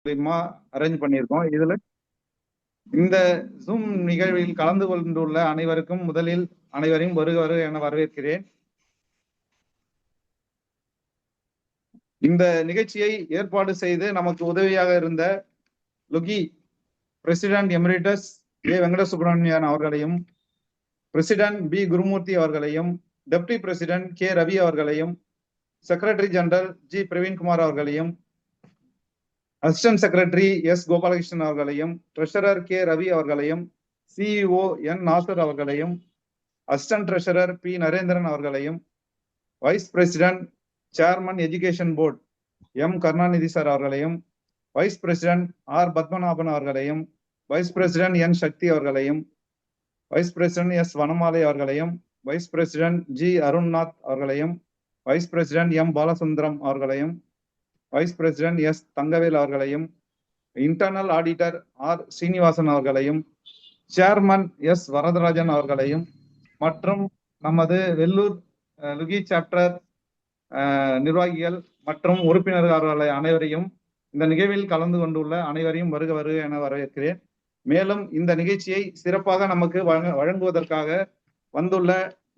மூலியமா அரேஞ்ச் பண்ணியிருக்கோம். இதுல இந்த ஜூம் நிகழ்வில் கலந்து கொண்டுள்ள அனைவருக்கும் முதலில் அனைவரையும் வருக வருக என வரவேற்கிறேன். இந்த நிகழ்ச்சியை ஏற்பாடு செய்து நமக்கு உதவியாக இருந்த லுகி பிரசிடென்ட் எமிரிட்டஸ் ஏ வெங்கட சுப்பிரமணியன் அவர்களையும், பிரசிடென்ட் பி குருமூர்த்தி அவர்களையும், டெப்டி பிரசிடென்ட் கே ரவி அவர்களையும், செக்ரட்டரி ஜெனரல் ஜி பிரவீன்குமார் அவர்களையும், அசிஸ்டன்ட் செக்ரட்டரி எஸ் கோபாலகிருஷ்ணன் அவர்களையும், ட்ரெஷரர் கே ரவி அவர்களையும், சிஇஓ என் நாசர் அவர்களையும், அசிஸ்டன்ட் ட்ரெஷரர் பி நரேந்திரன் அவர்களையும், vice president chairman education board M Karunanidhi sir அவர்களையும், வைஸ் பிரசிடென்ட் ஆர் பத்மநாபன் அவர்களையும், வைஸ் பிரசிடென்ட் என் சக்தி அவர்களையும், வைஸ் பிரசிடென்ட் எஸ் வனமாலை அவர்களையும், வைஸ் பிரசிடென்ட் ஜி அருண்நாத் அவர்களையும், வைஸ் பிரசிடென்ட் எம் பாலசுந்தரம் அவர்களையும், வைஸ் பிரசிடென்ட் எஸ் தங்கவேல் அவர்களையும், இன்டர்னல் ஆடிட்டர் ஆர் ஸ்ரீனிவாசன் அவர்களையும், சேர்மன் எஸ் வரதராஜன் அவர்களையும் மற்றும் நமது வெள்ளூர் லுகி சாப்டர் நிர்வாகிகள் மற்றும் உறுப்பினர்கள் அனைவரையும் இந்த நிகழ்வில் கலந்து கொண்டுள்ள அனைவரையும் வருக வருக என வரவேற்கிறேன். மேலும் இந்த நிகழ்ச்சியை சிறப்பாக நமக்கு வழங்குவதற்காக வந்துள்ள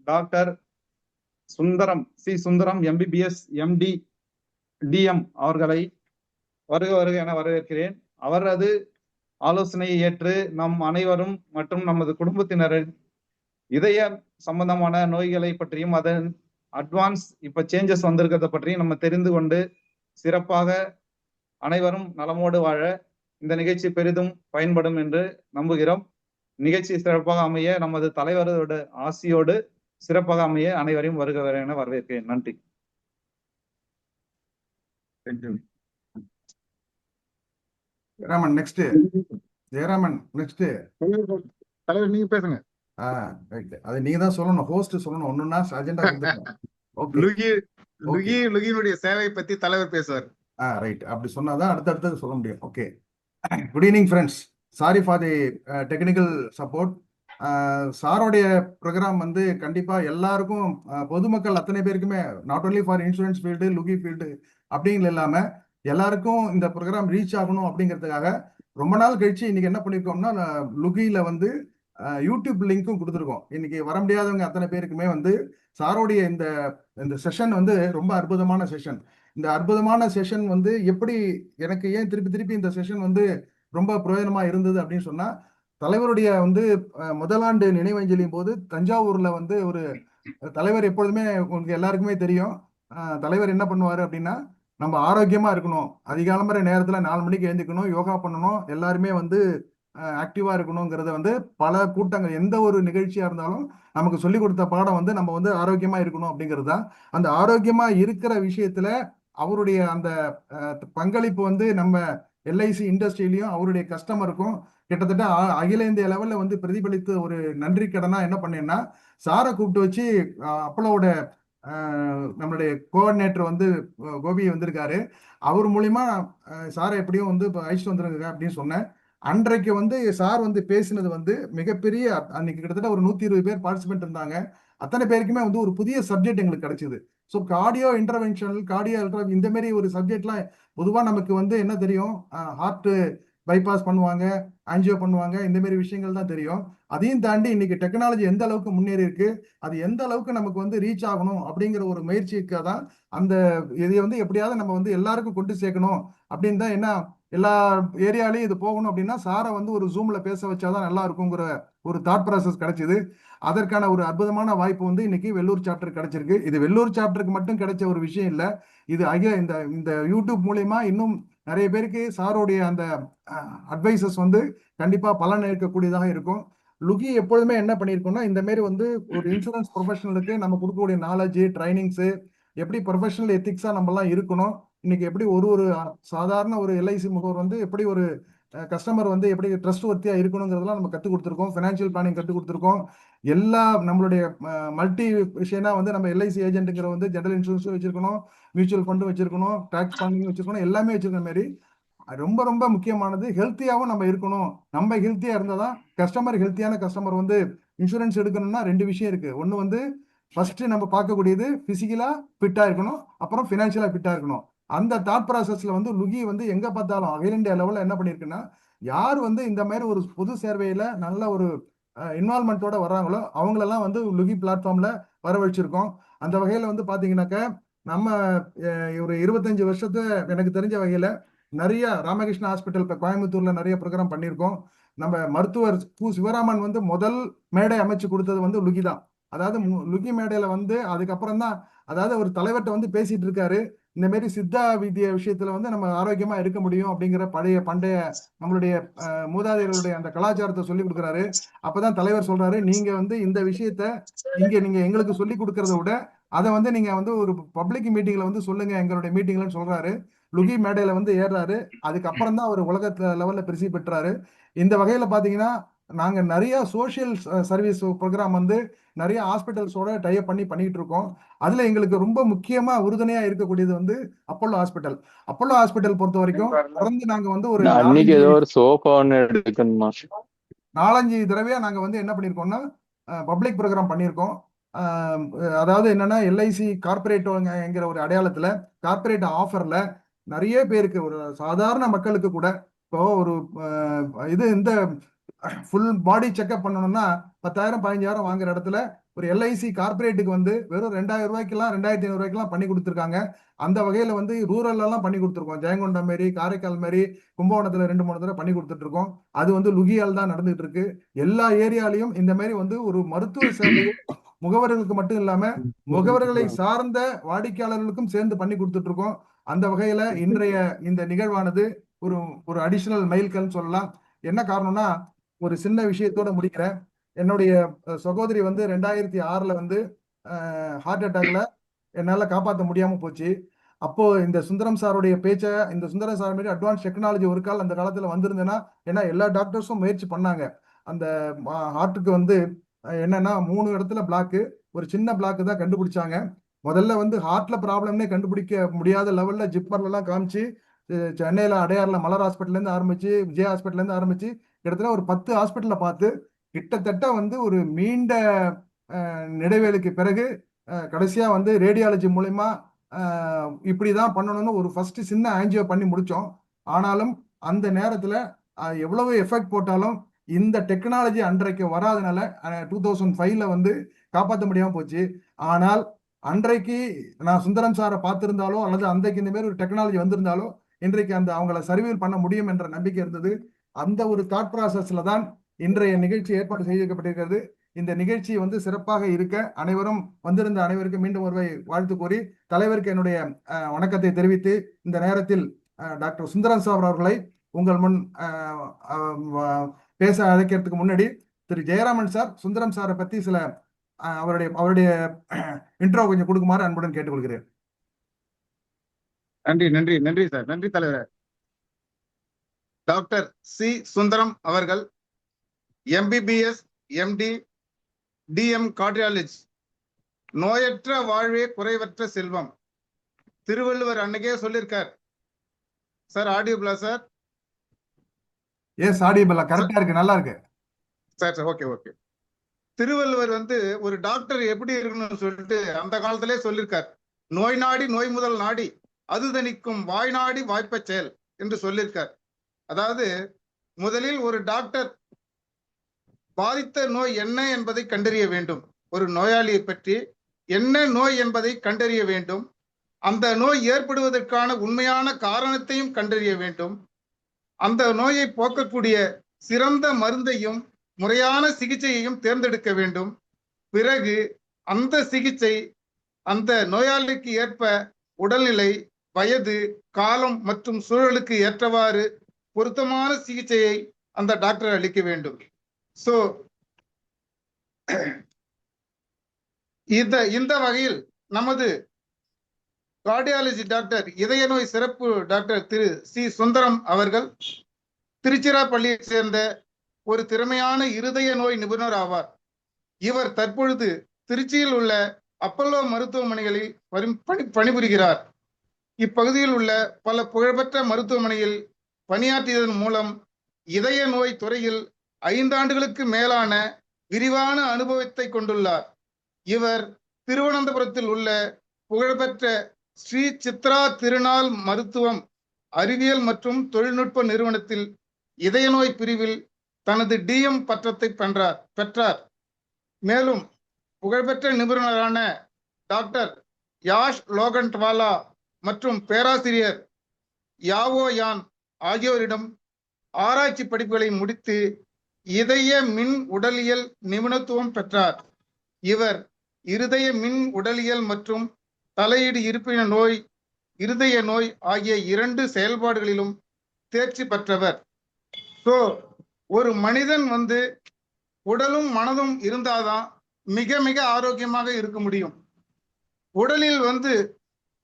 doctor Sundaram C Sundaram MBBS MD DM அவர்களை வருக வருக என வரவேற்கிறேன். அவரது ஆலோசனையை ஏற்று நம் அனைவரும் மற்றும் நமது குடும்பத்தினரின் இதய சம்பந்தமான நோய்களை பற்றியும் அதன் அட்வான்ஸ் இப்ப சேஞ்சஸ் வந்திருக்கிறத பற்றியும் நம்ம தெரிந்து கொண்டு சிறப்பாக அனைவரும் நலமோடு வாழ இந்த நிகழ்ச்சி பெரிதும் பயன்படும் என்று நம்புகிறோம். நிகழ்ச்சி சிறப்பாக அமைய நமது தலைவரோட ஆசியோடு சிறப்பாக அமைய அனைவரையும் வருக வர என வரவேற்கிறேன். நன்றி. ஜெயராமன் நெக்ஸ்ட். ஜெயராமன் நெக்ஸ்ட். தலைவர் நீங்க பேசுங்க. அது நீங்க தான் சொல்லணும், ஹோஸ்ட் சொல்லணும். ஒண்ணுன்னா அஜெண்டா லுகியினுடைய சேவை பத்தி தலைவர் பேசுவார். ரைட், அப்படி சொன்னாதான் அடுத்தடுத்து சொல்ல முடியும். Okay, good evening friends. Sorry for the technical support. சாரோடைய ப்ரோக்ராம் வந்து கண்டிப்பா எல்லாருக்கும், பொதுமக்கள் அத்தனை பேருக்குமே, not only for insurance field லுகி ஃபீல்டு அப்படிங்கிறது இல்லாம எல்லாருக்கும் இந்த ப்ரோக்ராம் ரீச் ஆகணும் அப்படிங்கிறதுக்காக ரொம்ப நாள் கழிச்சு இன்னைக்கு என்ன பண்ணிருக்கோம்னா, லுகியில வந்து யூடியூப் லிங்க்கும் கொடுத்துருக்கோம். இன்னைக்கு வர முடியாதவங்க அத்தனை பேருக்குமே வந்து சாரோடைய இந்த செஷன் வந்து ரொம்ப அற்புதமான செஷன். இந்த அற்புதமான செஷன் வந்து எப்படி எனக்கு ஏன் திருப்பி திருப்பி இந்த செஷன் வந்து ரொம்ப பிரயோஜனமா இருந்தது அப்படின்னு சொன்னா, தலைவருடைய வந்து முதலாண்டு நினைவஞ்சலியும் போது தஞ்சாவூர்ல வந்து ஒரு தலைவர், எப்பொழுதுமே உங்களுக்கு எல்லாருக்குமே தெரியும், தலைவர் என்ன பண்ணுவாரு அப்படின்னா, நம்ம ஆரோக்கியமா இருக்கணும், அதிகாலம்பர நேரத்துல 4 மணிக்கு எழுந்திக்கணும், யோகா பண்ணணும், எல்லாருமே வந்து ஆக்டிவா இருக்கணுங்கிறத வந்து பல கூட்டங்கள், எந்த ஒரு நிகழ்ச்சியா இருந்தாலும் நமக்கு சொல்லி கொடுத்த பாடம் வந்து நம்ம வந்து ஆரோக்கியமா இருக்கணும் அப்படிங்கிறது தான். அந்த ஆரோக்கியமா இருக்கிற விஷயத்துல அவருடைய அந்த பங்களிப்பு வந்து நம்ம எல்ஐசி இண்டஸ்ட்ரியிலையும் அவருடைய கஸ்டமருக்கும் கிட்டத்தட்ட அகில இந்திய லெவல்ல வந்து பிரதிபலித்து ஒரு நன்றி கடனா என்ன பண்ணேன்னா, சாரை கூப்பிட்டு வச்சு அப்பளோட நம்மளுடைய கோஆர்டினேட்டர் வந்து கோபி வந்திருக்காரு, அவர் மூலியமா சாரை எப்படியும் வந்து அழைச்சிட்டு வந்துருங்க அப்படின்னு சொன்னேன். அன்றைக்கு வந்து சார் வந்து பேசினது வந்து மிகப்பெரிய, அன்னைக்கு கிட்டத்தட்ட ஒரு 120 பேர் பார்ட்டிசிபென்ட் இருந்தாங்க. அத்தனை பேருக்குமே வந்து ஒரு புதிய சப்ஜெக்ட் எங்களுக்கு கிடைச்சது. ஸோ கார்டியோ இன்டர்வென்ஷனல், கார்டியோ இந்த மாதிரி ஒரு சப்ஜெக்ட்லாம் பொதுவாக நமக்கு வந்து என்ன தெரியும், ஹார்ட் பைபாஸ் பண்ணுவாங்க, ஆன்ஜியோ பண்ணுவாங்க, இந்த மாதிரி விஷயங்கள் தான் தெரியும். அதையும் தாண்டி இன்னைக்கு டெக்னாலஜி எந்த அளவுக்கு முன்னேறி இருக்கு, அது எந்த அளவுக்கு நமக்கு வந்து ரீச் ஆகணும் அப்படிங்கிற ஒரு முயற்சிக்காக தான் அந்த இதை வந்து எப்படியாவது நம்ம வந்து எல்லாருக்கும் கொண்டு சேர்க்கணும் அப்படின்னு தான். என்ன எல்லா ஏரியாலையும் இது போகணும் அப்படின்னா சாரை வந்து ஒரு ஜூம்ல பேச வச்சாதான் நல்லா இருக்குங்கிற ஒரு தாட் ப்ராசஸ் கிடைச்சிது. அதற்கான ஒரு அற்புதமான வாய்ப்பு வந்து இன்னைக்கு வெள்ளூர் சாப்டர் கிடைச்சிருக்கு. இது வெள்ளூர் சாப்டருக்கு மட்டும் கிடைச்ச ஒரு விஷயம் இல்லை, இது இந்த யூடியூப் மூலியமா இன்னும் நிறைய பேருக்கு சாரோடைய அந்த அட்வைசஸ் வந்து கண்டிப்பா பலன் இருக்கக்கூடியதாக இருக்கும். லுகி எப்பொழுதுமே என்ன பண்ணியிருக்கோம்னா, இந்த மாதிரி வந்து ஒரு இன்சூரன்ஸ் ப்ரொஃபஷனலுக்கு நம்ம கொடுக்கக்கூடிய நாலேஜ், ட்ரைனிங்ஸு, எப்படி ப்ரொஃபஷனல் எத்திக்ஸா நம்மலாம் இருக்கணும், இன்னைக்கு எப்படி ஒரு சாதாரண ஒரு எல்ஐசி முகவர் வந்து எப்படி ஒரு கஸ்டமர் வந்து எப்படி ட்ரஸ்ட் வர்த்தியா இருக்கணுங்கிறதெல்லாம் நம்ம கற்றுக் கொடுத்துருக்கோம். ஃபினான்ஷியல் பிளானிங் கற்றுக் கொடுத்துருக்கோம். எல்லா நம்மளுடைய மல்டி விஷயம்னா வந்து நம்ம எல்ஐசி ஏஜென்ட்டுங்கிற வந்து ஜெனரல் இன்சூரன்ஸும் வச்சிருக்கணும், மியூச்சுவல் ஃபண்டும் வச்சிருக்கணும், டாக்ஸ் பிளானிங் வச்சிருக்கணும், எல்லாமே வச்சிருக்கிற மாதிரி ரொம்ப ரொம்ப முக்கியமானது ஹெல்த்தியாகவும் நம்ம இருக்கணும். நம்ம ஹெல்த்தியா இருந்தால் தான் கஸ்டமர், ஹெல்த்தியான கஸ்டமர் வந்து இன்சூரன்ஸ் எடுக்கணும்னா 2 விஷயம் இருக்கு. ஒன்று வந்து ஃபர்ஸ்ட் நம்ம பார்க்கக்கூடியது பிசிக்கலா ஃபிட்டா இருக்கணும், அப்புறம் ஃபினான்ஷியலா ஃபிட்டா இருக்கணும். அந்த தாட் ப்ராசஸ்ல வந்து லுகி வந்து எங்க பார்த்தாலும் அகில இந்தியா லெவல்ல என்ன பண்ணிருக்குன்னா, யார் வந்து இந்த மாதிரி ஒரு பொது சேர்வையில நல்ல ஒரு இன்வால்மெண்ட்டோட வர்றாங்களோ அவங்களெல்லாம் வந்து லுகி பிளாட்ஃபார்ம்ல வர வச்சிருக்கோம். அந்த வகையில வந்து பாத்தீங்கன்னாக்க நம்ம ஒரு 25 வருஷத்து எனக்கு தெரிஞ்ச வகையில நிறைய ராமகிருஷ்ணா ஹாஸ்பிட்டல் இப்ப கோயம்புத்தூர்ல நிறைய ப்ரோக்ராம் பண்ணியிருக்கோம். நம்ம மருத்துவர் கு சிவராமன் வந்து முதல் மேடை அமைச்சு கொடுத்தது வந்து லுகி தான். அதாவது லுகி மேடையில வந்து அதுக்கப்புறம் தான், அதாவது ஒரு தலைவர்கிட்ட வந்து பேசிட்டு இருக்காரு, இந்த மாதிரி சித்தா வித்திய விஷயத்துல வந்து நம்ம ஆரோக்கியமா இருக்க முடியும் அப்படிங்கிற பண்டைய நம்மளுடைய மூதாதையர்களுடைய அந்த கலாச்சாரத்தை சொல்லி கொடுக்குறாரு. அப்பதான் தலைவர் சொல்றாரு, நீங்க வந்து இந்த விஷயத்த இங்க நீங்க எங்களுக்கு சொல்லி கொடுக்கறத விட அதை வந்து நீங்க வந்து ஒரு பப்ளிக் மீட்டிங்ல வந்து சொல்லுங்க எங்களுடைய மீட்டிங்லன்னு சொல்றாரு. லுகி மேடையில வந்து ஏறாரு. அதுக்கப்புறம் தான் அவர் உலக லெவல்ல பிரசித்தி பெற்றாரு. இந்த வகையில பாத்தீங்கன்னா நாங்க நிறைய சோசியல் சர்வீஸ் ப்ரோக்ராம் வந்து நிறைய ஹாஸ்பிட்டல்ஸோட டைப் பண்ணிட்டு இருக்கோம். அதுல எங்களுக்கு ரொம்ப முக்கியமா உறுதுணையா இருக்கக்கூடியது வந்து அப்போலோ ஹாஸ்பிட்டல். அப்போலோ ஹாஸ்பிட்டல் பொறுத்த வரைக்கும் தொடர்ந்து நாங்க வந்து ஒரு அன்னைக்கு ஏதோ ஒரு சோஃபா ஒன்று எடுக்கணுமா? 4-5 தடவையா நாங்க வந்து என்ன பண்ணிருக்கோம்னா பப்ளிக் ப்ரோக்ராம் பண்ணியிருக்கோம். அதாவது என்னன்னா எல்ஐசி கார்பரேட்டுங்கிற ஒரு அடையாளத்துல கார்பரேட் ஆஃபர்ல நிறைய பேருக்கு, ஒரு சாதாரண மக்களுக்கு கூட இப்போ ஒரு இது இந்த ஃபுல் பாடி செக்அப் பண்ணணும்னா 10,000 15,000 வாங்குற இடத்துல ஒரு எல்ஐசி கார்பரேட்டுக்கு வந்து வெறும் 2,000 ரூபாய்க்கெல்லாம் 2,500 ரூபாய்க்கெல்லாம் பண்ணி கொடுத்துருக்காங்க. அந்த வகையில வந்து ரூரல் எல்லாம் பண்ணி கொடுத்துருக்கோம். ஜெயங்கொண்டம் மாரி, காரைக்கால் மாரி, கும்பகோணத்துல 2-3 தடவை பண்ணி கொடுத்துட்டு இருக்கோம். அது வந்து லுகியால் தான் நடந்துட்டு இருக்கு. எல்லா ஏரியாலையும் இந்த மாதிரி வந்து ஒரு மருத்துவ சேவையை முகவர்களுக்கு மட்டும் இல்லாம முகவர்களை சார்ந்த வாடிக்கையாளர்களுக்கும் சேர்ந்து பண்ணி கொடுத்துட்டு இருக்கோம். அந்த வகையில இன்றைய இந்த நிகழ்வானது ஒரு ஒரு அடிஷனல் மைல்கல்னு சொல்லலாம். என்ன காரணம்னா, ஒரு சின்ன விஷயத்தோட முடிக்கிறேன். என்னுடைய சகோதரி வந்து 2006ல வந்து ஹார்ட் அட்டாக்ல என்னால காப்பாற்ற முடியாம போச்சு. அப்போ இந்த சுந்தரம் சாருடைய பேச்ச, இந்த சுந்தரம் சார் மாதிரி அட்வான்ஸ் டெக்னாலஜி ஒரு கால் அந்த காலத்துல வந்திருந்தேன்னா, ஏன்னா எல்லா டாக்டர்ஸும் முயற்சி பண்ணாங்க. அந்த ஹார்ட்டுக்கு வந்து என்னன்னா 3 இடத்துல பிளாக்கு, ஒரு சின்ன பிளாக்கு தான் கண்டுபிடிச்சாங்க. முதல்ல வந்து ஹார்ட்ல ப்ராப்ளம்னே கண்டுபிடிக்க முடியாத லெவல்ல ஜிப்மர்ல எல்லாம் காமிச்சு, சென்னையில அடையாறுல மலர் ஹாஸ்பிட்டல்ல இருந்து ஆரம்பிச்சு, விஜய் ஹாஸ்பிட்டல்ல இருந்து ஆரம்பிச்சு கிட்டத்தட்ட ஒரு 10 ஹாஸ்பிட்டல்ல பார்த்து கிட்டத்தட்ட வந்து ஒரு நீண்ட இடைவேளைக்கு பிறகு கடைசியா வந்து ரேடியாலஜி மூலமா இப்படிதான் பண்ணணும்னு ஒரு ஃபர்ஸ்ட் சின்ன ஆன்ஜியோ பண்ணி முடிச்சோம். ஆனாலும் அந்த நேரத்துல எவ்வளவு எஃபெக்ட் போட்டாலும் இந்த டெக்னாலஜி அன்றைக்கு வராதனால 2005ல வந்து காப்பாற்ற முடியாம போச்சு. ஆனால் அன்றைக்கு நான் சுந்தரம் சாரை பார்த்திருந்தாலோ அல்லது அன்றைக்கு இந்த மாதிரி ஒரு டெக்னாலஜி வந்திருந்தாலோ இன்றைக்கு அந்த அவங்கள சர்வீவ் பண்ண முடியும் என்ற நம்பிக்கை இருந்தது. அந்த ஒரு தாட் ப்ராசஸ்ல தான் இன்றைய நிகழ்ச்சி ஏற்பாடு செய்திருக்கப்பட்டிருக்கிறது. இந்த நிகழ்ச்சி வந்து சிறப்பாக இருக்க அனைவரும் வந்திருந்த அனைவருக்கும் மீண்டும் ஒருவை வாழ்த்து கூறி தலைவருக்கு என்னுடைய வணக்கத்தை தெரிவித்து இந்த நேரத்தில் டாக்டர் சுந்தரம் சார் அவர்களை உங்கள் முன் பேச அழைக்கிறதுக்கு முன்னாடி திரு ஜெயராமன் சார் சுந்தரம் சாரை பத்தி சில அவருடைய இன்ட்ரோ கொஞ்சம் கொடுக்குமாறு அன்புடன் கேட்டுக்கொள்கிறேன். நன்றி நன்றி நன்றி சார். நன்றி தலைவர். டாக்டர் சி சுந்தரம் அவர்கள் எம்பிபிஎஸ், எம்டி, டிஎம் கார்டியாலஜி. நோயற்ற வாழ்வே குறைவற்ற செல்வம். திருவள்ளுவர் அன்னைக்கே சொல்லியிருக்கார். Sir audible sir? Yes audible, கரெக்டா இருக்கு, நல்லா இருக்கு sir. Sir okay okay. Thiruvalluvar வந்து ஒரு டாக்டர் எப்படி இருக்கணும்னு சொல்லிட்டு அந்த காலத்திலே சொல்லியிருக்கார். நோய் நாடி நோய் முதல் நாடி அது தணிக்கும் வாய் நாடி வாய்ப்ப செயல் என்று சொல்லியிருக்கார். அதாவது முதலில் ஒரு டாக்டர் பாதித்த நோய் என்ன என்பதை கண்டறிய வேண்டும். ஒரு நோயாளியை பற்றி என்ன நோய் என்பதை கண்டறிய வேண்டும். அந்த நோய் ஏற்படுவதற்கான உண்மையான காரணத்தையும் கண்டறிய வேண்டும். அந்த நோயை போக்கக்கூடிய சிறந்த மருந்தையும் முறையான சிகிச்சையையும் தேர்ந்தெடுக்க வேண்டும். பிறகு அந்த சிகிச்சை அந்த நோயாளிக்கு ஏற்ப உடல்நிலை, வயது, காலம் மற்றும் சூழலுக்கு ஏற்றவாறு பொருத்தமான சிகிச்சையை அந்த டாக்டர் அளிக்க வேண்டும். சோ இந்த வகையில் நமது கார்டியாலஜி டாக்டர், இதய நோய் சிறப்பு டாக்டர் திரு சி சுந்தரம் அவர்கள் திருச்சிராப்பள்ளியை சேர்ந்த ஒரு திறமையான இருதய நோய் நிபுணர் ஆவார். இவர் தற்பொழுது திருச்சியில் உள்ள அப்பல்லோ மருத்துவமனைகளில் பணிபுரிகிறார். இப்பகுதியில் உள்ள பல புகழ்பெற்ற மருத்துவமனையில் பணியாற்றியதன் மூலம் இதய நோய் துறையில் 5 ஆண்டுகளுக்கு மேலான விரிவான அனுபவத்தை கொண்டுள்ளார். இவர் திருவனந்தபுரத்தில் உள்ள புகழ்பெற்ற ஸ்ரீ சித்ரா திருநாள் மருத்துவம் அறிவியல் மற்றும் தொழில்நுட்ப நிறுவனத்தில் இதய நோய் பிரிவில் தனது டிஎம் பட்டத்தை பெற்றார். மேலும் புகழ்பெற்ற நிபுணரான டாக்டர் யாஷ் லோகண்ட்வாலா மற்றும் பேராசிரியர் யாவோ யான் ஆகியோரிடம் ஆராய்ச்சி படிப்புகளை முடித்து இதய மின் உடலியல் நிபுணத்துவம் பெற்றார். இவர் இருதய மின் உடலியல் மற்றும் தலையீடு இருப்பின நோய், இருதய நோய் ஆகிய 2 செயல்பாடுகளிலும் தேர்ச்சி பெற்றவர். ஸோ ஒரு மனிதன் உடலும் மனதும் இருந்தாதான் மிக மிக ஆரோக்கியமாக இருக்க முடியும். உடலில்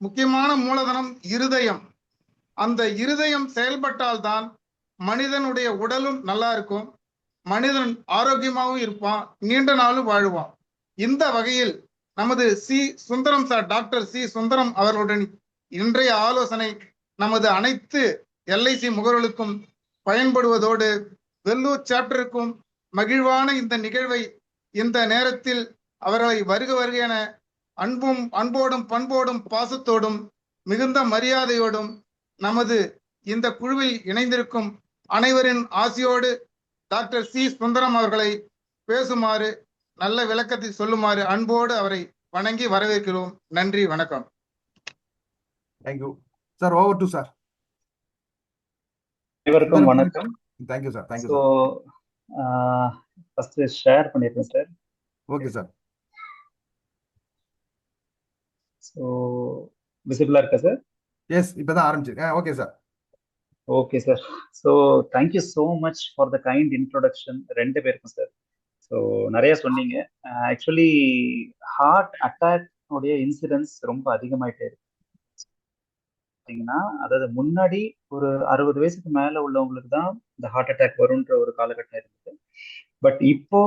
முக்கியமான மூலதனம் இருதயம். அந்த இருதயம் செயல்பட்டால்தான் மனிதனுடைய உடலும் நல்லா இருக்கும், மனிதன் ஆரோக்கியமாகவும் இருப்பான், நீண்ட நாளும் வாழ்வான். இந்த வகையில் நமது டாக்டர் சி சுந்தரம் அவர்களுடன் இன்றைய ஆலோசனை நமது அனைத்து எல்ஐசி முகவர்களுக்கும் பயன்படுவதோடு வெள்ளூர் சாப்டருக்கும் மகிழ்வான இந்த நிகழ்வை இந்த நேரத்தில் அவர்களை வருக வருக என அன்போடும் பண்போடும் பாசத்தோடும் மிகுந்த மரியாதையோடும் நமது இந்த குழுவில் இணைந்திருக்கும் அனைவரின் ஆசியோடு டாக்டர் சி சுந்தரம் அவர்களை பேசுமாறு, நல்ல விளக்கத்தை சொல்லுமாறு அன்போடு அவரை வணங்கி வரவேற்கிறோம். நன்றி, வணக்கம். Thank you sir. Over to sir. அனைவருக்கும் வணக்கம். Thank you sir. Thank you so sir. First share பண்ணிருக்கேன் சார். Okay sir. ஸோ விசிபிளா இருக்கா சார்? எஸ், இப்பதான் ஆரம்பிச்சிருக்கேன். Okay sir. Okay sir. So thank you so much for the kind introduction 2 பேருக்கும் சார். ஸோ நிறைய சொன்னீங்க. Actually heart attack உடைய இன்சிடென்ஸ் ரொம்ப அதிகமாயிட்டே இருக்கு. அதாவது முன்னாடி ஒரு 60 வயசுக்கு மேல உள்ளவங்களுக்கு தான் இந்த ஹார்ட் அட்டாக் வரும்ன்ற ஒரு காலகட்டம் இருக்குது. பட் இப்போ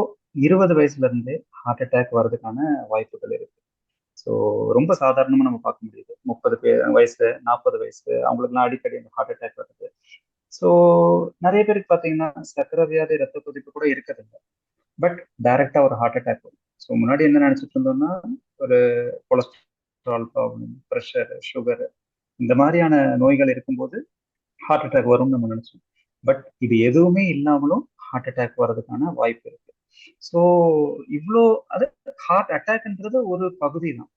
20 வயசுல இருந்து ஹார்ட் அட்டாக் வர்றதுக்கான வாய்ப்புகள் இருக்கு. ஸோ ரொம்ப சாதாரணமா நம்ம பார்க்க முடியுது. 30 வயசு 40 வயசு அவங்களுக்குலாம் அடிக்கடி அந்த ஹார்ட் அட்டாக் வருது. ஸோ நிறைய பேருக்கு பார்த்தீங்கன்னா சக்கரை வியாதி, ரத்த கொதிப்பு கூட இருக்கிறது, பட் டைரக்டா ஒரு ஹார்ட் அட்டாக் வரும். ஸோ முன்னாடி என்ன நினைச்சிட்டு இருந்தோம்னா ஒரு கொலஸ்ட்ரால் ப்ராப்ளம், ப்ரெஷர், சுகர் இந்த மாதிரியான நோய்கள் இருக்கும்போது ஹார்ட் அட்டாக் வரும்னு நம்ம நினைச்சோம். பட் இது எதுவுமே இல்லாமலும் ஹார்ட் அட்டாக் வர்றதுக்கான வாய்ப்பு இருக்கு. ஸோ இவ்வளோ அது ஹார்ட் அட்டாக்ன்றது ஒரு பகுதி தான்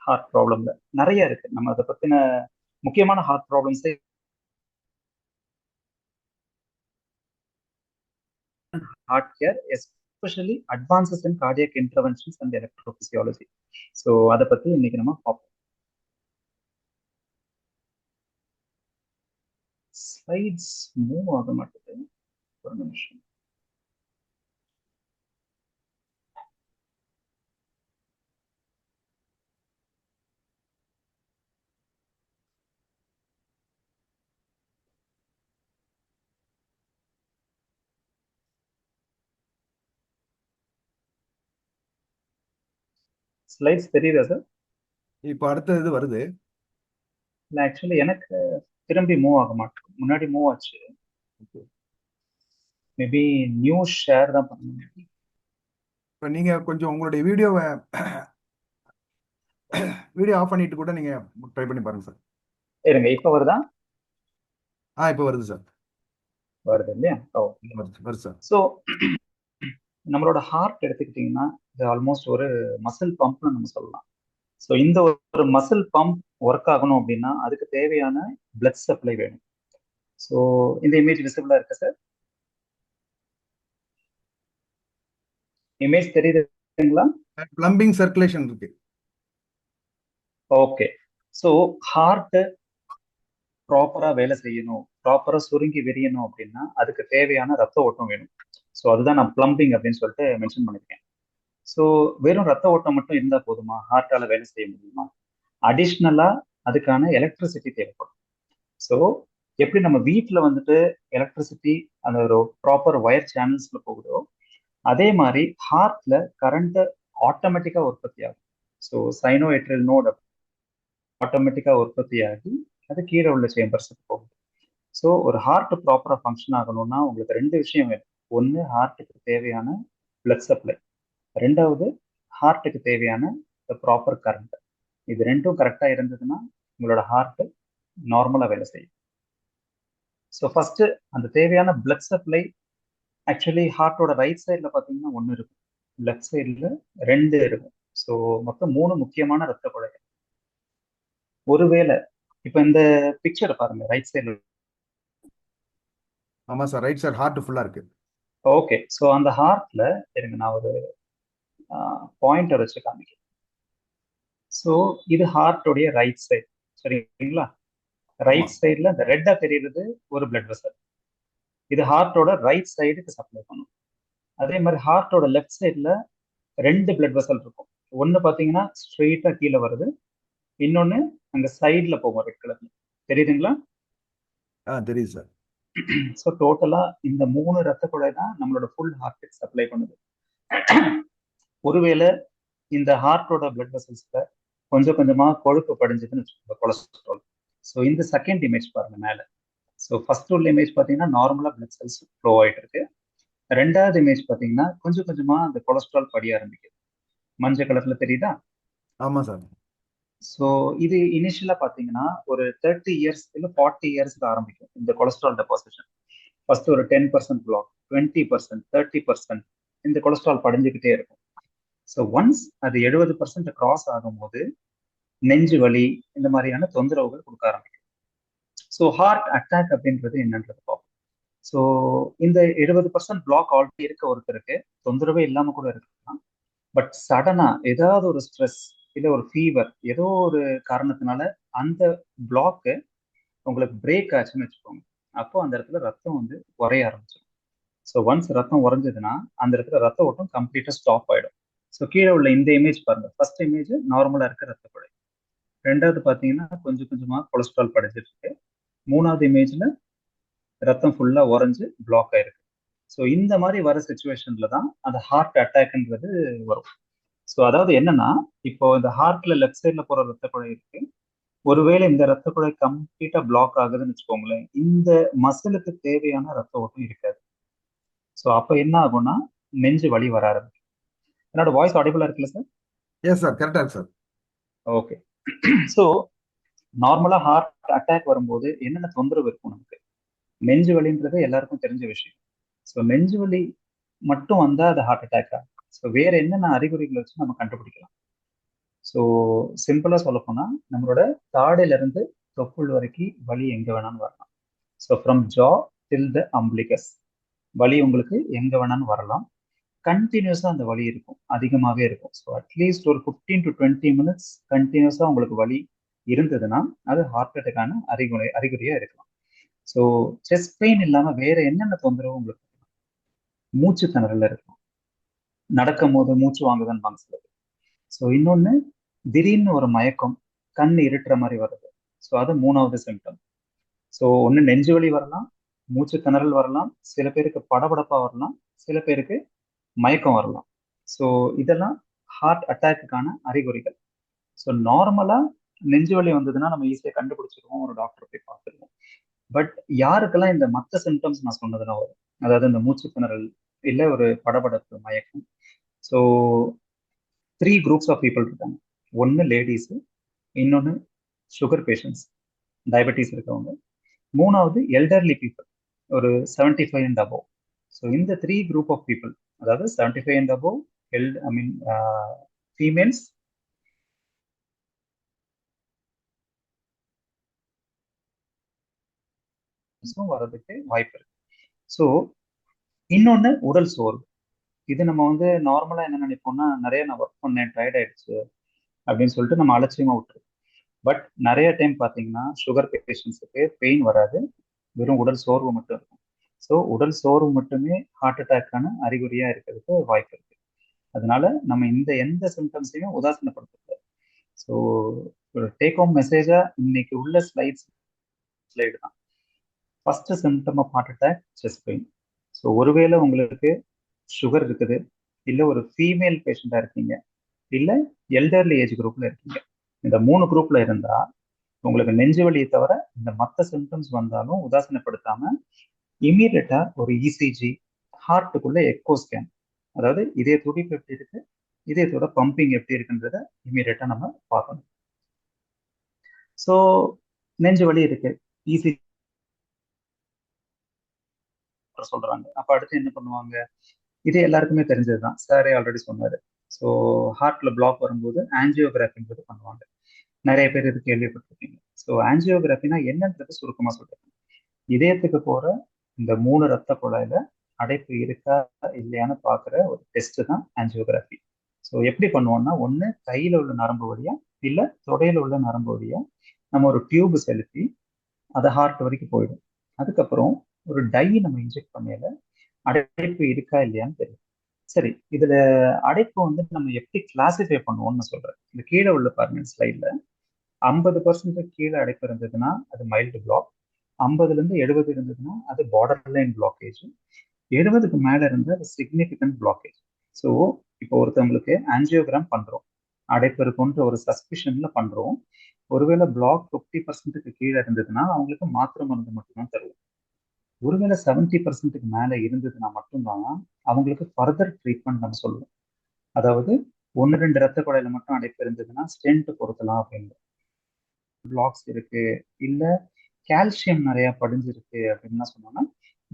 ஹார்ட் ப்ராப்ளம்ல. நிறைய இருக்கு. நம்ம அதை பத்தின முக்கியமான ஹார்ட் ப்ராப்ளம்ஸே heart care, especially advances in cardiac interventions and electrophysiology. So அதை பத்தி இன்னைக்கு நம்ம பார்ப்போம். ஸ்லைட்ஸ் மூவ் ஆக மாட்டேது, ஒரு நிமிஷம். ஸ்லைட்ஸ் தெரியுதா சார்? இப்போ அடுத்த இது வருது. இல்லை, ஆக்சுவலி எனக்கு திரும்பி மூவ் ஆக மாட்டேன். முன்னாடி மூவ் ஆச்சு. மேபி நியூ ஷேர் தான் பண்ணணும். இப்போ நீங்க கொஞ்சம் உங்களுடைய வீடியோ ஆஃப் பண்ணிட்டு கூட நீங்க ட்ரை பண்ணி பாருங்க சார். இருங்க, இப்போ வருதா? இப்போ வருது சார். வருது இல்லையா? வருது சார். ஸோ நம்மளோட ஹார்ட் எடுத்துக்கிட்டிங்கன்னா இது ஆல்மோஸ்ட் ஒரு மசில் பம்ப்னு நம்ம சொல்லலாம். ஸோ இந்த ஒரு மசில் பம்ப் ஒர்க் ஆகணும் அப்படின்னா அதுக்கு தேவையான பிளட் சப்ளை வேணும். ஸோ இந்த இமேஜ் விசிபிளா இருக்கு சார்? இமேஜ் தெரியுதுங்களா? பிளம்பிங் சர்க்குலேஷன் இருக்கு. ஓகே. ஸோ ஹார்ட் ப்ராப்பரா வேலை செய்யணும், ப்ராப்பரா சுருங்கி விரியணும் அப்படின்னா அதுக்கு தேவையான ரத்த ஓட்டம் வேணும். ஸோ அதுதான் நான் பிளம்பிங் அப்படின்னு சொல்லிட்டு மென்ஷன் பண்ணியிருக்கேன். ஸோ வெறும் ரத்த ஓட்டம் மட்டும் இருந்தா போதுமா? ஹார்ட்டால வேலை செய்ய முடியுமா? அடிஷ்னலா அதுக்கான எலக்ட்ரிசிட்டி தேவைப்படும். ஸோ எப்படி நம்ம வீட்டில் எலக்ட்ரிசிட்டி அந்த ஒரு ப்ராப்பர் ஒயர் சேனல்ஸ்ல போகுதோ, அதே மாதிரி ஹார்ட்ல கரண்ட் ஆட்டோமேட்டிக்கா உற்பத்தி ஆகும். ஸோ சைனோஎட்ரியல் நோட் ஆட்டோமேட்டிக்கா உற்பத்தி ஆகி அது கீழே உள்ள சேம்பர்ஸுக்கு போகும். ஸோ ஒரு ஹார்ட் ப்ராப்பரா ஃபங்க்ஷன் ஆகணும்னா உங்களுக்கு 2 விஷயம் வேணும். ஒன்று, ஹார்ட்டுக்கு தேவையான பிளட் சப்ளை. 2வது, ஹார்ட்டுக்கு தேவையான ப்ராப்பர் கரண்ட். இது 2ம் கரெக்டா இருந்ததுன்னா உங்களோட ஹார்ட் நார்மலா வேலை செய்யும். ஸோ ஃபர்ஸ்ட் அந்த தேவையான பிளட் சப்ளை ஆக்சுவலி ஹார்ட்டோட ரைட் சைடில் பார்த்தீங்கன்னா 1 இருக்கும், லெஃப்ட் சைடில் 2 இருக்கும். ஸோ மொத்தம் 3 முக்கியமான ரத்த குழாய்கள். ஒருவேளை இப்போ இந்த பிக்சரை பாருங்க, ரைட் சைடில். ஆமா சார், ரைட் சார் ஹார்ட் ஃபுல்லா இருக்கு. ஓகே, ஸோ அந்த ஹார்ட்ல இருங்க, நான் ஒரு பாயிண்டர் வச்சு காமிக்கிறேன். ஸோ இது ஹார்ட்டோடைய ரைட் சைடு, சரிங்களா? ரைட் சைடில் இந்த ரெட்டா தெரியுறது ஒரு பிளட் வெசல், இது ஹார்ட்டோட ரைட் சைடுக்கு சப்ளை பண்ணும். அதே மாதிரி ஹார்ட்டோட லெஃப்ட் சைடில் 2 பிளட் வெசல் இருக்கும். ஒன்று பார்த்தீங்கன்னா ஸ்ட்ரெயிட்டா கீழே வருது, இன்னொன்று அங்கே சைடில் போகும் ரெட் கலர்ல, தெரியுதுங்களா? தெரியுது சார். ஸோ டோட்டலா இந்த 3 ரத்த குழாய் தான் நம்மளோட ஃபுல் ஹார்ட்டுக்கு சப்ளை பண்ணுது. ஒருவேளை இந்த ஹார்ட்டோட பிளட் வெசல்ஸ்ல கொஞ்சம் கொஞ்சமா கொழுப்பு படிஞ்சதுன்னு வச்சுக்கோங்க, கொலஸ்ட்ரால். ஸோ இந்த செகண்ட் இமேஜ் பாருங்க மேல. ஸோ ஃபர்ஸ்ட் உள்ள இமேஜ் பார்த்தீங்கன்னா நார்மலா பிளட் செல்ஸ் ஃப்ளோ ஆயிட்டு இருக்கு. ரெண்டாவது இமேஜ் பார்த்தீங்கன்னா கொஞ்சம் கொஞ்சமா அந்த கொலஸ்ட்ரால் படிய ஆரம்பிக்குது, மஞ்சள் கலர்ல தெரியுதா? ஆமா சார். ஸோ இது இனிஷியலா பார்த்தீங்கன்னா ஒரு 30 இயர்ஸ் இல்லை 40 இயர்ஸ்க்கு ஆரம்பிக்கும் இந்த கொலஸ்ட்ரால் டெபாசிஷன். ஃபர்ஸ்ட் ஒரு 10% பிளாக், 20%, 30% இந்த கொலஸ்ட்ரால் படிஞ்சுக்கிட்டே இருக்கும். ஸோ ஒன்ஸ் அது 70% கிராஸ் ஆகும்போது நெஞ்சு வலி இந்த மாதிரியான தொந்தரவுகள் கொடுக்க ஆரம்பிக்கும். ஸோ ஹார்ட் அட்டாக் அப்படின்றது என்னன்றது பார்ப்போம். ஸோ இந்த 70% பிளாக் ஆல்ரெடி இருக்க ஒருத்தருக்கு தொந்தரவே இல்லாம கூட இருக்கலாம். பட் சடனா ஏதாவது ஒரு ஸ்ட்ரெஸ் இல்லை ஒரு ஃபீவர் ஏதோ ஒரு காரணத்தினால அந்த பிளாக்கு உங்களுக்கு பிரேக் ஆச்சுன்னு வச்சுக்கோங்க, அப்போ அந்த இடத்துல ரத்தம் வந்து குறைய ஆரம்பிச்சிடும். ஸோ ஒன்ஸ் ரத்தம் உறைஞ்சதுன்னா அந்த இடத்துல ரத்த ஓட்டம் கம்ப்ளீட்டா ஸ்டாப் ஆயிடும். ஸோ கீழே உள்ள இந்த இமேஜ் பாருங்க, ஃபர்ஸ்ட் இமேஜ் நார்மலா இருக்க ரத்த குழாய், ரெண்டாவது பார்த்தீங்கன்னா கொஞ்சம் கொஞ்சமா கொலஸ்ட்ரால் படிச்சிட்டு இருக்கு, மூணாவது இமேஜ்ல ரத்தம் ஃபுல்லா உறைஞ்சு பிளாக் ஆயிருக்கு. ஸோ இந்த மாதிரி வர சுச்சுவேஷன்ல தான் அந்த ஹார்ட் அட்டாக்ன்றது வரும். ஸோ அதாவது என்னன்னா, இப்போ இந்த ஹார்ட்ல லெஃப்ட் சைட்ல போற ரத்த குழாய் இருக்கு, ஒருவேளை இந்த ரத்த குழாய் கம்ப்ளீட்டா பிளாக் ஆகுதுன்னு வச்சுக்கோங்களேன், இந்த மசிலுக்கு தேவையான ரத்த ஓட்டம் இருக்காது. ஸோ அப்ப என்ன ஆகும்னா நெஞ்சு வலி வர ஆரம்பிக்கும். என்னோட வாய்ஸ் ஆடிபிளா இருக்குல்ல சார்? எஸ் சார், கரெக்டா இருக்கு சார். ஓகே. ஸோ நார்மலா ஹார்ட் அட்டாக் வரும்போது என்னென்ன தொந்தரவு இருக்கும் நமக்கு? நெஞ்சு வலின்றது எல்லாருக்கும் தெரிஞ்ச விஷயம். ஸோ நெஞ்சு வலி மட்டும் வந்தா அது ஹார்ட் அட்டாக்கா? ஸோ வேற என்னென்ன அறிகுறிகளை வச்சு நம்ம கண்டுபிடிக்கலாம்? ஸோ சிம்பிளா சொல்ல போனா நம்மளோட தாடையில இருந்து தொப்புள் வரைக்கும் வலி எங்க வேணாலும் வரலாம். So from jaw till the umbilicus வலி உங்களுக்கு எங்க வேணாலும் வரலாம். கண்டினியூஸா அந்த வலி இருக்கும், அதிகமாகவே இருக்கும். ஸோ அட்லீஸ்ட் ஒரு 15 to 20 minutes கண்டினியூஸா உங்களுக்கு வலி இருந்ததுன்னா அது ஹார்ட் அட்டாக்கான அறிகுறியா இருக்கலாம். ஸோ செஸ்ட் பெயின் இல்லாம வேற என்னென்ன தொந்தரவு உங்களுக்கு? மூச்சு திணறல் இருக்கும், நடக்கும் போது மூச்சு வாங்குதுன்னு சொல்லுது. ஸோ இன்னொன்னு திடீர்னு ஒரு மயக்கம், கண் இருட்டுற மாதிரி வருது. ஸோ அது 3வது சிம்டம். ஸோ ஒன்று நெஞ்சு வலி வரலாம், மூச்சு திணறல் வரலாம், சில பேருக்கு படபடப்பா வரலாம், சில பேருக்கு மயக்கம் வரலாம். ஸோ இதெல்லாம் ஹார்ட் அட்டாக்குக்கான அறிகுறிகள். ஸோ நார்மலா நெஞ்சு வலி வந்ததுன்னா நம்ம ஈஸியாக கண்டுபிடிச்சிருவோம், ஒரு டாக்டர் போய் பார்த்துருவோம். பட் யாருக்கெல்லாம் இந்த மற்ற சிம்டம்ஸ் நான் சொன்னதுன்னா வரும், அதாவது இந்த மூச்சு திணறல் இல்லை ஒரு படபடப்பு மயக்கம். ஸோ 3 groups ஆஃப் பீப்புள் இருக்காங்க. ஒன்று லேடிஸு, இன்னொன்று சுகர் பேஷண்ட்ஸ், டயபெட்டிஸ் இருக்கவங்க, மூணாவது எல்டர்லி பீப்புள் ஒரு 75 and above. ஸோ இந்த 3 group ஆஃப் பீப்புள், அதாவது 75 and above, ஃபீமேல்ஸ், வர்றதுக்கு வாய்ப்பு இருக்கு. ஸோ இன்னொன்று உடல் சோர்வு. இது நம்ம வந்து நார்மலா என்ன நினைப்போம்னா, நிறைய நான் ஒர்க் பண்ணேன், டயர்ட் ஆயிடுச்சு அப்படின்னு சொல்லிட்டு நம்ம அலட்சியமா விட்டுருவோம். பட் நிறைய டைம் பார்த்தீங்கன்னா சுகர் பேஷண்ட்ஸுக்கு பெயின் வராது, வெறும் உடல் சோர்வு மட்டும் இருக்கும். ஸோ உடல் சோர்வு மட்டுமே ஹார்ட் அட்டாக்கான அறிகுறியா இருக்கிறதுக்கு வாய்ப்பு இருக்கு. அதனால நம்ம இந்த எந்த சிம்டம்ஸையும் உதாசீனப்படுத்தக்கூடாது. ஸோ ஒரு டேக் ஹோம் மெசேஜா இன்னைக்கு உள்ள ஸ்லைடு தான். First symptom of heart attack chest pain. So ஒருவேளை உங்களுக்கு சுகர் இருக்குது, இல்லை ஒரு ஃபீமேல் பேஷண்டா இருக்கீங்க, இல்லை எல்டர்லி ஏஜ் குரூப்ல இருக்கீங்க, இந்த 3 குரூப்ல இருந்தா உங்களுக்கு நெஞ்சு வலியை தவிர இந்த மற்ற சிம்டம்ஸ் வந்தாலும் உதாசீனப்படுத்தாம இமீடியட்டா ஒரு இசிஜி, ஹார்ட்டுக்குள்ள எக்கோ ஸ்கேன், அதாவது இதய துடிப்பு எப்படி இருக்கு, இதயத்தோட பம்பிங் எப்படி இருக்குன்றத இமீடியட்டா நம்ம பார்க்கணும். ஸோ நெஞ்சு வலி இருக்கு, ஈஸி சொல்றாங்க. அப்ப அடுத்து என்ன பண்ணுவாங்க? இது எல்லாருக்குமே தெரிஞ்சதுதான், சாரே ஆல்ரெடி சொன்னாரு. ஸோ ஹார்ட்ல பிளாக் வரும்போது ஆஞ்சியோகிராஃபின்றது பண்ணுவாங்க. நிறைய பேர் இது கேள்விப்பட்டிருக்கீங்க. ஸோ ஆஞ்சியோகிராஃபினா என்னன்றது சுருக்கமா சொல்றேன். இதயத்துக்கு போற இந்த 3 ரத்த குழாயில அடைப்பு இருக்கா இல்லையான்னு பாக்குற ஒரு டெஸ்ட் தான் ஆஞ்சியோகிராஃபி. ஸோ எப்படி பண்ணுவோம்னா, ஒண்ணு கையில உள்ள நரம்பு வழியா இல்ல தொடையில உள்ள நரம்பு வழியா நம்ம ஒரு டியூப் செலுத்தி அதை ஹார்ட் வரைக்கும் போயிடும். அதுக்கப்புறம் ஒரு டை நம்ம இன்ஜெக்ட் பண்ணல அடைப்பு இருக்கா இல்லையான்னு தெரியும். சரி, இதுல அடைப்பு வந்து நம்ம எப்படி கிளாசிஃபை பண்ணுவோம்னு சொல்றேன். இந்த கீழே உள்ள பாருங்க ஸ்லைட்ல 50% கீழே அடைப்பு இருந்ததுன்னா அது மைல்டு பிளாக், 50ல இருந்து 70 இருந்ததுன்னா அது பார்டர் லைன் பிளாக்கேஜ், 70க்கு மேல இருந்து அது சிக்னிபிகன்ட் பிளாக்கேஜ். ஸோ இப்போ ஒருத்தவங்களுக்கு ஆஞ்சியோகிராம் பண்றோம், அடைப்பு இருக்குன்ற ஒரு சஸ்பிஷன்ல பண்றோம். ஒருவேளை பிளாக் 50%க்கு கீழே இருந்ததுன்னா அவங்களுக்கு மாத்திரை மருந்து மட்டும்தான் தருவோம். ஒருவேளை 70%க்கு மேல இருந்ததுன்னா மட்டும்தான் அவங்களுக்கு ஃபர்தர் ட்ரீட்மெண்ட் நம்ம சொல்லுவோம். அதாவது 1-2 ரத்த குழாயில மட்டும் அடைப்பு இருந்ததுன்னா ஸ்டென்ட் பொருத்தலாம் அப்படின்னு. பிளாக்ஸ் இருக்கு இல்ல கால்சியம் நிறைய படிஞ்சிருக்கு அப்படின்னு சொன்னோம்னா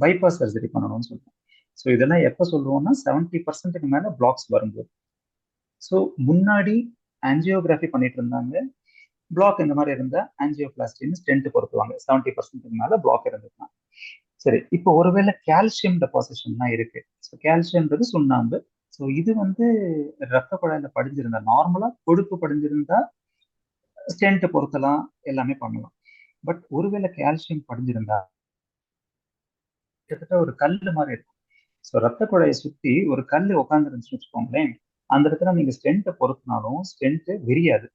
பைபாஸ் சர்ஜரி பண்ணணும்னு சொல்லுவோம். ஸோ இதெல்லாம் எப்போ சொல்லுவோம்னா 70%க்கு மேல பிளாக்ஸ் வரும்போது. ஸோ முன்னாடி ஆஞ்சியோகிராஃபி பண்ணிட்டு இருந்தாங்க, பிளாக் இந்த மாதிரி இருந்தா ஆஞ்சியோபிளாஸ்டின்னு ஸ்டென்ட் பொருத்துவாங்க 70%க்கு மேல பிளாக் இருந்ததுன்னா. சரி, இப்போ ஒருவேளை கால்சியம் டெபாசிஷன்லாம் இருக்கு. ஸோ கால்சியம்ன்றது சுண்ணாம்பு. ஸோ இது வந்து ரத்த குழாயில படிஞ்சிருந்தா, நார்மலா கொழுப்பு படிஞ்சிருந்தா ஸ்டென்ட் பொருத்தலாம், எல்லாமே பண்ணலாம். பட் ஒருவேளை கால்சியம் படிஞ்சிருந்தா கிட்டத்தட்ட ஒரு கல்லு மாதிரி இருக்கும். ஸோ ரத்த குழாயை சுத்தி ஒரு கல் உட்காந்துருந்துச்சுன்னு வச்சுக்கோங்களேன், அந்த இடத்துல நீங்க ஸ்டென்ட்டை பொருத்தினாலும் ஸ்டென்ட் விரியாது.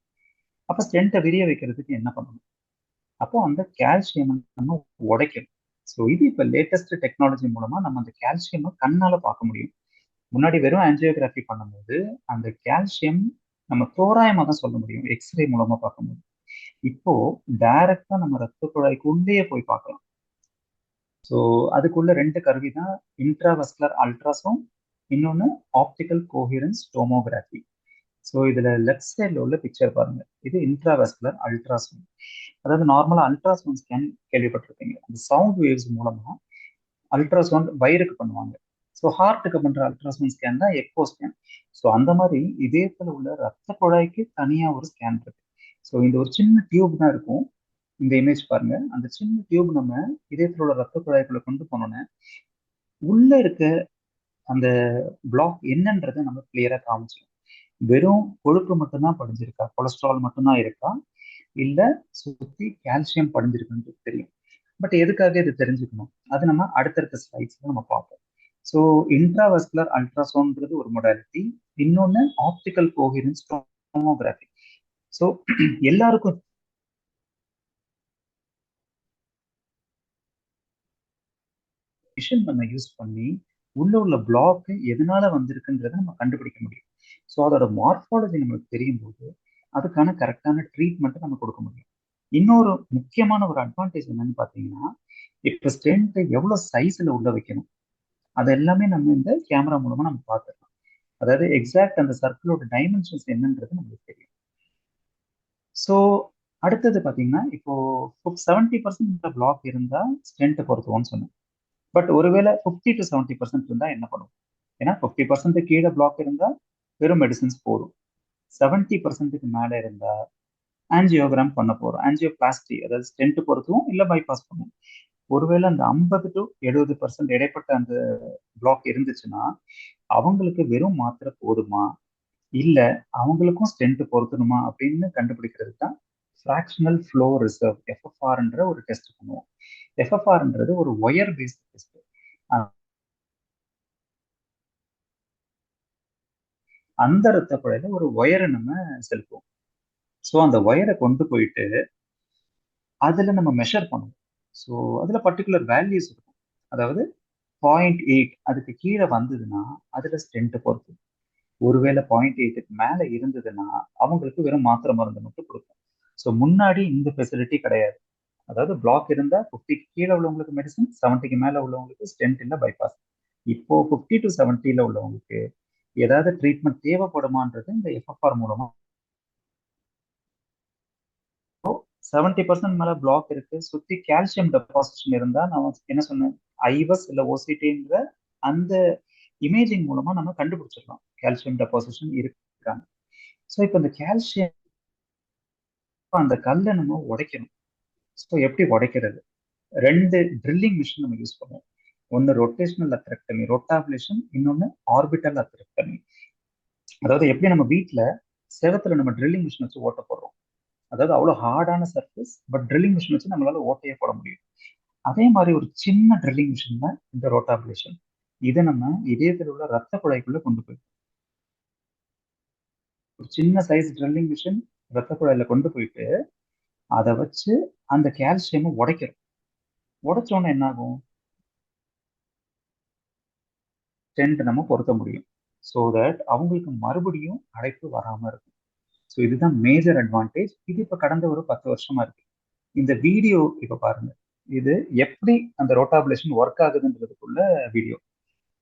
அப்ப ஸ்டென்ட்டை விரிய வைக்கிறதுக்கு என்ன பண்ணணும்? அப்போ அந்த கால்சியம் நம்ம உடைக்கணும். ஸோ இது இப்போ லேட்டஸ்ட் டெக்னாலஜி மூலமா நம்ம அந்த கால்சியம் கண்ணால பார்க்க முடியும். முன்னாடி வெறும் ஆஞ்சியோகிராஃபி பண்ணும்போது அந்த கால்சியம் நம்ம தோராயமா தான் சொல்ல முடியும், எக்ஸ்ரே மூலமா பார்க்க முடியும். இப்போ டைரக்டா நம்ம ரத்த குழாய்க்குள்ளேயே போய் பார்க்கலாம். ஸோ அதுக்குள்ள 2 கருவி தான், இன்ட்ராவஸ்குலர் அல்ட்ராசவுண்ட், இன்னொன்று ஆப்டிக்கல் கோஹிரன்ஸ் டோமோகிராஃபி. ஸோ இதுல லெஃப்ட் சைட்ல உள்ள பிக்சர் பாருங்க, இது இன்ட்ராவஸ்குலர் அல்ட்ராசவுண்ட். அதாவது நார்மலா அல்ட்ராசவுண்ட் ஸ்கேன் கேள்விப்பட்டிருப்பீங்க, அந்த சவுண்ட் வேவ்ஸ் மூலமா அல்ட்ராசவுண்ட் வயிறுக்கு பண்ணுவாங்க. ஸோ ஹார்ட்டுக்கு பண்ற அல்ட்ராசவுண்ட் ஸ்கேன் தான் எக்கோ ஸ்கேன். ஸோ அந்த மாதிரி இதயத்துல உள்ள ரத்த குழாய்க்கு தனியா ஒரு ஸ்கேன் இருக்கு. ஸோ இந்த ஒரு சின்ன டியூப் தான் இருக்கும். இந்த இமேஜ் பாருங்க, அந்த சின்ன டியூப் நம்ம இதயத்துல உள்ள ரத்த குழாய்க்குள்ள கொண்டு போனோம்னா உள்ள இருக்க அந்த பிளாக் என்னன்றதை நம்ம கிளியரா காமிச்சிடும். வெறும் கொழுப்பு மட்டும்தான் படிஞ்சிருக்கா, கொலஸ்ட்ரால் மட்டும்தான் இருக்கா, இல்ல சுத்தி கால்சியம் படிஞ்சிருக்குன்னு தெரியும். பட் எதுக்காக இது தெரிஞ்சுக்கணும், அது நம்ம அடுத்தடுத்த ஸ்லைட்ஸ்ல நம்ம பார்ப்போம். ஸோ இன்ட்ராவஸ்குலர் அல்ட்ராசவுண்ட்ன்றது ஒரு மொடாலிட்டி, இன்னொன்னு ஆப்டிக்கல் கோஹிரன்ஸ் டோமோகிராஃபி. ஸோ எல்லாருக்கும் மிஷின் நம்ம யூஸ் பண்ணி உள்ள பிளாக் எதனால வந்திருக்குன்றதை நம்ம கண்டுபிடிக்க முடியும். ஸோ அதோட மார்பாலஜி நம்மளுக்கு தெரியும் போது அதுக்கான கரெக்டான ட்ரீட்மெண்ட்டை நம்ம கொடுக்க முடியும். இன்னொரு முக்கியமான ஒரு அட்வான்டேஜ் என்னன்னு பார்த்தீங்கன்னா, இப்போ ஸ்டென்ட் எவ்வளோ சைஸ்ல உள்ள வைக்கணும் அது எல்லாமே நம்ம இந்த கேமரா மூலமா நம்ம பார்த்துக்கலாம். அதாவது எக்ஸாக்ட் அந்த சர்க்கிளோட டைமென்ஷன்ஸ் என்னன்றது நம்மளுக்கு தெரியும். ஸோ அடுத்தது பார்த்தீங்கன்னா, இப்போ 70% பிளாக் இருந்தா ஸ்டென்ட் பொருத்துவோம்னு சொன்னேன். பட் ஒருவேளை 50 to 70% இருந்தா என்ன பண்ணுவோம்? ஏன்னா 50% கீழே பிளாக் இருந்தா வெறும் மெடிசின்ஸ் போதும். 70%க்கு மேல இருந்தா ஆஞ்சியோகிராம் பண்ண போறோம், ஆஞ்சியோபிளாஸ்டி, அதாவது ஸ்டென்ட் பொறுத்துவோம் இல்ல பைபாஸ் பண்ணுவோம். ஒருவேளை அந்த 50 to 70% இடைப்பட்ட அந்த பிளாக் இருந்துச்சுன்னா அவங்களுக்கு வெறும் மாத்திரை போதுமா இல்ல அவங்களுக்கும் ஸ்டென்ட் பொருத்தணுமா அப்படின்னு கண்டுபிடிக்கிறது தான் ஃபிராக்ஷனல் ஃப்ளோ ரிசர்வ், எஃப்எஃப்ஆர்ன்ற ஒரு டெஸ்ட் பண்ணுவோம். எஃப்எஃப்ஆர்ன்றது ஒரு ஒயர் பேஸ்ட் டெஸ்ட். அந்த ரத்த குழாயில ஒரு ஒயரை நம்ம செலுத்துவோம். ஸோ அந்த ஒயரை கொண்டு போயிட்டு அதுல நம்ம மெஷர் பண்ணுவோம். ஸோ அதுல பர்டிகுலர் வேல்யூஸ் இருக்கும். அதாவது 0.8 அதுக்கு கீழே வந்ததுன்னா அதுல ஸ்டென்ட் பொறுத்து, ஒருவேளை 0.8க்கு மேல இருந்ததுன்னா அவங்களுக்கு வெறும் மாத்திரை மருந்து மட்டும் கொடுக்கும். ஸோ முன்னாடி இந்த ஃபெசிலிட்டி கிடையாது. அதாவது பிளாக் இருந்தா 50க்கு கீழே உள்ளவங்களுக்கு மெடிசன், 70க்கு மேல உள்ளவங்களுக்கு ஸ்டென்ட் இல்ல பைபாஸ். இப்போ 50 to 70ல உள்ளவங்களுக்கு ஏதாவது ட்ரீட்மெண்ட் தேவைப்படுமான்றது இந்த எஃப்எஃப்ஆர் மூலமா 70% மேல பிளாக் இருக்கு, சுத்தி கால்சியம் டெபாசிஷன் இருந்தா நான் என்ன சொன்னேன், ஐவஸ் இல்ல ஓசிடிங்கிற அந்த இமேஜிங் மூலமா நம்ம கண்டுபிடிச்சிடலாம் கால்சியம் டெபாசிஷன் இருக்காங்க. ஸோ இப்போ இந்த கால்சியம் அந்த கல்லை நம்ம உடைக்கணும். ஸோ எப்படி உடைக்கிறது? 2 ட்ரில்லிங் மிஷின் நம்ம யூஸ் பண்ணுவோம். ஒன்று ரொட்டேஷனல் அத்தரெக்டமி, ரொட்டாபிலேஷன், இன்னொன்று ஆர்பிட்டல் அத்தரெக்டமி. அதாவது எப்படி நம்ம வீட்டில் செவத்துல நம்ம ட்ரில்லிங் மிஷின் வச்சு ஓட்ட போடுறோம், அதாவது அவ்வளோ ஹார்டான சர்ஃபேஸ், பட் ட்ரில்லிங் மிஷின் வச்சு நம்மளால ஓட்டையே போட முடியும். அதே மாதிரி ஒரு சின்ன ட்ரில்லிங் மிஷின் தான் இந்த ரோட்டாபிலேஷன். இதை நம்ம இதயத்தில் உள்ள ரத்த குழாய்க்குள்ள கொண்டு போய், ஒரு சின்ன சைஸ் ட்ரில்லிங் மிஷின் ரத்த குழாயில கொண்டு போயிட்டு அதை வச்சு அந்த கால்சியமை உடைக்கிறோம். உடைச்சோன்னா என்ன ஆகும்? ஸ்டென்ட் நம்ம பொருத்த முடியும். ஸோ தட் அவங்களுக்கு மறுபடியும் அடைப்பு வராம இருக்கும். ஸோ இதுதான் மேஜர் அட்வான்டேஜ். இது இப்போ கடந்த ஒரு 10 வருஷமா இருக்கு. இந்த வீடியோ இப்போ பாருங்க, இது எப்படி அந்த ரோட்டாபிலேஷன் ஒர்க் ஆகுதுன்றதுக்குள்ள வீடியோ.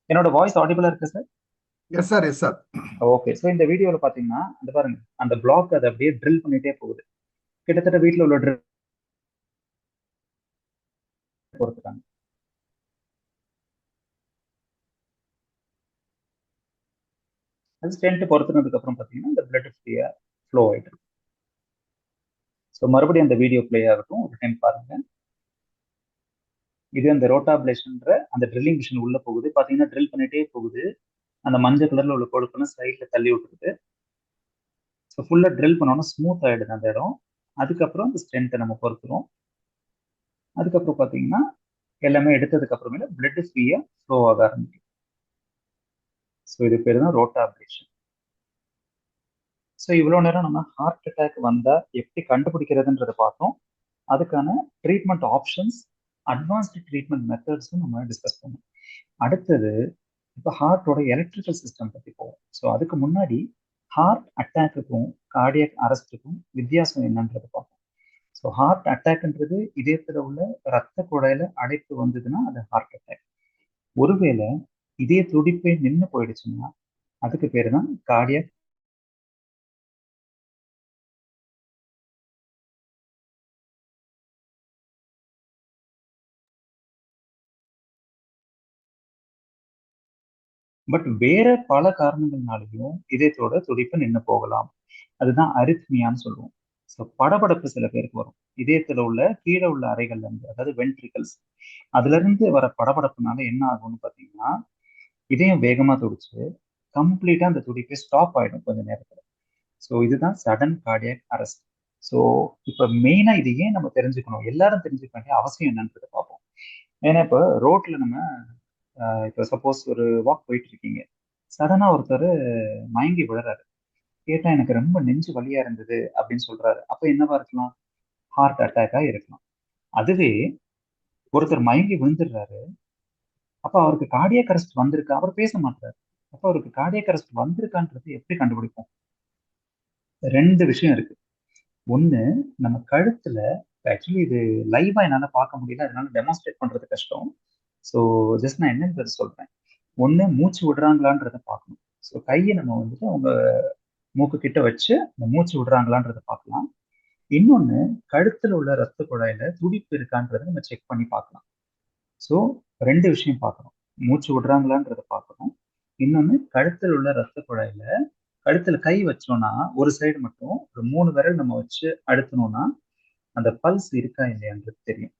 என்னோட வாய்ஸ் ஆடிபிளா இருக்கு sir? Yes sir, yes sir. Okay. So இந்த வீடியோல பாத்தீங்கன்னா அந்த பாருங்க, அந்த பிளாக் அதை அப்படியே ட்ரில் பண்ணிட்டே போகுது. கிட்டத்தட்ட வீட்டில் உள்ள ட்ரில் பொறுத்துட்டாங்க. அது ஸ்டென்ட் பொறுத்துனதுக்கு அப்புறம் பாத்தீங்கன்னா இந்த பிளட் ஃப்ரீயா ஃப்ளோ ஆயிட்டு இருக்கு. ஸோ மறுபடியும் அந்த வீடியோ பிளே ஆகட்டும், ஒரு டைம் பாருங்க. இது அந்த ரோட்டாபிலேஷன்ற அந்த ட்ரில்லிங் மிஷின் உள்ள போகுது. பாத்தீங்கன்னா ட்ரில் பண்ணிட்டே போகுது. அந்த மஞ்சள் கலர்ல உள்ள கொழுப்புன்னு சைட்ல தள்ளி விட்டுருது. ஸோ ஃபுல்லா ட்ரில் பண்ணோன்னா ஸ்மூத் ஆயிடுது அந்த இடம். அதுக்கப்புறம் அந்த ஸ்டென்ட்டை நம்ம பொறுத்துறோம். அதுக்கப்புறம் பாத்தீங்கன்னா எல்லாமே எடுத்ததுக்கு அப்புறமேல பிளட் ஃப்ரீயா ஃப்ளோ ஆக ஆரம்பிக்கும். ஸோ இது பேர் தான் ரோட்டாபிலேஷன். ஸோ இவ்வளோ நேரம் நம்ம ஹார்ட் அட்டாக் வந்தா எப்படி கண்டுபிடிக்கிறதுன்றதை பார்த்தோம். அதுக்கான ட்ரீட்மெண்ட் ஆப்ஷன்ஸ், அட்வான்ஸ்டு ட்ரீட்மெண்ட் மெத்தட்ஸும் நம்ம டிஸ்கஸ் பண்ணோம். அடுத்தது இப்போ ஹார்ட்டோட எலக்ட்ரிக்கல் சிஸ்டம் பற்றி போவோம். ஸோ அதுக்கு முன்னாடி ஹார்ட் அட்டாக்குக்கும் கார்டியக் அரெஸ்ட்டுக்கும் வித்தியாசம் என்னன்றது பார்ப்போம். ஸோ ஹார்ட் அட்டாக்ன்றது இதயத்தில் உள்ள ரத்த குழாயில அடைப்பு வந்ததுன்னா அது ஹார்ட் அட்டாக். ஒருவேளை இதய துடிப்பே நின்று போயிடுச்சுன்னா அதுக்கு பேர் தான் கார்டியக். பட் வேற பல காரணங்கள்னாலையும் இதயத்தோட துடிப்பு நின்று போகலாம். அதுதான் அரித்மியான்னு சொல்லுவோம். ஸோ படபடப்பு சில பேருக்கு வரும். இதயத்துல உள்ள கீழே உள்ள அறைகள்ல இருந்து, அதாவது வென்ட்ரிகல்ஸ், அதுல இருந்து வர படபடப்புனால என்ன ஆகும்னு பாத்தீங்கன்னா இதயம் வேகமா துடிச்சு கம்ப்ளீட்டா அந்த துடிப்பே ஸ்டாப் ஆயிடும் கொஞ்ச நேரத்துல. ஸோ இதுதான் சடன் கார்டியக் அரெஸ்ட். ஸோ இப்போ மெயினா இது ஏன் நம்ம தெரிஞ்சுக்கணும், எல்லாரும் தெரிஞ்சுக்க வேண்டிய அவசியம் என்னன்றதை பார்ப்போம். ஏன்னா இப்போ ரோட்ல நம்ம இப்போ சப்போஸ் ஒரு வாக் போயிட்டு இருக்கீங்க, சடனா ஒருத்தர் மயங்கி விழுறாரு. கேட்டா எனக்கு ரொம்ப நெஞ்சு வலியா இருந்தது அப்படின்னு சொல்றாரு. அப்ப என்னவா இருக்கலாம்? ஹார்ட் அட்டாக்கா இருக்கலாம். அதுவே ஒருத்தர் மயங்கி விழுந்துடுறாரு, அப்ப அவருக்கு கார்டியக் அரெஸ்ட் வந்திருக்கா, அவர் பேச மாட்டாரு. அப்ப அவருக்கு கார்டியக் அரெஸ்ட் வந்திருக்கான்றது எப்படி கண்டுபிடிப்போம்? 2 விஷயம் இருக்கு. ஒண்ணு, நம்ம கழுத்துல, ஆக்சுவலி இது லைவா என்னால பார்க்க முடியல, அதனால டெமான்ஸ்ட்ரேட் பண்றது கஷ்டம். ஸோ ஜஸ்ட் நான் என்னன்றது சொல்றேன். ஒண்ணு, மூச்சு விடுறாங்களான்றத பார்க்கணும். ஸோ கையை நம்ம வந்துட்டு அவங்க மூக்கு கிட்ட வச்சு இந்த மூச்சு விடுறாங்களான்றத பார்க்கலாம். இன்னொன்னு, கழுத்துல உள்ள ரத்த குழாயில துடிப்பு இருக்கான்றதை நம்ம செக் பண்ணி பார்க்கலாம். ஸோ 2 விஷயம் பார்க்கணும். மூச்சு விடுறாங்களான்றத பார்க்கணும். இன்னொன்னு, கழுத்தில் உள்ள ரத்த குழாயில கழுத்துல கை வச்சோம்னா ஒரு சைடு மட்டும் ஒரு 3 விரல் நம்ம வச்சு அழுத்தணும்னா அந்த பல்ஸ் இருக்கா இல்லையான்றது தெரியும்.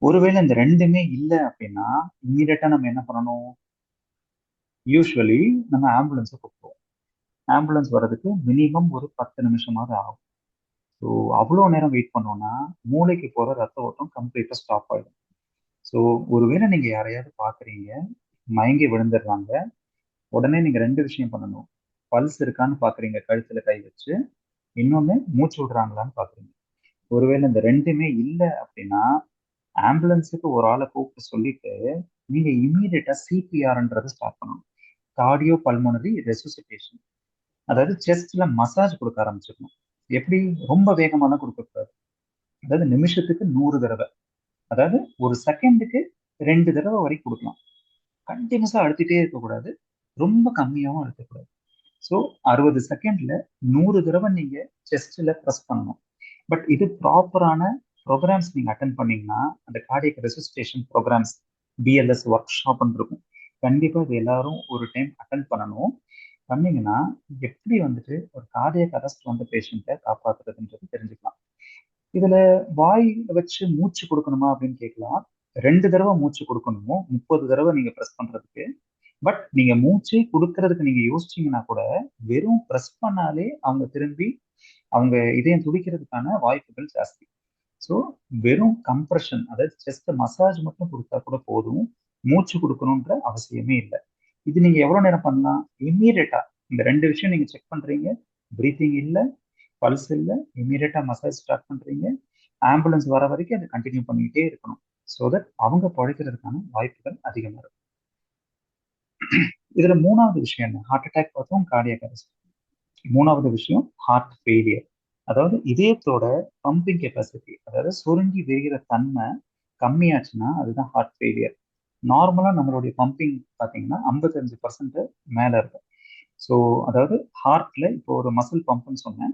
ஒருவேளை இந்த 2மே இல்லை அப்படின்னா இம்மீடியட்டா நம்ம என்ன பண்ணணும்? யூஸ்வலி நம்ம ஆம்புலன்ஸை கூப்பிடுவோம். ஆம்புலன்ஸ் வர்றதுக்கு மினிமம் ஒரு 10 நிமிஷமாவது ஆகும். ஸோ அவ்வளோ நேரம் வெயிட் பண்ணோம்னா மூளைக்கு போற ரத்த ஓட்டம் கம்ப்ளீட்டா ஸ்டாப் ஆயிடும். ஸோ ஒருவேளை நீங்க யாரையாவது பாக்குறீங்க, மயங்கி விழுந்துடுறாங்க, உடனே நீங்க 2 விஷயம் பண்ணணும். பல்ஸ் இருக்கான்னு பாக்குறீங்க கழுத்துல கை வச்சு, இன்னொன்னு மூச்சு விடுறாங்களான்னு பாக்குறீங்க. ஒருவேளை இந்த 2மே இல்லை அப்படின்னா ஆம்புலன்ஸுக்கு ஒரு ஆளை கூப்பிட்டு சொல்லிட்டு நீங்க இம்மீடியட்டா சிபிஆர்ன்றதை ஸ்டார்ட் பண்ணணும். Cardio pulmonary resuscitation. அதாவது செஸ்ட்ல மசாஜ் கொடுக்க ஆரம்பிச்சிடணும். எப்படி? ரொம்ப வேகமாலாம் கொடுக்கக்கூடாது. அதாவது நிமிஷத்துக்கு 100 தடவை, அதாவது ஒரு செகண்டுக்கு 2 தடவை வரைக்கும் கொடுக்கலாம். கண்டினியூஸா அழுத்திட்டே இருக்கக்கூடாது, ரொம்ப கம்மியாகவும் அழுத்தக்கூடாது. ஸோ 60 செகண்ட்ல 100 தடவை நீங்க செஸ்ட்ல ப்ரெஸ் பண்ணணும். பட் இது ப்ராப்பரான ப்ரோக்ராம்ஸ் நீங்க அட்டன் பண்ணீங்கன்னா, அந்த கார்டியக் ரெசிஸ்டேஷன் ப்ரோக்ராம்ஸ், பிஎல்எஸ் ஒர்க் ஷாப்னு இருக்கும். கண்டிப்பா இது எல்லாரும் ஒரு டைம் அட்டன் பண்ணணும். பண்ணீங்கன்னா எப்படி வந்துட்டு ஒரு கார்டியக் அரெஸ்ட் வந்த பேஷண்ட்டை காப்பாத்துறதுன்றது தெரிஞ்சுக்கலாம். இதுல வாய் வச்சு மூச்சு கொடுக்கணுமா அப்படின்னு கேட்கலாம். 2 தடவை மூச்சு கொடுக்கணும், 30 தடவை நீங்க ப்ரெஸ் பண்றதுக்கு. பட் நீங்க மூச்சே கொடுக்கறதுக்கு நீங்க யோசிச்சீங்கன்னா கூட வெறும் ப்ரெஸ் பண்ணாலே அவங்க திரும்பி அவங்க இதயம் துடிக்கிறதுக்கான வாய்ப்புகள் ஜாஸ்தி. ஸோ வெறும் கம்ப்ரெஷன், அதாவது செஸ்ட் மசாஜ் மட்டும் கொடுத்தா கூட போதும், மூச்சு கொடுக்கணுன்ற அவசியமே இல்லை. இது நீங்க எவ்வளவு நேரம் பண்ணலாம்? இம்மீடியட்டா இந்த 2 விஷயம் நீங்க செக் பண்றீங்க, பிரீத்திங் இல்லை, பல்ஸ் இல்லை, இம்மீடியட்டா மசாஜ் ஸ்டார்ட் பண்றீங்க, ஆம்புலன்ஸ் வர வரைக்கும் அதை கண்டினியூ பண்ணிக்கிட்டே இருக்கணும். ஸோ தட் அவங்க பழைக்கிறதுக்கான வாய்ப்புகள் அதிகமாக இருக்கும். இதுல 3வது விஷயம் என்ன? ஹார்ட் அட்டாக் பார்த்தோம், கார்டியக் அரெஸ்ட். 3வது விஷயம் ஹார்ட் ஃபெயிலியர். அதாவது இதயத்தோட பம்பிங் கெப்பாசிட்டி, அதாவது சுருங்கி விரிகிற தன்மை கம்மியாச்சுன்னா அதுதான் ஹார்ட் ஃபெயிலியர். நார்மலா நம்மளுடைய பம்பிங் பார்த்தீங்கன்னா 55% மேல இருக்கும். ஸோ அதாவது ஹார்ட்ல இப்போ ஒரு மசில் பம்ப்னு சொன்னேன்,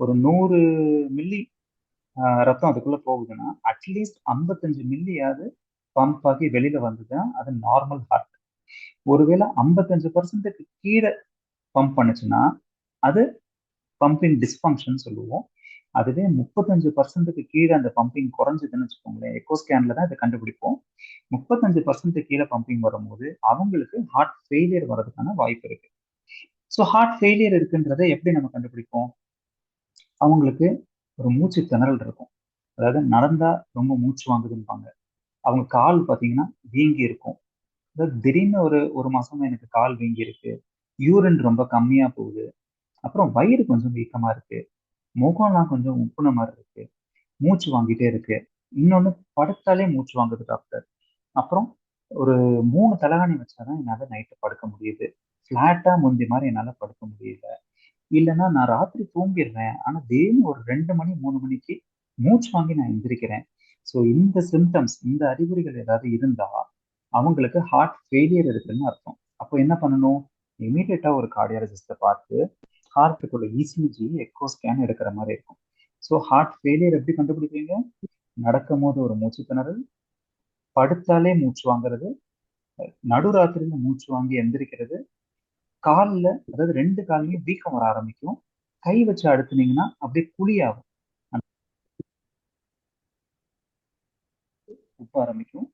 ஒரு 100 மில்லி ரத்தம் அதுக்குள்ள போகுதுன்னா அட்லீஸ்ட் 55 மில்லியாவது பம்ப் ஆகி வெளியில வந்துதான் அது நார்மல் ஹார்ட். ஒருவேளை 55%க்கு கீழே பம்ப் பண்ணுச்சுன்னா அது பம்பிங் டிஸ்ஃபங்க்ஷன் சொல்லுவோம். அதுவே 35%க்கு கீழே அந்த பம்பிங் குறைஞ்சதுன்னு வச்சுக்கோங்களேன், எக்கோ ஸ்கேன்ல தான் இதை கண்டுபிடிப்போம். 35% கீழே பம்பிங் வரும்போது அவங்களுக்கு ஹார்ட் ஃபெயிலியர் வர்றதுக்கான வாய்ப்பு இருக்கு. ஸோ ஹார்ட் ஃபெயிலியர் இருக்குன்றதை எப்படி நம்ம கண்டுபிடிப்போம்? அவங்களுக்கு ஒரு மூச்சு திணறல் இருக்கும், அதாவது நடந்தா ரொம்ப மூச்சு வாங்குதுன்பாங்க. அவங்க கால் பார்த்தீங்கன்னா வீங்கி இருக்கும், அதாவது திடீர்னு ஒரு மாசமா எனக்கு கால் வீங்கி இருக்கு, யூரின் ரொம்ப கம்மியா போகுது, அப்புறம் வயிறு கொஞ்சம் வீக்கமா இருக்கு, முகம்லாம் கொஞ்சம் உப்புன மாதிரி இருக்கு, மூச்சு வாங்கிட்டே இருக்கு, இன்னொன்னு படுத்தாலே மூச்சு வாங்குது டாக்டர், அப்புறம் ஒரு 3 தலகாணி வச்சாதான் என்னால நைட்டு படுக்க முடியுது, ஃபிளாட்டா முந்தி மாதிரி என்னால படுக்க முடியல, இல்லைன்னா நான் ராத்திரி தூங்கிடுறேன் ஆனா திடீர்னு ஒரு 2 மணி 3 மணிக்கு மூச்சு வாங்கி நான் எந்திரிக்கிறேன். ஸோ இந்த சிம்டம்ஸ், இந்த அறிகுறிகள் ஏதாவது இருந்தா அவங்களுக்கு ஹார்ட் ஃபெயிலியர் இருக்குன்னு அர்த்தம். அப்போ என்ன பண்ணணும்? இமீடியட்டா ஒரு கார்டியாலஜிஸ்ட பார்த்து ஹார்ட்டுக்குள்ள இசிஜி, எக்கோ ஸ்கேன் எடுக்கிற மாதிரி இருக்கும். ஸோ ஹார்ட் ஃபெயிலியர் எப்படி கண்டுபிடிப்பீங்க? நடக்கும் போது ஒரு மூச்சு திணறல், படுத்தாலே மூச்சு வாங்குறது, நடுராத்திரியில மூச்சு வாங்கி எந்திரிக்கிறது, காலில் அதாவது 2 கால்லையும் வீக்கம் வர ஆரம்பிக்கும், கை வச்சு அழுத்துனீங்கன்னா அப்படியே குழியாகும், உப்ப ஆரம்பிக்கும்,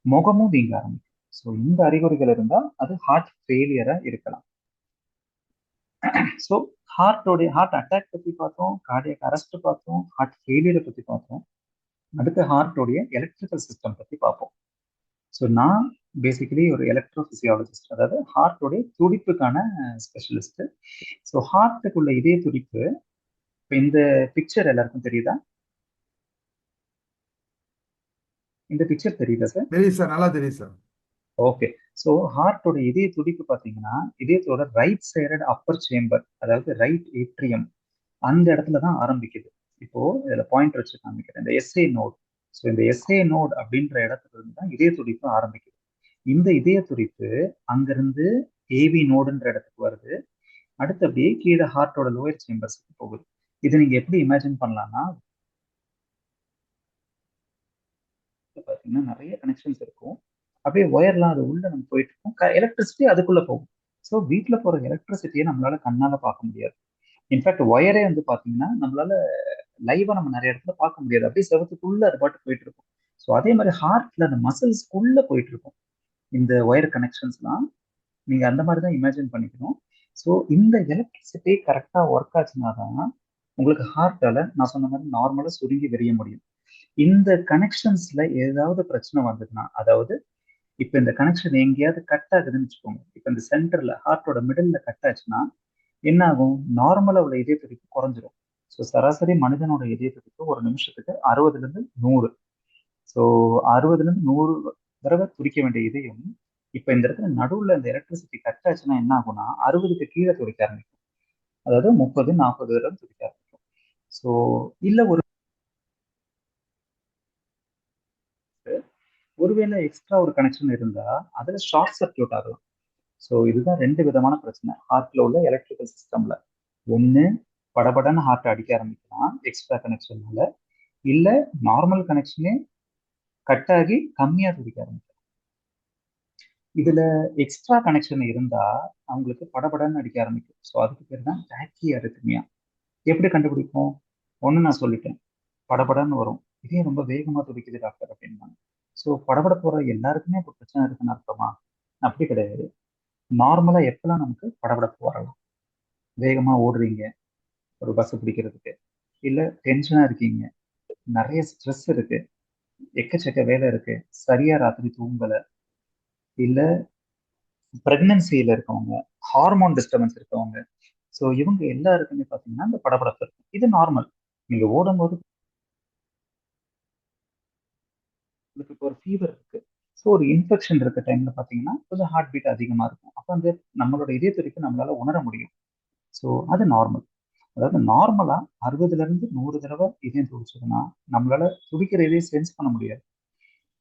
முகமும் வீங்க ஆரம்பிக்கும். ஸோ இந்த அறிகுறிகள் இருந்தா அது ஹார்ட் ஃபெயிலியரா இருக்கலாம். ஸோ ஹார்ட் அட்டாக் பத்தி பார்த்தோம், கார்டியக் அரெஸ்ட் பார்த்தோம், ஹார்ட் ஃபெயிலியரை பத்தி பார்த்தோம். அடுத்து ஹார்ட்டோடைய எலக்ட்ரிக்கல் சிஸ்டம் பத்தி பார்ப்போம். ஸோ நான் பேசிக்கலி ஒரு எலக்ட்ரோபிசியாலஜிஸ்ட், அதாவது ஹார்ட்டோடைய துடிப்புக்கான ஸ்பெஷலிஸ்ட். ஸோ ஹார்ட்டுக்குள்ள இதய துடிப்பு, இப்போ இந்த பிக்சர் எல்லாருக்கும் தெரியுதா? இந்த பிக்சர் தெரியுதா சார்? தெரியுது சார், நல்லா தெரியுது சார். ஓகே. ஸோ ஹார்ட்டோட இதய துடிப்பு பார்த்தீங்கன்னா இதயத்தோட ரைட் சைடட் அப்பர் சேம்பர், அதாவது ரைட் ஏட்ரியம், அந்த இடத்துல தான் ஆரம்பிக்குது. இப்போ இதுல பாயிண்ட் வச்சு காமிக்கிறேன், இந்த எஸ்ஏ நோட். ஸோ இந்த எஸ்ஏ நோட் அப்படின்ற இடத்துல இருந்து தான் இதய துடிப்பு ஆரம்பிக்குது. இந்த இதய துடிப்பு அங்கிருந்து ஏவி நோடுன்ற இடத்துக்கு வருது, அடுத்து அப்படியே கீழே ஹார்ட்டோட லோயர் சேம்பர்ஸ்க்கு போகுது. இது நீங்க எப்படி இமேஜின் பண்ணலாம்னா, பார்த்தீங்கன்னா நிறைய கனெக்ஷன்ஸ் இருக்கும், அப்படியே ஒயர்லாம் அது உள்ள நம்ம போயிட்டு இருக்கோம், எலக்ட்ரிசிட்டி அதுக்குள்ள போகும். ஸோ வீட்டுல போற எலக்ட்ரிசிட்டியை நம்மளால கண்ணால பார்க்க முடியாது. இன்ஃபேக்ட் ஒயரே வந்து பாத்தீங்கன்னா நம்மளால லைவா நம்ம நிறைய இடத்துல பார்க்க முடியாது, அப்படியே செவத்துக்குள்ள அது பாட்டு போயிட்டு இருக்கும். ஸோ அதே மாதிரி ஹார்ட்ல அந்த மசில்ஸ்க்குள்ள போயிட்டு இருக்கும் இந்த ஒயர் கனெக்ஷன்ஸ்லாம், நீங்க அந்த மாதிரி தான் இமேஜின் பண்ணிக்கணும். ஸோ இந்த எலக்ட்ரிசிட்டி கரெக்டா ஒர்க் ஆச்சுன்னா தான் உங்களுக்கு ஹார்ட்டால நான் சொன்ன மாதிரி நார்மலா சுருங்கி விரிய முடியும். இந்த கனெக்ஷன்ஸ்ல ஏதாவது பிரச்சனை வந்ததுன்னா, அதாவது இப்ப இந்த கனெக்ஷன் எங்கேயாவது கட் ஆகுதுன்னு வச்சுக்கோங்க, இப்ப இந்த சென்டர்ல ஹார்ட்டோட மிடில்ல கட் ஆச்சுன்னா என்ன ஆகும்? நார்மலா உள்ள இதய துடிப்பு குறைஞ்சிரும். ஸோ சராசரி மனிதனோட இதய துடிப்பு ஒரு நிமிஷத்துக்கு 60ல இருந்து 100. ஸோ 60ல இருந்து 100 தடவை துடிக்க வேண்டிய இதயம் இப்ப இந்த இடத்துல நடுவுல இந்த எலக்ட்ரிசிட்டி கட் ஆச்சுன்னா என்ன ஆகும்னா 60க்கு கீழே துடிக்க ஆரம்பிக்கும், அதாவது 30 40 தடவை துடிக்க ஆரம்பிக்கும். ஸோ இல்ல ஒருவேளை எக்ஸ்ட்ரா ஒரு கனெக்ஷன் இருந்தா அதுல ஷார்ட் சர்க்கியூட் ஆகலாம். ஸோ இதுதான் 2 விதமான பிரச்சனை ஹார்ட்ல உள்ள எலக்ட்ரிக்கல் சிஸ்டம்ல. ஒன்று படபடன்னு ஹார்ட் அடிக்க ஆரம்பிக்கலாம் எக்ஸ்ட்ரா கனெக்ஷனால, இல்ல நார்மல் கனெக்ஷனே கட் ஆகி கம்மியா துடிக்க ஆரம்பிக்கும். இதுல எக்ஸ்ட்ரா கனெக்ஷன் இருந்தா அவங்களுக்கு படபடன்னு அடிக்க ஆரம்பிக்கும். ஸோ அதுக்கு பேர் தான் டாக்கி அரித்மியா. எப்படி கண்டுபிடிப்போம்? ஒண்ணு நான் சொல்லிட்டேன், படபடன்னு வரும். இதே ரொம்ப வேகமா துடிக்குது டாக்டர் அப்படின்னாங்க. ஸோ படபட போற எல்லாருக்குமே இப்போ பிரச்சனை இருக்குன்னு அர்த்தமா? அப்படி கிடையாது. நார்மலா எப்பெல்லாம் நமக்கு படபடப்பு வரலாம்? வேகமா ஓடுறீங்க ஒரு பஸ் பிடிக்கிறதுக்கு, இல்ல டென்ஷனா இருக்கீங்க, நிறைய ஸ்ட்ரெஸ் இருக்கு, எக்கச்சக்க வேலை இருக்கு, சரியா ராத்திரி தூங்கல, இல்ல பிரெக்னன்சியில இருக்கவங்க, ஹார்மோன் டிஸ்டர்பன்ஸ் இருக்கவங்க. ஸோ இவங்க எல்லாருக்குமே பார்த்தீங்கன்னா இந்த படபடப்பு இருக்கும். இது நார்மல். நீங்க ஓடும்போது உங்களுக்கு இப்போ ஒரு ஃபீவர் இருக்கு, ஸோ ஒரு இன்ஃபெக்ஷன் இருக்க டைம்ல பார்த்தீங்கன்னா கொஞ்சம் ஹார்ட் பீட் அதிகமா இருக்கும். அப்போ அந்த நம்மளோட இதய துடிப்பு நம்மளால உணர முடியும். ஸோ அது நார்மல். அதாவது நார்மலா 60ல இருந்து 100 தடவை இதயம் துடிச்சதுன்னா நம்மளால துடிக்கிற இதயம் சென்ஸ் பண்ண முடியாது.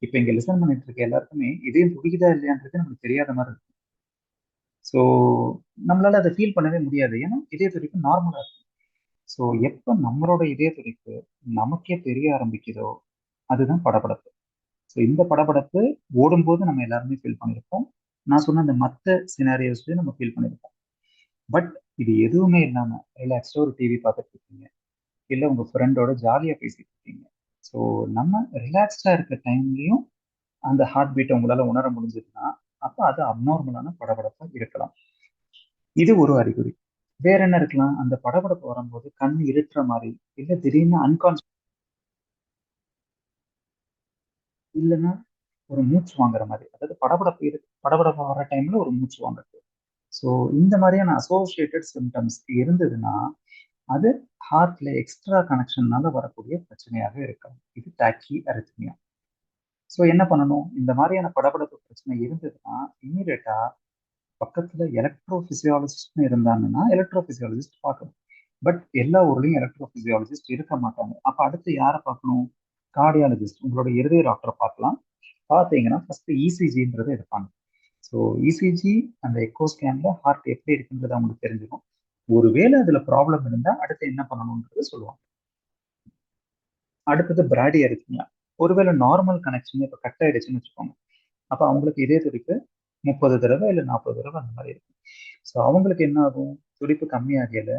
இப்போ இங்க லிசன் பண்ணிட்டு இருக்க எல்லாருக்குமே இதயம் துடிக்குதா இல்லையான்றது நமக்கு தெரியாத மாதிரி இருக்கும். ஸோ நம்மளால அதை ஃபீல் பண்ணவே முடியாது, ஏன்னா இதய துடிப்பு நார்மலா இருக்கும். ஸோ எப்போ நம்மளோட இதய துடிப்பு நமக்கே தெரிய ஆரம்பிக்குதோ அதுதான் படபடப்பு. ஸோ இந்த படபடப்பு ஓடும்போது நம்ம எல்லாருமே ஃபீல் பண்ணியிருப்போம். நான் சொன்ன அந்த மற்ற சினாரியோஸ்லயும் நம்ம ஃபீல் பண்ணியிருப்போம். பட் இது எதுவுமே இல்லாம ரிலாக்ஸ்டா ஒரு டிவி பார்த்துட்டு இருக்கீங்க, இல்லை உங்க ஃப்ரெண்டோட ஜாலியா பேசிட்டு இருக்கீங்க. ஸோ நம்ம ரிலாக்ஸ்டா இருக்க டைம்லயும் அந்த ஹார்ட் பீட்டை உங்களால உணர முடிஞ்சதுன்னா அப்போ அது அப்நார்மலான படபடப்பா இருக்கலாம். இது ஒரு அறிகுறி. வேற என்ன இருக்கலாம்? அந்த படபடப்பு வரும்போது கண் இருட்டுற மாதிரி, இல்ல திடீர்னு அன்கான்சியஸ், இல்லைன்னா ஒரு மூச்சு வாங்குற மாதிரி. அதாவது படபடப்பு வர டைம்ல ஒரு மூச்சு வாங்குறது. ஸோ இந்த மாதிரியான அசோசியேட்டட் சிம்டம்ஸ் இருந்ததுன்னா அது ஹார்ட்ல எக்ஸ்ட்ரா கனெக்ஷன்னால வரக்கூடிய பிரச்சனையாக இருக்கலாம். இது டாக்கி அரித்மியா. ஸோ என்ன பண்ணணும்? இந்த மாதிரியான படபடப்பு பிரச்சனை இருந்ததுன்னா இமீடியட்டா பக்கத்துல எலக்ட்ரோபிசியாலஜிஸ்ட்னு இருந்தாங்கன்னா எலக்ட்ரோபிசியாலஜிஸ்ட் பார்க்கணும். பட் எல்லா ஊர்லயும் எலக்ட்ரோபிசியாலஜிஸ்ட் இருக்க மாட்டாங்க. அப்ப அடுத்து யாரை பார்க்கணும்? கார்டியாலஜிஸ்ட், உங்களோட இருதய டாக்டரை பார்க்கலாம். பார்த்தீங்கன்னா ஃபர்ஸ்ட் இசிஜின்றதை எடுப்பாங்க. ஸோ இசிஜி அந்த எக்கோ ஸ்கேன்ல ஹார்ட் எப்படி இருக்குன்றது அவங்களுக்கு தெரிஞ்சிடும். ஒருவேளை அதுல ப்ராப்ளம் இருந்தா அடுத்து என்ன பண்ணணும்ன்றது சொல்லுவாங்க. அடுத்தது பிராடி அரித்மியா. ஒருவேளை நார்மல் கனெக்ஷன் இப்போ கட் ஆயிடுச்சுன்னு வச்சுக்கோங்க, அப்போ அவங்களுக்கு இதே துடிப்பு 30 தடவை இல்லை 40 தடவை அந்த மாதிரி இருக்கும். ஸோ அவங்களுக்கு என்ன ஆகும்? துடிப்பு கம்மியாகல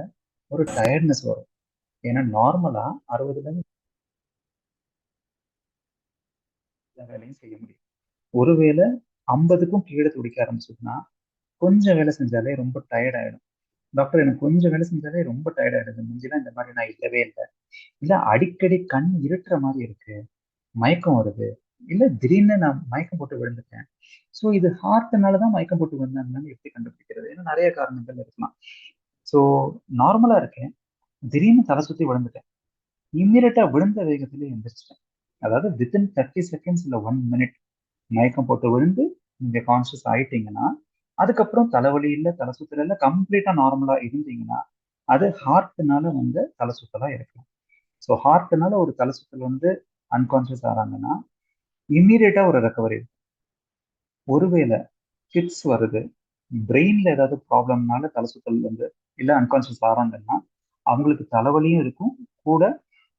ஒரு டயர்ட்னஸ் வரும். ஏன்னா நார்மலா 60ல இருந்து வேலையும் செய்ய முடியும். ஒருவேளை 50க்கும் கீழே துடிக்க ஆரம்பிச்சதுன்னா கொஞ்சம் வேலை செஞ்சாலே ரொம்ப டயர்ட் ஆயிடும். டாக்டர் எனக்கு கொஞ்சம் வேலை செஞ்சாலே ரொம்ப டயர்ட் ஆயிடுது, முந்திலாம் இந்த மாதிரி நான் இல்லவே இல்லை, இல்ல அடிக்கடி கண் இருட்டுற மாதிரி இருக்கு, மயக்கம் வருது, இல்ல திடீர்னு நான் மயக்கம் போட்டு விழுந்துட்டேன். ஸோ இது ஹார்ட்னாலதான் மயக்கம் போட்டு விழுந்தாங்கன்னு எப்படி கண்டுபிடிக்கிறது? ஏன்னா நிறைய காரணங்கள் இருக்கலாம். ஸோ நார்மலா இருக்கேன், திடீர்னு தலை சுத்தி விழுந்துட்டேன், இம்மீடியட்டா விழுந்த வேகத்துல எந்திரிச்சிட்டேன். அதாவது வித்தின் 30 செகண்ட்ஸ் இல்ல 1 மினிட் மயக்கம் போட்டு விழுந்து நீங்க கான்சியஸ் ஆயிட்டீங்கன்னா அதுக்கப்புறம் தலைவலி இல்லை, தலை சுத்தல் இல்லை, கம்ப்ளீட்டா நார்மலா இருந்தீங்கன்னா அது ஹார்ட்னால வந்து தலை சுத்தலா இருக்கலாம். ஸோ ஹார்ட்னால ஒரு தலை சுத்தல் வந்து அன்கான்சியஸ் ஆறாங்கன்னா இம்மீடியட்டா ஒரு ரெக்கவரி இருக்கும். ஒருவேளை ஃபிட்ஸ் வருது, பிரெயின்ல ஏதாவது ப்ராப்ளம்னால தலை சுத்தல் வந்து இல்லை அன்கான்சியஸ் ஆறாங்கன்னா அவங்களுக்கு தலைவலியும் இருக்கும், கூட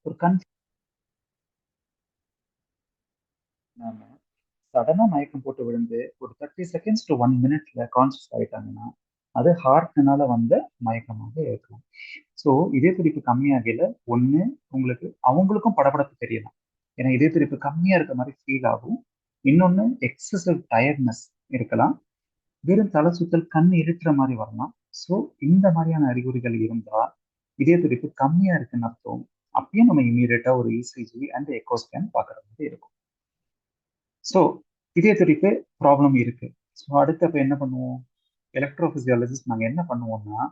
ஒரு சடனா மயக்கம் போட்டு விழுந்து ஒரு 30 செகண்ட்ஸ் டு 1 மினிட்ல கான்சியஸ் ஆயிட்டாங்கன்னா அது ஹார்ட்னால வந்த மயக்கமாக இருக்கலாம். ஸோ இதய துடிப்பு கம்மியாகல ஒண்ணு உங்களுக்கு அவங்களுக்கும் படபடப்பு தெரியலாம், ஏன்னா இதய துடிப்பு கம்மியா இருக்க மாதிரி ஃபீல் ஆகும். இன்னொன்னு எக்ஸசிவ் டயர்ட்னஸ் இருக்கலாம், வெறும் தலை சுத்தல், கண் இருட்டுற மாதிரி வரலாம். ஸோ இந்த மாதிரியான அறிகுறிகள் இருந்தா இதய துடிப்பு கம்மியா இருக்குன்னு அர்த்தம். அப்பயும் நம்ம இமீடியட்டா ஒரு இசிஜி அண்ட் எக்கோ ஸ்கேன் பார்க்குற மாதிரி இருக்கும். ஸோ இதய துடிப்பு ப்ராப்ளம் இருக்கு. ஸோ அடுத்து அப்போ என்ன பண்ணுவோம்? எலக்ட்ரோபிசியாலஜிஸ்ட் நாங்கள் என்ன பண்ணுவோம்னா,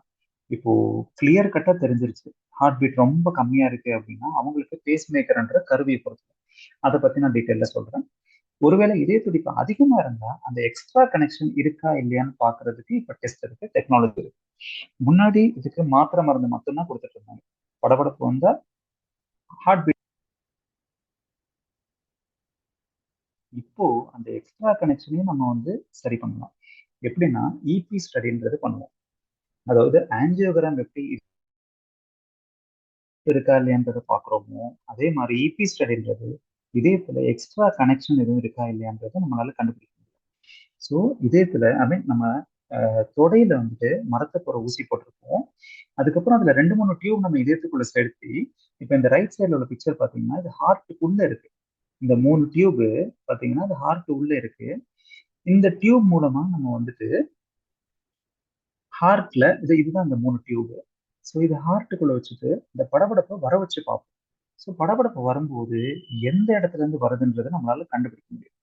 இப்போ கிளியர் கட்டா தெரிஞ்சிருச்சு ஹார்ட் பீட் ரொம்ப கம்மியா இருக்கு அப்படின்னா அவங்களுக்கு பேஸ் மேக்கர்ன்ற கருவியை பொறுத்து அதை பத்தி நான் டீட்டெயில சொல்றேன். ஒருவேளை இதய துடிப்பு அதிகமா இருந்தா அந்த எக்ஸ்ட்ரா கனெக்ஷன் இருக்கா இல்லையான்னு பாக்குறதுக்கு இப்ப டெஸ்ட் இருக்கு, டெக்னாலஜி இருக்கு. முன்னாடி இதுக்கு மாத்திரை மருந்து மட்டும்தான் கொடுத்துட்டு இருந்தாங்க. படபடப்பு வந்தா ஹார்ட் பீட். இப்போ அந்த எக்ஸ்ட்ரா கனெக்ஷனையும் நம்ம வந்து சரி பண்ணலாம். எப்படின்னா இபி ஸ்டடின்றது பண்ணுவோம். அதாவது ஆஞ்சியோகிராம் எப்படி இருக்கா இல்லையான்றதை பார்க்குறோமோ, அதே மாதிரி இபி ஸ்டடின்றது இதயத்துல எக்ஸ்ட்ரா கனெக்ஷன் எதுவும் இருக்கா இல்லையான்றதை நம்மளால கண்டுபிடிக்க முடியும். ஸோ இதயத்துல ஐ மீன் நம்ம தொடையில வந்துட்டு மரத்தை போற ஊசி போட்டிருப்போம். அதுக்கப்புறம் அதுல 2-3 டியூப் நம்ம இதயத்துக்குள்ள செலுத்தி, இப்ப இந்த ரைட் சைடுல உள்ள பிக்சர் பாத்தீங்கன்னா இது ஹார்ட்டுக்குள்ள இருக்கு. இந்த 3 டியூப் பாத்தீங்கன்னா அது ஹார்ட் உள்ள இருக்கு. இந்த டியூப் மூலமா நம்ம வந்துட்டு ஹார்ட்ல இதுதான் இந்த 3 டியூப். ஸோ இது ஹார்ட்டுக்குள்ள வச்சுட்டு இந்த படபடப்பை வர வச்சு பார்ப்போம். ஸோ படபடப்பு வரும்போது எந்த இடத்துல இருந்து வருதுன்றதை நம்மளால கண்டுபிடிக்க முடியும்.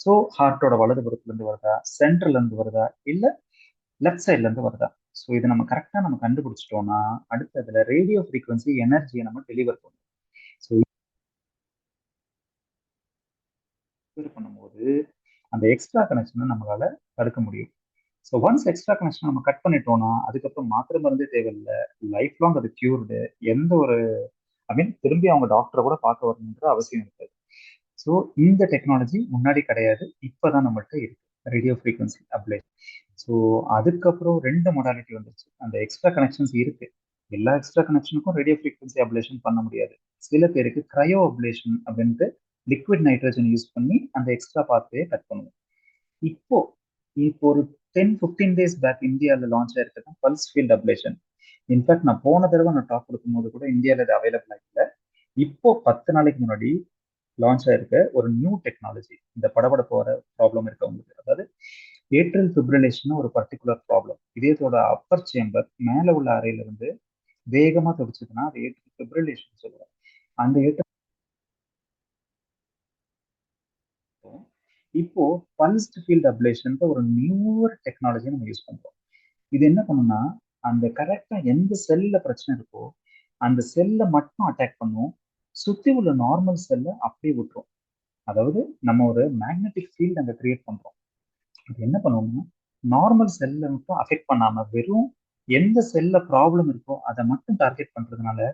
ஸோ ஹார்ட்டோட வலதுபுறத்துல இருந்து வருதா, சென்ட்ரல்ல இருந்து வருதா, இல்ல லெஃப்ட் சைட்ல இருந்து வருதா. ஸோ இதை நம்ம கரெக்டா நம்ம கண்டுபிடிச்சிட்டோம்னா அடுத்ததுல ரேடியோ ஃப்ரீக்வன்சி எனர்ஜியை நம்ம டெலிவர் பண்ணுவோம். ஸோ டெலிவர் பண்ணும்போது அந்த எக்ஸ்ட்ரா கனெக்ஷனை நம்மளால தடுக்க முடியும். ஸோ ஒன்ஸ் எக்ஸ்ட்ரா கனெக்ஷன் நம்ம கட் பண்ணிட்டோம்னா அதுக்கப்புறம் மாத்திரை மருந்தே தேவையில்லை, லைஃப் லாங் அது கியூர்டு. எந்த ஒரு ஐ மீன் திரும்பி அவங்க டாக்டரை கூட பார்க்க வரணுன்ற அவசியம் இருக்காது. ஸோ இந்த டெக்னாலஜி முன்னாடி கிடையாது, இப்போதான் நம்மள்கிட்ட இருக்கு ரேடியோ ஃப்ரீக்வன்சி அப்ளேஷன். ஸோ அதுக்கப்புறம் 2 மொடாலிட்டி வந்துருச்சு. அந்த எக்ஸ்ட்ரா கனெக்ஷன்ஸ் இருக்கு. எல்லா எக்ஸ்ட்ரா கனெக்ஷனுக்கும் ரேடியோ ஃப்ரீக்வன்சி அப்ளேஷன் பண்ண முடியாது. சில பேருக்கு கிரையோ அப்ளேஷன் அப்படின்ட்டு லிக்விட் நைட்ரஜன் யூஸ் பண்ணி அந்த எக்ஸ்ட்ரா பாத்வே கட் பண்ணுவோம். இப்போ இப்போ ஒரு 10-15 டேஸ் பேக் இந்தியாவில் லான்ச் ஆயிருக்குது பல்ஸ் ஃபீல்ட் அப்ளேஷன். இன்ஃபேக்ட் நான் போன தடவை நான் டாக் கொடுக்கும்போது கூட இந்தியாவில் இது அவைலபிள் ஆகல. இப்போ 10 நாளைக்கு முன்னாடி லான்ச் ஆயிருக்க ஒரு நியூ டெக்னாலஜி. இந்த படபடப்பு வர ப்ராப்ளம் இருக்கவங்களுக்கு, அதாவது ஏட்ரல் ஃபிப்ரிலேஷன் ஒரு பர்டிகுலர் ப்ராப்ளம். இதயத்தோட அப்பர் சேம்பர் மேல உள்ள அறையில இருந்து வேகமா துடிச்சதுன்னா அது ஏட்ரல் ஃபிப்ரிலேஷன் சொல்லுவோம். அந்த ஏட்ரல் இப்போ பல்ஸ்ட் ஃபீல்ட் அப்ளேஷன் ஒரு நியூவர் டெக்னாலஜி நம்ம யூஸ் பண்றோம். இது என்ன பண்ணும்னா அந்த கரெக்டா எந்த செல்ல பிரச்சனை இருக்கோ அந்த செல்லை மட்டும் அட்டாக் பண்ணும், சுத்தி உள்ள நார்மல் செல்லை அப்படியே விட்டுரும். அதாவது நம்ம ஒரு மேக்னெட்டிக் ஃபீல்ட் அங்க கிரியேட் பண்றோம். அது என்ன பண்ணுவோம்னா நார்மல் செல்லை மட்டும் அஃபெக்ட் பண்ணாம வெறும் எந்த செல்ல ப்ராப்ளம் இருக்கோ அதை மட்டும் டார்கெட் பண்றதுனால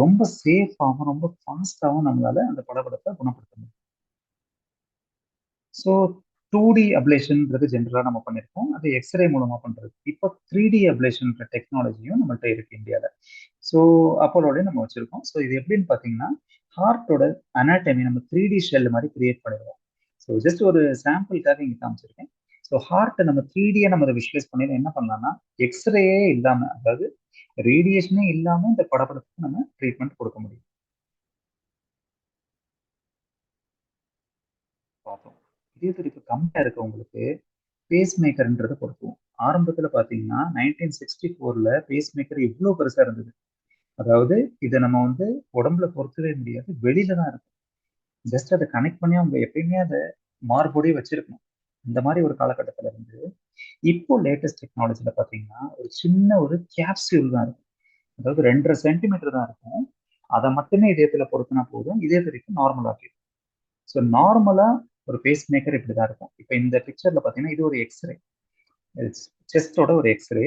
ரொம்ப சேஃபாகவும் ரொம்ப ஃபாஸ்டாகவும் நம்மளால அந்த படபடப்பை குணப்படுத்த முடியும். ஸோ 2D அப்ளேஷன்ன்றது ஜென்ரலாக நம்ம பண்ணியிருக்கோம், அது எக்ஸ்ரே மூலமா பண்றது. இப்போ 3D அப்ளேஷன்ற டெக்னாலஜியும் நம்மள்ட்ட இருக்கு இந்தியாவில். ஸோ அப்போலோட நம்ம வச்சிருக்கோம். ஸோ இது எப்படின்னு பார்த்தீங்கன்னா ஹார்ட்டோட அனாட்டமி நம்ம 3D ஷெல் மாதிரி கிரியேட் பண்ணிடுவோம். ஸோ ஜஸ்ட் ஒரு சாம்பிளுக்காக இங்கே காமிச்சிருக்கேன். ஸோ ஹார்ட்டை நம்ம 3Dயை நம்ம அதை விஷுவலைஸ் பண்ணி என்ன பண்ணலாம்னா எக்ஸ்ரேயே இல்லாமல், அதாவது ரேடியேஷனே இல்லாமல் இந்த படபடப்புக்கு நம்ம ட்ரீட்மெண்ட் கொடுக்க முடியும். பார்த்தோம். இதய துடிப்பு கம்மியா இருக்கவங்களுக்கு பேஸ் மேக்கர்ன்றதை பொறுத்துவோம். ஆரம்பத்துல பாத்தீங்கன்னா 1964ல பேஸ் மேக்கர் இவ்வளவு பெருசா இருந்தது. அதாவது இதை நம்ம வந்து உடம்புல பொறுத்தவே முடியாது, வெளியில தான் இருக்கும். ஜஸ்ட் அதை கனெக்ட் பண்ணி அவங்க எப்பயுமே அதை மார்போடே வச்சிருக்கணும். இந்த மாதிரி ஒரு காலகட்டத்துல இருந்து இப்போ லேட்டஸ்ட் டெக்னாலஜில பாத்தீங்கன்னா ஒரு சின்ன ஒரு கேப்சியூல் தான் இருக்கும். அதாவது 2.5 சென்டிமீட்டர் தான் இருக்கும். அதை மட்டுமே இதயத்துல பொருத்தினா போதும், இதய துடிப்பு நார்மல் ஆகிடும். ஸோ நார்மலா ஒரு பேஸ் மேக்கர் இப்படிதான் இருக்கும். இப்போ இந்த பிக்சர்ல பாத்தீங்கன்னா இது ஒரு எக்ஸ்ரே, செஸ்டோட ஒரு எக்ஸ்ரே.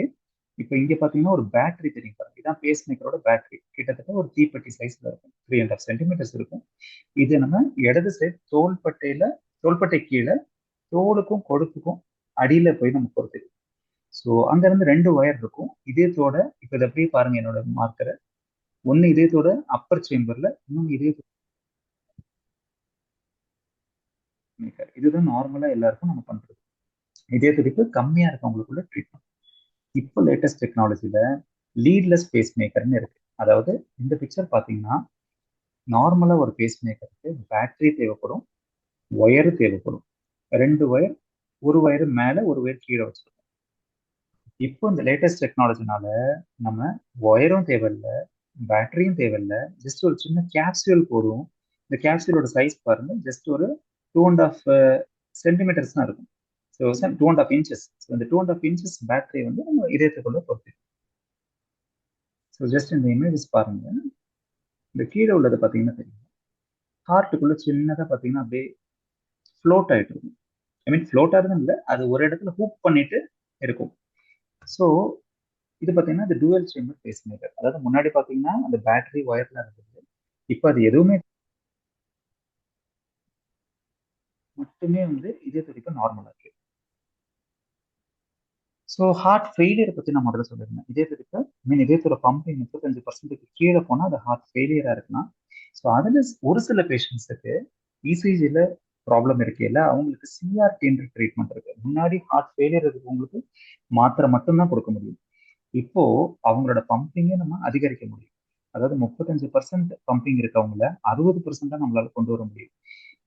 இப்போ இங்க பாத்தீங்கன்னா ஒரு பேட்டரி தெரியும் பாருங்க, இதான் பேஸ் மேக்கரோட பேட்டரி. கிட்டத்தட்ட ஒரு தீப்பெட்டி சைஸ்ல இருக்கும், 3.5 சென்டிமீட்டர்ஸ் இருக்கும். இது நம்ம இடது சைடு தோள்பட்டை கீழே தோலுக்கும் கொடுப்புக்கும் அடியில போய் நம்ம பொறுத்து. ஸோ அங்க இருந்து 2 ஒயர் இருக்கும் இதயத்தோட. இப்போ இதை அப்படியே பாருங்க, என்னோட மார்க்கரை ஒன்னு இதயத்தோட அப்பர் சேம்பர்ல, இன்னொன்னு இதயத்தோட. இதுதான் நார்மலா எல்லாருக்கும் நம்ம பண்றது. இதய துடிப்பு கம்மியா இருக்கவங்களுக்குள்ள ட்ரீட்மெண்ட். இப்போ லேட்டஸ்ட் டெக்னாலஜில லீட்லெஸ் பேஸ் மேக்கர்னு இருக்கு. அதாவது இந்த பிக்சர் பாத்தீங்கன்னா நார்மலா ஒரு பேஸ் மேக்கருக்கு பேட்டரி தேவைப்படும், ஒயரு தேவைப்படும். 2 ஒயர், ஒரு ஒயர் மேல ஒரு ஒயர் கீழே வச்சிருக்கோம். இப்போ இந்த லேட்டஸ்ட் டெக்னாலஜினால நம்ம ஒயரும் தேவையில்லை, பேட்டரியும் தேவையில்லை, ஜஸ்ட் ஒரு சின்ன கேப்சியூல் போதும். இந்த கேப்சியூலோட சைஸ் பாருங்க, ஜஸ்ட் ஒரு 2.5 சென்டிமீட்டர்ஸ் தான் இருக்கும். So 2.5 inches. ஸோ இந்த 2.5 இன்ச்சஸ் பேட்டரி வந்து நம்ம இதயத்துக்குள்ள பொறுத்து. ஸோ ஜஸ்ட் இந்த இமேஜஸ் பாருங்க. இந்த கீழே உள்ளது பார்த்தீங்கன்னா தெரியும், ஹார்ட்டுக்குள்ள சின்னதாக பார்த்தீங்கன்னா அப்படியே ஃப்ளோட் ஆகிட்டு இருக்கும். ஐ மீன் ஃப்ளோட் ஆகுதுன்னு இல்லை, அது ஒரு இடத்துல ஹூக் பண்ணிட்டு இருக்கும். ஸோ இது பார்த்தீங்கன்னா இந்த டூவல் சேம்பர் பேஸ் மேக்கர். அதாவது முன்னாடி பார்த்தீங்கன்னா அந்த பேட்டரி ஒயர்ல இருந்தது, இப்போ அது எதுவுமே மட்டுமே வந்து இதய துடிப்பு நார்மலாக இருக்கு. ஸோ ஹார்ட் ஃபெயிலியர் பற்றி நான் முதல்ல சொல்லியிருந்தேன். இதயத்தோட பம்பிங் 35% கீழே போனால் அது ஹார்ட் ஃபெயிலியராக இருக்குன்னா, ஸோ அதில் ஒரு சில பேஷண்ட்ஸுக்கு இசிஜியில் ப்ராப்ளம் இருக்கையில் அவங்களுக்கு சிஆர்டின்ற ட்ரீட்மெண்ட் இருக்கு. முன்னாடி ஹார்ட் ஃபெயிலியர் இருக்கவங்களுக்கு மாத்திரை மட்டும்தான் கொடுக்க முடியும். இப்போ அவங்களோட பம்பிங்கை நம்ம அதிகரிக்க முடியும். அதாவது 35% பம்பிங் இருக்கவங்கள 60% நம்மளால கொண்டு வர முடியும்.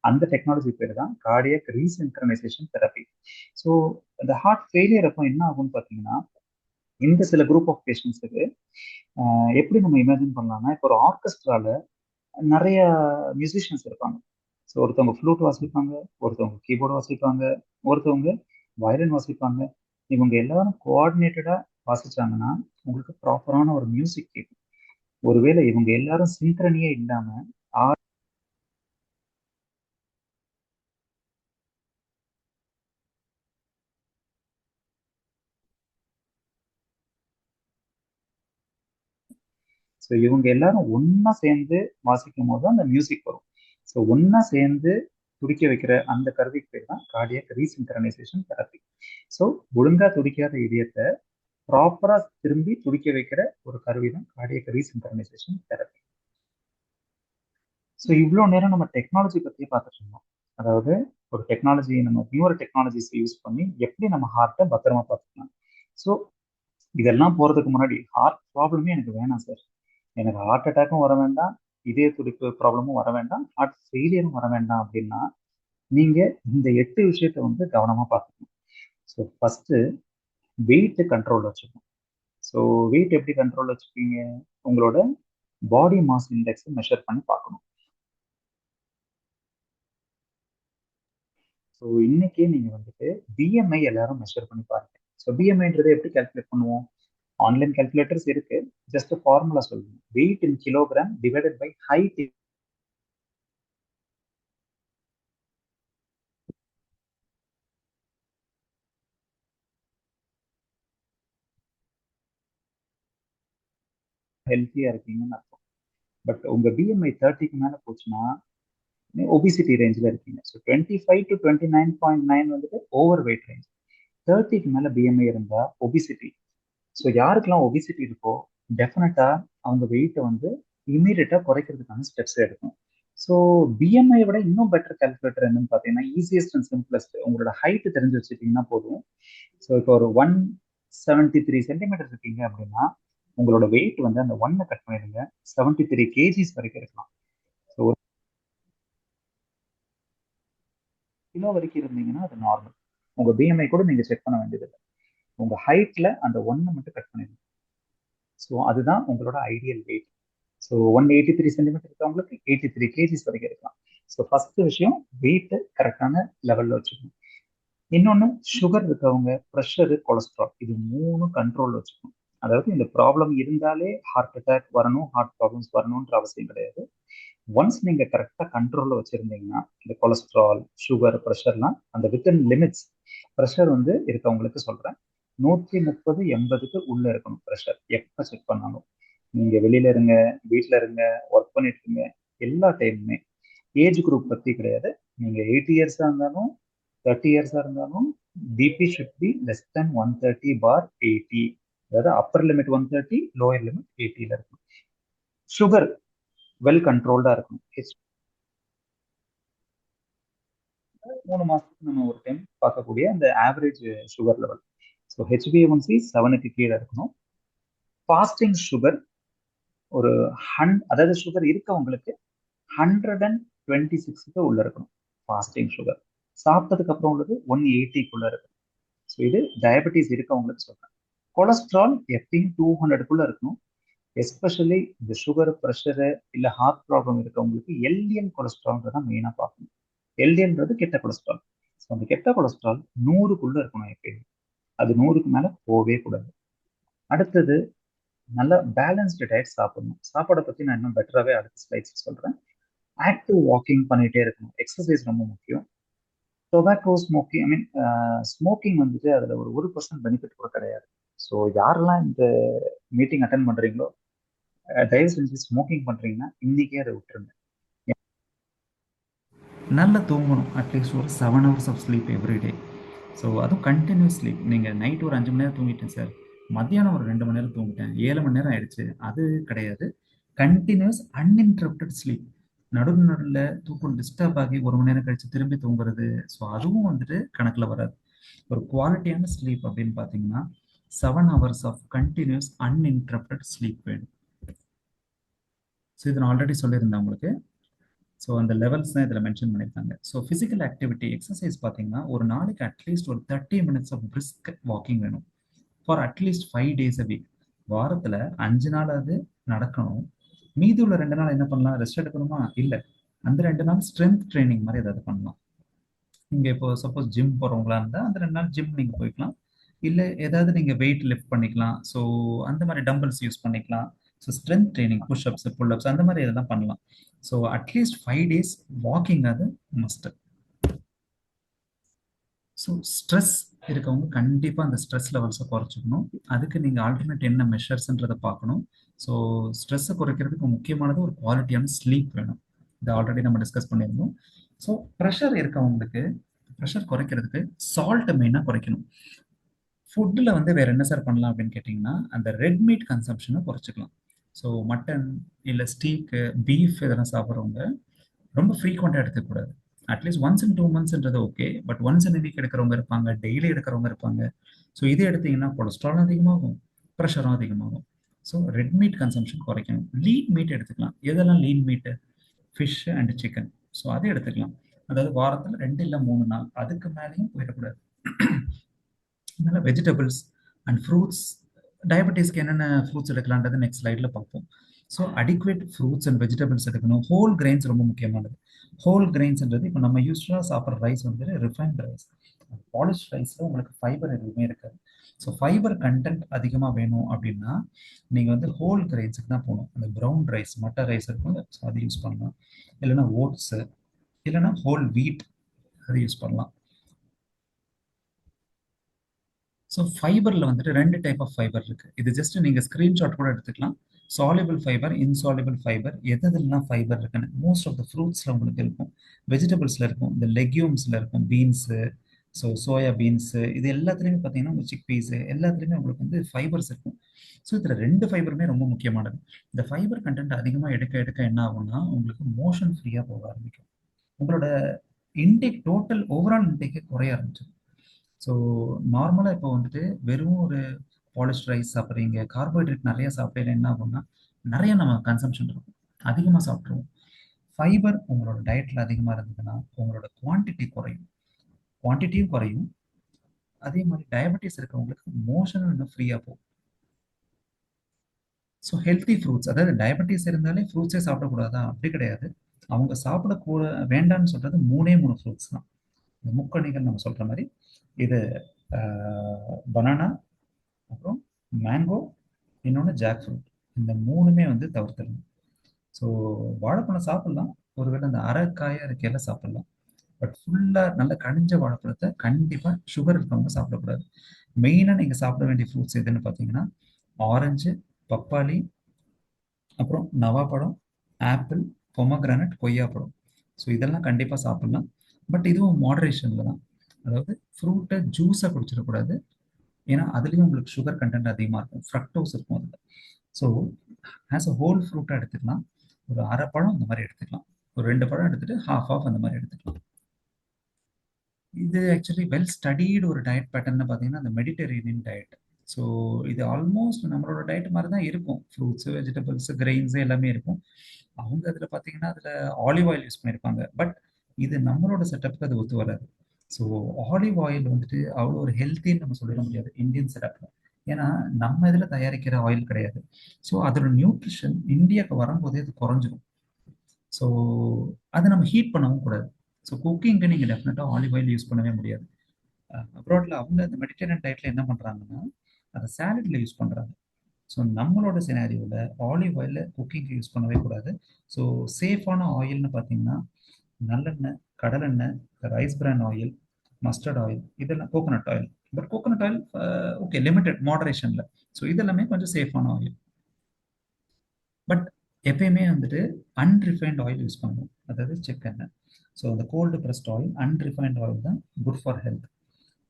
அந்த டெக்னாலஜி பேர் தான் கார்டியக் ரீசின்க்ரனைசேஷன் தெரப்பி. ஸோ இந்த ஹார்ட் ஃபெயிலியர் அப்போ என்ன ஆகும்னு பார்த்தீங்கன்னா, இந்த சில குரூப் ஆஃப் பேஷண்ட்ஸுக்கு எப்படி நம்ம இமேஜின் பண்ணலாம்னா, இப்போ ஒரு ஆர்கெஸ்ட்ரால நிறைய மியூசிஷியன்ஸ் இருப்பாங்க. ஸோ ஒருத்தவங்க ஃப்ளூட் வாசிப்பாங்க, ஒருத்தவங்க கீபோர்டு வாசிப்பாங்க, ஒருத்தவங்க வயலின் வாசிப்பாங்க. இவங்க எல்லாரும் கோஆர்டினேட்டடா வாசிச்சாங்கன்னா உங்களுக்கு ப்ராப்பரான ஒரு மியூசிக் கேட்கும். ஒருவேளை இவங்க எல்லாரும் சிங்க்ரனியே இல்லாம ஸோ இவங்க எல்லாரும் ஒன்னா சேர்ந்து வாசிக்கும் போது அந்த மியூசிக் வரும். ஸோ ஒன்னா சேர்ந்து துடிக்க வைக்கிற அந்த கருவிக்கு பேர் தான் கார்டியக் ரீசின்க்ரனைசேஷன் தெரப்பி. ஸோ ஒழுங்கா துடிக்காத இதயத்தை ப்ராப்பரா திரும்பி துடிக்க வைக்கிற ஒரு கருவி தான் கார்டியக் ரீசின்க்ரனைசேஷன் தெரப்பி. ஸோ இவ்வளோ நேரம் நம்ம டெக்னாலஜி பற்றியே பார்த்துட்டு இருந்தோம். அதாவது ஒரு டெக்னாலஜி, நம்ம நியூவர் டெக்னாலஜிஸ் யூஸ் பண்ணி எப்படி நம்ம ஹார்ட்டை பத்திரமா பார்த்துக்கலாம். ஸோ இதெல்லாம் போகிறதுக்கு முன்னாடி ஹார்ட் ப்ராப்ளமே எனக்கு வேணாம் சார், எனக்கு ஹார்ட் அட்டாக்கும் வர வேண்டாம், இதய துடிப்பு ப்ராப்ளமும் வர வேண்டாம், ஹார்ட் ஃபெயிலியரும் வர வேண்டாம் அப்படின்னா நீங்கள் இந்த 8 விஷயத்த வந்து கவனமாக பார்த்துக்கணும். ஸோ ஃபஸ்ட்டு வெயிட்டு கண்ட்ரோல் வச்சுக்கணும். ஸோ வெயிட் எப்படி கண்ட்ரோல் வச்சுப்பீங்க? உங்களோட பாடி மாஸ் இண்டெக்ஸை மெஷர் பண்ணி பார்க்கணும். ஸோ இன்னைக்கே நீங்கள் வந்துட்டு பிஎம்ஐ எல்லாரும் மெஷர் பண்ணி பாருங்க. ஸோ பிஎம்ஐன்றதை எப்படி கால்குலேட் பண்ணுவோம்? ஆன்லைன் கால்குலேட்டர்ஸ் இருக்கு. ஜஸ்ட் ஃபார்முலா சொல்லுங்க. Weight in kilogram divided by height ஹெல்த்தியா இருக்கீங்கன்னு அர்த்தம். பட் உங்க பிஎம்ஐ 30க்கு மேல போச்சுன்னா ஒபிசிட்டி ரேஞ்சில் இருக்கீங்க. ஸோ 25 to 29.9 வந்துட்டு ஓவர் வெயிட் ரேஞ்ச். 30க்கு மேல பிஎம்ஐ இருந்தா ஒபிசிட்டி. ஸோ யாருக்கெல்லாம் ஒபிசிட்டி இருக்கோ டெஃபினட்டா அவங்க வெயிட்டை வந்து இமீடியட்டா குறைக்கிறதுக்கான ஸ்டெப்ஸ் எடுக்கும். ஸோ பிஎம்ஐ விட இன்னும் பெட்டர் கால்குலேட்டர் என்னன்னு பார்த்தீங்கன்னா, ஈஸியஸ்ட் அண்ட் சிம்பிளஸ்ட். உங்களோட ஹைட் தெரிஞ்சு வச்சுட்டீங்கன்னா போதும். ஸோ இப்போ ஒரு 173 சென்டிமீட்டர் இருக்கீங்க அப்படின்னா உங்களோட வெயிட் வந்து அந்த 1 கட் பண்ணிடுங்க, 73 கேஜிஸ் வரைக்கும் இருக்கலாம். ஸோ ஒரு கிலோ வரைக்கும் இருந்தீங்கன்னா அது நார்மல். உங்க பிஎம்ஐ கூட நீங்க செக் பண்ண வேண்டியதில்லை. உங்க ஹைட்ல அந்த 1 மட்டும் கட் பண்ணிடுங்க. ஸோ அதுதான் உங்களோட ஐடியல் வெயிட். ஸோ 183 சென்டிமீட்டர் இருக்கவங்களுக்கு 83 கேஜிஸ் வரைக்கும் இருக்கலாம். ஸோ ஃபர்ஸ்ட் விஷயம் வெயிட் கரெக்டான லெவல்ல வச்சுக்கணும். இன்னொன்று, சுகர் இருக்கவங்க, ப்ரெஷரு, கொலஸ்ட்ரால், இது 3 கண்ட்ரோல் வச்சுக்கணும். அதாவது இந்த ப்ராப்ளம் இருந்தாலே ஹார்ட் அட்டாக் வரணும், ஹார்ட் ப்ராப்ளம்ஸ் வரணுன்ற அவசியம் கிடையாது. ஒன்ஸ் நீங்க கரெக்டாக கண்ட்ரோல்ல வச்சிருந்தீங்கன்னா இந்த கொலஸ்ட்ரால், சுகர், ப்ரெஷர்லாம் அந்த வித்தின் லிமிட்ஸ். ப்ரெஷர் வந்து இருக்கவங்களுக்கு சொல்றேன், 130/80க்கு உள்ள இருக்கணும் ப்ரெஷர் எப்போ செக் பண்ணாலும். நீங்க வெளியில இருங்க, வீட்டில் இருங்க, ஒர்க் பண்ணிட்டு இருங்க, எல்லா டைமுமே. ஏஜ் குரூப் பத்தி கிடையாது. நீங்க 80 இயர்ஸா இருந்தாலும் 30 இயர்ஸா இருந்தாலும் BP should be less than 130/80. அதாவது அப்பர் லிமிட் 130, லோயர் லிமிட் 80ல இருக்கும். சுகர் வெல் கண்ட்ரோல்டா இருக்கணும். 3 மாசத்துக்கு நம்ம ஒரு டைம் பார்க்கக்கூடிய அந்த average sugar level. So HbA1c 7க்கு கீழே இருக்கணும். ஃபாஸ்டிங் சுகர் ஒரு அதாவது சுகர் இருக்கவங்களுக்கு 126க்கு உள்ள இருக்கணும் ஃபாஸ்டிங் சுகர். சாப்பிட்டதுக்கு அப்புறம் உள்ளது 180க்குள்ள இருக்கணும். ஸோ இது டயபெட்டிஸ் இருக்கவங்களுக்கு சொல்றேன். கொலஸ்ட்ரால் எப்பயும் 200க்குள்ள இருக்கணும். எஸ்பெஷலி இந்த சுகர், ப்ரெஷரு இல்லை ஹார்ட் ப்ராப்ளம் இருக்கவங்களுக்கு எல்டிஎல் கொலஸ்ட்ரால்ன்றத மெயினாக பார்க்கணும். எல்டிஎல்ன்றது கெட்ட கொலஸ்ட்ரால். ஸோ அந்த கெட்ட கொலஸ்ட்ரால் 100க்குள்ள இருக்கணும் எப்பயும். அது 100க்கு மேலே போகவே கூடாது. அடுத்தது, நல்ல பேலன்ஸ்டு டயட் சாப்பிடணும். சாப்பாடை பற்றி நான் இன்னும் பெட்டராகவே அடுத்த ஸ்லைட்ஸ் சொல்கிறேன். ஆக்டிவ் வாக்கிங் பண்ணிகிட்டே இருக்கணும். எக்ஸசைஸ் ரொம்ப முக்கியம். டொபாக்கோ ஸ்மோக்கிங், ஸ்மோக்கிங் வந்துட்டு அதில் ஒரு 1% பெனிஃபிட் கூட கிடையாது. ஸோ யாரெல்லாம் இந்த மீட்டிங் அட்டன் பண்ணுறீங்களோ தயவு செஞ்சு ஸ்மோக்கிங் பண்ணுறீங்கன்னா இன்னைக்கே அதை விட்டுருங்க. நல்லா தூங்கணும். அட்லீஸ்ட் ஒரு 7 hours of sleep everyday. So அதுவும் கண்டினியூஸ் ஸ்லீப். நீங்கள் நைட் ஒரு 5 மணி நேரம் தூங்கிட்டேன் சார், மத்தியானம் ஒரு 2 மணி நேரம் தூங்கிட்டேன், 7 மணி நேரம் ஆயிடுச்சு, அது கிடையாது. Continuous uninterrupted sleep. நடுவில் தூக்கம் டிஸ்டர்ப் ஆகி 1 மணி நேரம் கழிச்சு திரும்பி தூங்குறது, ஸோ அதுவும் வந்துட்டு கணக்கில் வராது. ஒரு குவாலிட்டியான ஸ்லீப் அப்படின்னு பார்த்தீங்கன்னா 7 hours of continuous uninterrupted sleep so. ஸோ இதை நான் ஆல்ரெடி சொல்லியிருந்தேன் உங்களுக்கு. ஸோ அந்த லெவல்ஸ் தான் இதில் மென்ஷன் பண்ணியிருக்காங்க. ஸோ ஃபிசிக்கல் ஆக்டிவிட்டி எக்ஸசைஸ் பார்த்தீங்கன்னா ஒரு நாளைக்கு அட்லீஸ்ட் ஒரு 30 minutes ஆஃப் பிரிஸ்க் வாக்கிங் வேணும் for at least 5 days a week. வாரத்தில் 5 நாளாவது நடக்கணும். மீதி உள்ள 2 நாள் என்ன பண்ணலாம்? ரெஸ்ட் எடுக்கணுமா? இல்லை, அந்த 2 நாள் ஸ்ட்ரென்த் ட்ரைனிங் மாதிரி ஏதாவது பண்ணலாம். நீங்கள் இப்போ சப்போஸ் ஜிம் போகிறவங்களா இருந்தால் அந்த 2 நாள் ஜிம் நீங்கள் போய்க்கலாம், இல்லை ஏதாவது நீங்கள் வெயிட் லிஃப்ட் பண்ணிக்கலாம். ஸோ அந்த மாதிரி டம்பிள்ஸ் யூஸ் பண்ணிக்கலாம். So strength training, push-ups, pull-ups அந்த மாதிரி இதெல்லாம் பண்ணலாம். ஸோ அட்லீஸ்ட் 5 days வாக்கிங் அது மஸ்ட். ஸோ ஸ்ட்ரெஸ் இருக்கவங்க கண்டிப்பாக அந்த ஸ்ட்ரெஸ் லெவல்ஸை குறைச்சிக்கணும். அதுக்கு நீங்கள் ஆல்டர்னேட் என்ன மெஷர்ஸ்ன்றதை பார்க்கணும். ஸோ ஸ்ட்ரெஸ்ஸை குறைக்கிறதுக்கு முக்கியமானது ஒரு குவாலிட்டியான ஸ்லீப் வேணும். இதை ஆல்ரெடி நம்ம டிஸ்கஸ் பண்ணியிருந்தோம். ஸோ ப்ரெஷர் இருக்கவங்களுக்கு ப்ரெஷர் குறைக்கிறதுக்கு சால்ட்டை மெயினாக குறைக்கணும். ஃபுட்டில் வந்து வேறு என்ன சார் பண்ணலாம் அப்படின்னு கேட்டிங்கன்னா அந்த ரெட் மீட் கன்சம்ஷனை குறைச்சிக்கலாம். ஸோ மட்டன் இல்லை ஸ்டீக்கு, பீஃப் இதெல்லாம் சாப்பிட்றவங்க ரொம்ப ஃப்ரீக்வெண்ட்டாக எடுத்துக்கூடாது. அட்லீஸ்ட் ஒன்ஸ் இன் 2 monthsன்றது okay, but once in week எடுக்கிறவங்க இருப்பாங்க, டெய்லி எடுக்கிறவங்க இருப்பாங்க. ஸோ இது எடுத்தீங்கன்னா கொலஸ்ட்ராலும் அதிகமாகும், ப்ரெஷரும் அதிகமாகும். ஸோ ரெட் மீட் கன்சம்ஷன் குறைக்கணும். லீன் மீட் எடுத்துக்கலாம். எதெல்லாம் லீன் மீட்டு? Fish and chicken. ஸோ அதை எடுத்துக்கலாம். அதாவது வாரத்தில் 2 இல்லை 3 நாள், அதுக்கு மேலேயும் போயிடக்கூடாது. அதனால வெஜிடபிள்ஸ் அண்ட் ஃப்ரூட்ஸ், டயபெட்டிஸ்க்கு என்னென்ன ஃப்ரூட்ஸ் எடுக்கலான்றது நெக்ஸ்ட் ஸ்லைடில் பார்ப்போம். So adequate fruits and vegetables எடுக்கணும். ஹோல் கிரெயின்ஸ் ரொம்ப முக்கியமானது. ஹோல் கிரெயின்ஸ்ன்றது இப்போ நம்ம யூஸ்வலாக சாப்பிட்ற ரைஸ் வந்து ரிஃபைன்ட் ரைஸ். பாலிஷ் ரைஸில் உங்களுக்கு ஃபைபர் எதுவுமே இருக்காது. ஸோ ஃபைபர் கண்டென்ட் அதிகமாக வேணும் அப்படின்னா நீங்கள் வந்து ஹோல் கிரெயின்ஸுக்கு தான் போகணும். அந்த ப்ரௌன் ரைஸ், மட்டர் ரைஸ் இருக்கும், ஸோ அது யூஸ் பண்ணலாம். இல்லைன்னா ஓட்ஸு, இல்லைன்னா ஹோல் வீட், அது யூஸ் பண்ணலாம். ஸோ ஃபைபரில் வந்துட்டு 2 டைப் ஆஃப் ஃபைபர் இருக்குது. இது ஜஸ்ட் நீங்கள் ஸ்க்ரீன்ஷாட் கூட எடுத்துக்கலாம். Soluble fibre, insoluble fibre. எதெல்லாம் ஃபைபர் இருக்குன்னு மோஸ்ட் ஆஃப் த ஃப்ரூட்ஸில் உங்களுக்கு இருக்கும், வெஜிடபிள்ஸில் இருக்கும், இந்த லெக்யூம்ஸில் இருக்கும், பீன்ஸு, ஸோ சோயா பீன்ஸு, இது எல்லாத்துலேயுமே பார்த்தீங்கன்னா உங்கள் சிக் பீஸு எல்லாத்துலேயுமே உங்களுக்கு வந்து ஃபைபர்ஸ் இருக்கும். ஸோ இதில் 2 ஃபைபருமே ரொம்ப முக்கியமானது. இந்த ஃபைபர் கண்டென்ட் அதிகமாக எடுக்க எடுக்க என்ன ஆகும்னா உங்களுக்கு மோஷன் ஃப்ரீயாக போக ஆரம்பிக்கும். உங்களோட இன்டேக், டோட்டல் ஓவரால் இன்டேக்கே குறைய ஆரம்பிச்சிடும். ஸோ நார்மலாக இப்போ வந்துட்டு வெறும் ஒரு பாலிஷ் ரைஸ் சாப்பிட்றீங்க, கார்போஹைட்ரேட் நிறைய சாப்பிட்றீங்க, என்ன ஆகும்னா நிறைய நம்ம கன்சம்ஷன் இருக்கும், அதிகமாக சாப்பிட்ருவோம். ஃபைபர் உங்களோட டயட்டில் அதிகமாக இருந்ததுன்னா உங்களோட குவான்டிட்டி குறையும், குவான்டிட்டியும் குறையும். அதே மாதிரி டயபெட்டிஸ் இருக்கவங்களுக்கு மோஷனும் இன்னும் ஃப்ரீயாக போகும். ஸோ ஹெல்த்தி ஃப்ரூட்ஸ், அதாவது டயபெட்டிஸ் இருந்தாலே ஃப்ரூட்ஸே சாப்பிடக்கூடாதா? அப்படி கிடையாது. அவங்க சாப்பிடக்கூட வேண்டாம்னு சொல்கிறது 3 ஃப்ரூட்ஸ் தான். இந்த முக்கணிகள் நம்ம சொல்கிற மாதிரி இது பனானா, அப்புறம் மேங்கோ, இன்னொன்று ஜாக் ஃப்ரூட். இந்த 3மே வந்து தவிர்த்துடணும். ஸோ வாழைப்பழம் சாப்பிட்லாம், ஒருவேளை அந்த அரைக்காயாக இருக்கையில் சாப்பிட்லாம். பட் ஃபுல்லாக நல்ல கனிஞ்ச வாழைப்பழத்தை கண்டிப்பாக சுகர் இருக்கவங்க சாப்பிடக்கூடாது. மெயினாக நீங்கள் சாப்பிட வேண்டிய ஃப்ரூட்ஸ் எதுன்னு பார்த்தீங்கன்னா ஆரஞ்சு, பப்பாளி, அப்புறம் நவாப்பழம், ஆப்பிள், பொமக்ரானட், கொய்யாப்பழம். ஸோ இதெல்லாம் கண்டிப்பாக சாப்பிட்லாம். பட் இதுவும் மாடரேஷனில் தான். அதாவது ஃப்ரூட்டை ஜூஸாக குடிச்சிடக்கூடாது, ஏன்னா அதுலேயும் உங்களுக்கு சுகர் கண்டென்ட் அதிகமாக இருக்கும், ஃப்ரக்டோஸ் இருக்கும் அதில். ஸோ ஆஸ் அ ஹோல் ஃப்ரூட்டாக எடுத்துக்கலாம். ஒரு அரை பழம் அந்த மாதிரி எடுத்துக்கலாம், ஒரு 2 பழம் எடுத்துகிட்டு ஹாஃப் அந்த மாதிரி எடுத்துக்கலாம். இது ஆக்சுவலி வெல் ஸ்டடீடு ஒரு டயட் பேட்டர்ன்னு பார்த்தீங்கன்னா அந்த மெடிட்டரேனியன் டயட். ஸோ இது ஆல்மோஸ்ட் நம்மளோட டயட் மாதிரி தான் இருக்கும். ஃப்ரூட்ஸு, வெஜிடபிள்ஸு, கிரெயின்ஸு எல்லாமே இருக்கும். அவங்க அதில் பார்த்தீங்கன்னா அதில் ஆலிவ் ஆயில் யூஸ் பண்ணியிருப்பாங்க. பட் இது நம்மளோட செட்டப்புக்கு அது ஒத்து வராது. ஸோ ஆலிவ் ஆயில் வந்துட்டு அவ்வளோ ஒரு ஹெல்த்தின்னு நம்ம சொல்லிட முடியாது இந்தியன் செட்டப்பில், ஏன்னா நம்ம இதில் தயாரிக்கிற ஆயில் கிடையாது. ஸோ அதோட நியூட்ரிஷன் இந்தியாவுக்கு வரும்போதே அது குறைஞ்சிரும். ஸோ அதை நம்ம ஹீட் பண்ணவும் கூடாது. ஸோ குக்கிங்க்கு நீங்கள் டெஃபினட்டாக ஆலிவ் ஆயில் யூஸ் பண்ணவே முடியாது. அப்ராடில் அவங்க இந்த மெடிட்டரேனியன் டயட்டில் என்ன பண்ணுறாங்கன்னா அதை சாலடில் யூஸ் பண்ணுறாங்க. ஸோ நம்மளோட சினாரியோவில் ஆலிவ் ஆயிலில் குக்கிங்க்கு யூஸ் பண்ணவே கூடாது. ஸோ சேஃபான ஆயில்னு பார்த்தீங்கன்னா நல்லெண்ணெய், கடலெண்ணெய், rice bran oil, mustard oil, இதெல்லாம் coconut oil. But coconut oil okay, limited மாடரேஷனில். ஸோ இதெல்லாமே கொஞ்சம் சேஃபான ஆயில். பட் எப்பயுமே வந்துட்டு அன்ரிஃபைன்ட் ஆயில் யூஸ் பண்ணணும், அதாவது செக்கெண்ணெய். ஸோ அந்த cold pressed oil, unrefined oil தான் குட் ஃபார் ஹெல்த்.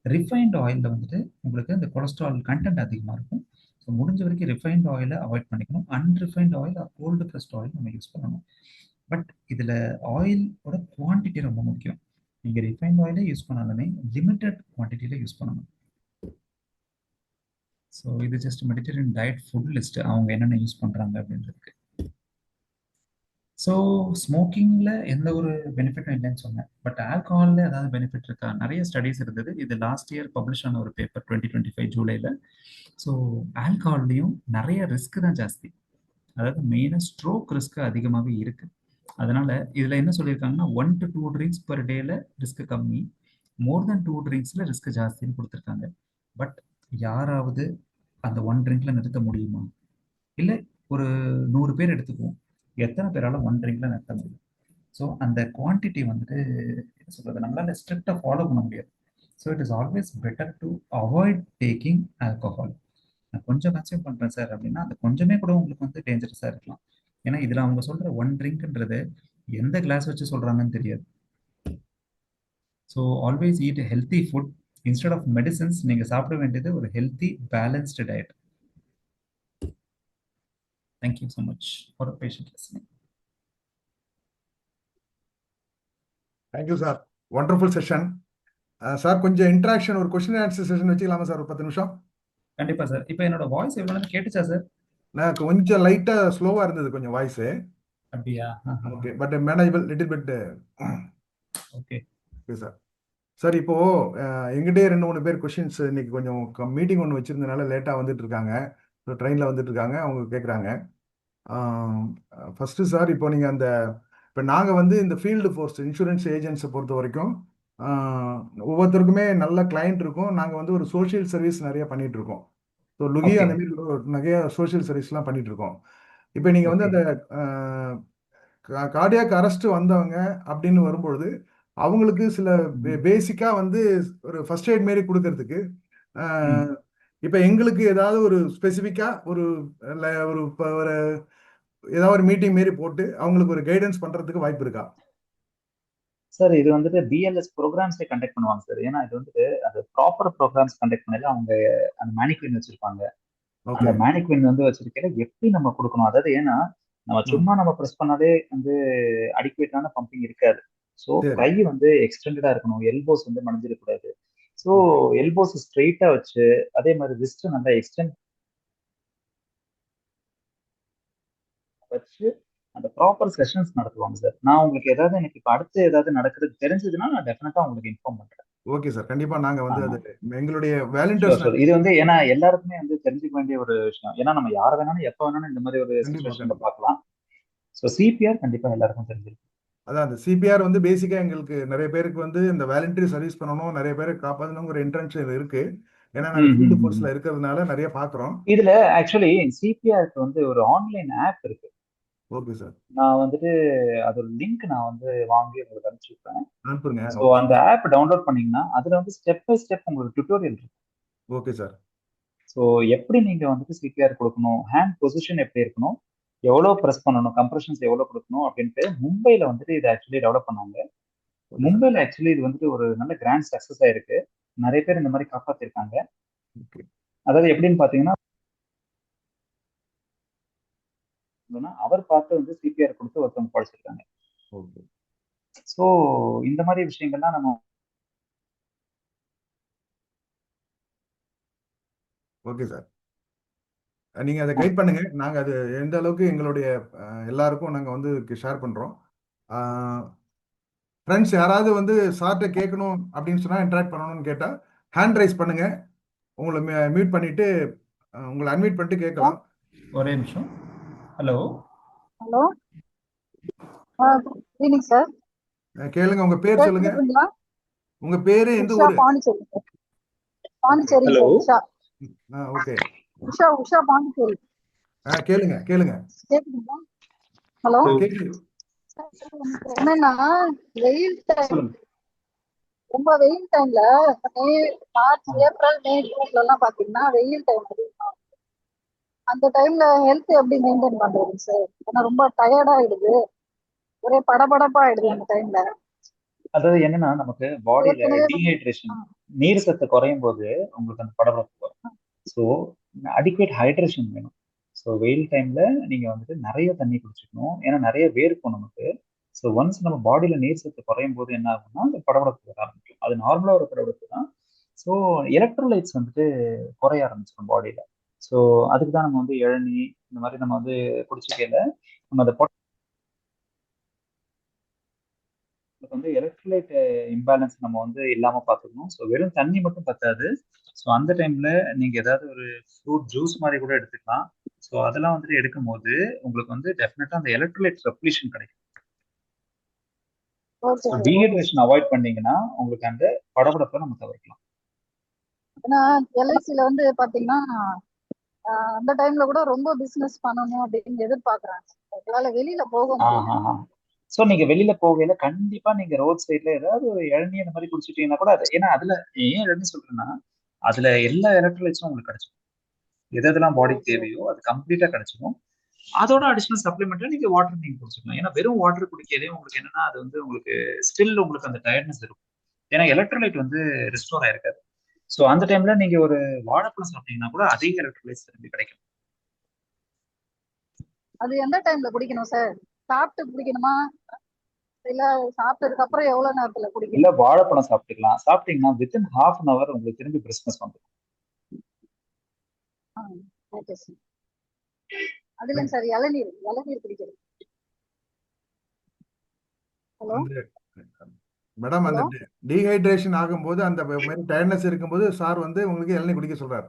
ரிஃபைன்டு ஆயிலில் வந்துட்டு உங்களுக்கு இந்த கொலஸ்ட்ரால் கண்டென்ட் அதிகமாக இருக்கும். ஸோ முடிஞ்ச வரைக்கும் ரிஃபைன்டு ஆயிலை அவாய்ட் பண்ணிக்கணும். Unrefined oil cold pressed oil நம்ம யூஸ் பண்ணணும். பட் இதில் ஆயிலோட குவான்டிட்டி ரொம்ப முக்கியம். நீங்கள் ரிஃபைன்ட் ஆயிலே யூஸ் பண்ணாலுமே லிமிட்டட் குவான்டிட்டியில் யூஸ் பண்ணணும். ஸோ இது just Mediterranean diet food list அவங்க என்னென்ன யூஸ் பண்ணுறாங்க அப்படின்றதுக்கு. ஸோ ஸ்மோக்கிங்கில் எந்த ஒரு பெனிஃபிட்டும் இல்லைன்னு சொன்னேன். பட் ஆல்கஹாலில் ஏதாவது பெனிஃபிட் இருக்கா? நிறைய ஸ்டடீஸ் இருந்தது. இது லாஸ்ட் இயர் பப்ளிஷ் ஆன ஒரு பேப்பர் 2025 ஜூலையில். ஸோ ஆல்கஹால்லையும் நிறைய ரிஸ்க் தான் ஜாஸ்தி. அதாவது மெயினாக ஸ்ட்ரோக் ரிஸ்க் அதிகமாகவே இருக்குது. அதனால இதில் என்ன சொல்லியிருக்காங்கன்னா 1 to 2 ட்ரிங்க்ஸ் பர் டேல ரிஸ்க் கம்மி, மோர் தென் 2 ட்ரிங்க்ஸில் ரிஸ்க் ஜாஸ்தின்னு கொடுத்துருக்காங்க. பட் யாராவது அந்த 1 ட்ரிங்க்ல நிறுத்த முடியுமா? இல்லை ஒரு 100 பேர் எடுத்துக்குவோம், எத்தனை பேரால 1 ட்ரிங்க்ல நிறுத்த முடியும்? ஸோ அந்த குவான்டிட்டி வந்துட்டு என்ன சொல்றது, நம்மளால ஸ்ட்ரிக்டாக ஃபாலோ பண்ண முடியாது. So it is always better to avoid taking alcohol. நான் கொஞ்சம் கன்சியூம் பண்ணுறேன் சார் அப்படின்னா அந்த கொஞ்சமே கூட உங்களுக்கு வந்து டேஞ்சரஸாக இருக்கலாம். ஏன்னா இதில் அவங்க சொல்கிற 1 ட்ரிங்க்ன்றது எந்த கிளாஸ் வச்சு சொல்கிறாங்கன்னு தெரியாது. So always eat healthy food instead of medicines. நீங்கள் சாப்பிட வேண்டியது ஒரு healthy balanced diet. Thank you so much for patient listening. Thank you sir, wonderful session. Sir கொஞ்சம் இன்ட்ராக்ஷன், ஒரு கொஸ்டின் ஆன்சர் செஷன் வச்சுக்கலாமா சார், ஒரு 10 நிமிஷம்? கண்டிப்பாக சார். இப்போ என்னோட வாய்ஸ் எவ்வளோ நேரம் கேட்டுச்சா சார்? நான் கொஞ்சம் லைட்டாக ஸ்லோவாக இருந்தது கொஞ்சம் வாய்ஸு. அப்படியா? Okay, but manageable little bit. Okay okay sir. Sir இப்போ எங்கிட்டே 2-3 பேர் கொஷின்ஸ் இன்னைக்கு கொஞ்சம் மீட்டிங் ஒன்று வச்சிருந்தனால லேட்டாக வந்துட்டு இருக்காங்க. ஸோ ட்ரெயினில் வந்துட்டு இருக்காங்க, அவங்க கேட்குறாங்க. ஃபர்ஸ்ட் சார், இப்போ நீங்கள் இப்போ நாங்கள் வந்து இந்த ஃபீல்டு ஃபோர்ஸ் இன்சூரன்ஸ் ஏஜென்ட்ஸை பொறுத்த வரைக்கும் ஒவ்வொருத்தருக்குமே நல்ல கிளைண்ட் இருக்கும். நாங்கள் வந்து ஒரு சோஷியல் சர்வீஸ் நிறைய பண்ணிட்டு இருக்கோம். ஸோ லுகி அந்த மாதிரி நிறைய சோஷியல் சர்வீஸ்லாம் பண்ணிட்டு இருக்கோம். இப்போ நீங்கள் வந்து அந்த கார்டியாக் அரெஸ்ட் வந்தவங்க அப்படின்னு வரும்பொழுது அவங்களுக்கு சில பேசிக்காக வந்து ஒரு ஃபர்ஸ்ட் எய்ட் மாரி கொடுக்கறதுக்கு இப்போ எங்களுக்கு ஏதாவது ஒரு ஸ்பெசிஃபிக்காக ஒரு ஏதாவது ஒரு மீட்டிங் மாரி போட்டு அவங்களுக்கு ஒரு கைடன்ஸ் பண்ணுறதுக்கு வாய்ப்பு இருக்கா சார்? இது வந்துட்டு பிஎல்எஸ் ப்ரோக்ராம்ஸே கண்டக்ட் பண்ணுவாங்க சார். ஏன்னா இது வந்துட்டு அது ப்ராப்பர் ப்ரோக்ராம்ஸ் கண்டக்ட் பண்ணல. அவங்க அந்த மேனிக்வின் வச்சிருப்பாங்க. அந்த மேனிக்வின் வந்து வச்சிருக்கல எப்படி நம்ம கொடுக்கணும், அதாவது ஏன்னா நம்ம சும்மா நம்ம ப்ரெஸ் பண்ணாலே வந்து அடிக்குவேட்டான பம்பிங் இருக்காது. ஸோ கை வந்து எக்ஸ்டெண்டடா இருக்கணும், எல்போஸ் வந்து மடிஞ்சிடக்கூடாது. ஸோ எல்போஸ் ஸ்ட்ரெயிட்டா வச்சு அதே மாதிரி ரிஸ்ட் நல்லா எக்ஸ்டெண்ட் வச்சு அந்த ப்ராப்பர் செஷன்ஸ் நடத்துவாங்க சார். நான் உங்களுக்கு ஏதாவது எனக்கு இப்போ அடுத்து ஏதாவது நடக்கிறது தெரிஞ்சதுன்னா நான் டெஃபினட்டா உங்களுக்கு இன்ஃபார்ம் பண்றேன். ஓகே சார், கண்டிப்பா நாங்க வந்து அது எங்களுடைய வாலண்டியர்ஸ் இது வந்து ஏன்னா எல்லாருக்குமே வந்து தெரிஞ்சுக்க வேண்டிய ஒரு விஷயம். ஏன்னா நம்ம யார வேணாலும் எப்ப வேணாலும் இந்த மாதிரி ஒரு சிச்சுவேஷன்ல பார்க்கலாம். ஸோ சிபிஆர் கண்டிப்பா எல்லாருக்கும் தெரிஞ்சிருக்கும். அதான் அந்த சிபிஆர் வந்து பேசிக்கா எங்களுக்கு நிறைய பேருக்கு வந்து இந்த வாலண்டரி சர்வீஸ் பண்ணணும், நிறைய பேரை காப்பாற்றணுங்கிற இன்டென்ஷன் இருக்கு. ஏன்னா நாங்கள் ஃபீல்டு ஃபோர்ஸ்ல இருக்கிறதுனால நிறைய பாக்குறோம். இதுல ஆக்சுவலி சிபிஆருக்கு வந்து ஒரு ஆன்லைன் ஆப் இருக்கு. ஓகே சார், நான் வந்துட்டு அதோட லிங்க் நான் வந்து வாங்கி உங்களுக்கு அனுப்பிச்சுருப்பேன். அனுப்புங்க. ஸோ அந்த ஆப் டவுன்லோட் பண்ணீங்கன்னா அதுல வந்து ஸ்டெப் பை ஸ்டெப் உங்களுக்கு டியூட்டோரியல் இருக்கு. Okay sir. ஸோ எப்படி நீங்க வந்துட்டு சிபிஆர் கொடுக்கணும், ஹேண்ட் பொசிஷன் எப்படி இருக்கணும், எவ்வளவு ப்ரெஸ் பண்ணணும், கம்ப்ரெஷன்ஸ் எவ்வளவு கொடுக்கணும் அப்படின்ட்டு மும்பைல வந்துட்டு இது ஆக்சுவலி டெவலப் பண்ணாங்க. மும்பைல ஆக்சுவலி இது வந்துட்டு ஒரு நல்ல கிராண்ட் சக்சஸ் ஆயிருக்கு. நிறைய பேர் இந்த மாதிரி காப்பாத்திருக்காங்க. அதாவது எப்படின்னு பாத்தீங்கன்னா அவர் பார்த்து வந்து சிபிஆர் கொடுத்து ஒருத்தவங்க படிச்சிருக்காங்க. ஸோ இந்த மாதிரி விஷயங்கள்லாம் நம்ம ஓகே சார், நீங்க அதை கைட் பண்ணுங்க. நாங்க அது எந்த அளவுக்கு எங்களுடைய எல்லாருக்கும் நாங்க வந்து ஷேர் பண்றோம். ஃப்ரெண்ட்ஸ் யாராவது வந்து சார்ட்ட கேட்கணும் அப்படின்னு சொன்னா, இன்டராக்ட் பண்ணணும்னு கேட்டா ஹேண்ட் ரைஸ் பண்ணுங்க. உங்களை மியூட் பண்ணிட்டு உங்களை அன்மியூட் பண்ணிட்டு கேட்கலாம். ஒரே நிமிஷம். Hello hello evening sir. கேளுங்க, உங்க பேர் சொல்லுங்க. உங்க பேரு எந்த ஊரு? Pondicherry sir. Pondicherry sir. Usha. Okay. Usha Pondicherry. கேளுங்க கேளுங்க. கேக்குதுங்களா? ஹலோ. என்னன்னா வெயில் டைம், ரொம்ப வெயில் டைம்ல மார்ச், ஏப்ரல், மே, ஜூன்ல எல்லாம் பாத்தீங்கன்னா வெயில் டைம் அதிகமா. அந்த டைம்ல ஹெல்த் எப்படி மெயின்டைன் பண்றதுங்க சார்? ஏன்னா ரொம்ப டயர்ட் ஆயிடுது, ஒரே படபடப்பா ஆயிடுது அந்த டைம்ல. அதாவது என்னன்னா நமக்கு பாடியில ஏற்கனவே டீஹைட்ரேஷன், நீர் சத்து குறையும் போது உங்களுக்கு அந்த படபடப்பு வரும். ஸோ அடிக்குவேட் ஹைட்ரேஷன் வேணும். ஸோ வெயில் டைம்ல நீங்க வந்துட்டு நிறைய தண்ணி குடிச்சுக்கணும், ஏன்னா நிறைய வேர்க்கும் நமக்கு. ஸோ ஒன்ஸ் நம்ம பாடியில நீர் சத்து குறையும் போது என்ன ஆகும்னா அந்த படபடப்பு வர ஆரம்பிக்கும். அது நார்மலா ஒரு படபடப்பு தான். ஸோ எலக்ட்ரோலைட்ஸ் வந்துட்டு குறைய ஆரம்பிச்சிடும் பாடியில. ஸோ அதுக்கு தான் நம்ம வந்து இளநீ இந்த மாதிரி நம்ம வந்து குடிச்சிக்கையில நம்ம அந்த வந்து எலக்ட்ரோலைட் இம்பேலன்ஸ் நம்ம வந்து இல்லாம பார்த்துக்கணும். ஸோ வெறும் தண்ணி மட்டும் பத்தாது. ஸோ அந்த டைம்ல நீங்க ஏதாவது ஒரு ஃப்ரூட் ஜூஸ் மாதிரி கூட எடுத்துக்கலாம். ஸோ அதெல்லாம் வந்துட்டு எடுக்கும் போது உங்களுக்கு வந்து டெஃபினட்டா அந்த எலக்ட்ரோலைட் ரெப்ளிஷன் கிடைக்கும். Okay so sir. Dehydration avoid பண்ணீங்கன்னா உங்களுக்கு அந்த படபடப்பை நம்ம தவிர்க்கலாம். ஏன்னா எல்ஐசில வந்து பாத்தீங்கன்னா அந்த டைம்ல கூட ரொம்ப பிசினஸ் பண்ணணும் அப்படின்னு எதிர்பார்க்கறாங்க. அதனால வெளியில போக முடியும். ஸோ நீங்க வெளியில போகையில கண்டிப்பா நீங்க ரோட் சைட்ல ஏதாவது ஒரு இளநீ அந்த மாதிரி குடிச்சிட்டீங்கன்னா கூட அது, ஏன்னா அதுல ஏன் இளநீ சொல்றேன்னா அதுல எல்லா எலக்ட்ரோலைட்ஸும் உங்களுக்கு கிடைச்சிடும். எதெல்லாம் பாடிக்கு தேவையோ அது கம்ப்ளீட்டா கிடைச்சிடும். அதோட அடிஷனல் சப்ளிமெண்ட்ல நீங்க வாட்டர் நீங்க குடிச்சிக்கலாம். ஏன்னா வெறும் வாட்டர் குடிக்கிறதே உங்களுக்கு என்னன்னா அது வந்து உங்களுக்கு ஸ்டில் உங்களுக்கு அந்த டயர்ட்னஸ் இருக்கும். ஏன்னா எலக்ட்ரோலைட் வந்து ரிஸ்டோர் ஆயிருக்காது. ஸோ அந்த டைம்ல நீங்க ஒரு வாழைப்பழம் சாப்பிட்டீங்கன்னா கூட அதிக எலக்ட்ரோலைட்ஸ் திரும்பி கிடைக்கும். அது எந்த டைம்ல குடிக்கணும் சார்? சாப்பிட்டு குடிக்கணுமா இல்ல சாப்பிட்டதுக்கு அப்புறம் எவ்வளவு நேரத்துல குடிக்கணும்? இல்ல வாழைப்பழம் சாப்பிட்டுக்கலாம். சாப்பிட்டீங்கன்னா வித்தின் ஹாஃப் அன் அவர் உங்களுக்கு திரும்பி பிரிஸ்னஸ் வந்துடும். Okay sir. அதுல சார் இளநீர் குடிக்கிறது. ஹலோ மேடம், அந்த டீஹைட்ரேஷன் ஆகும்போது அந்த மாதிரி டயர்ட்னஸ் இருக்கும்போது சார் வந்து உங்களுக்கு இளநீர் குடிக்க சொல்றாரு.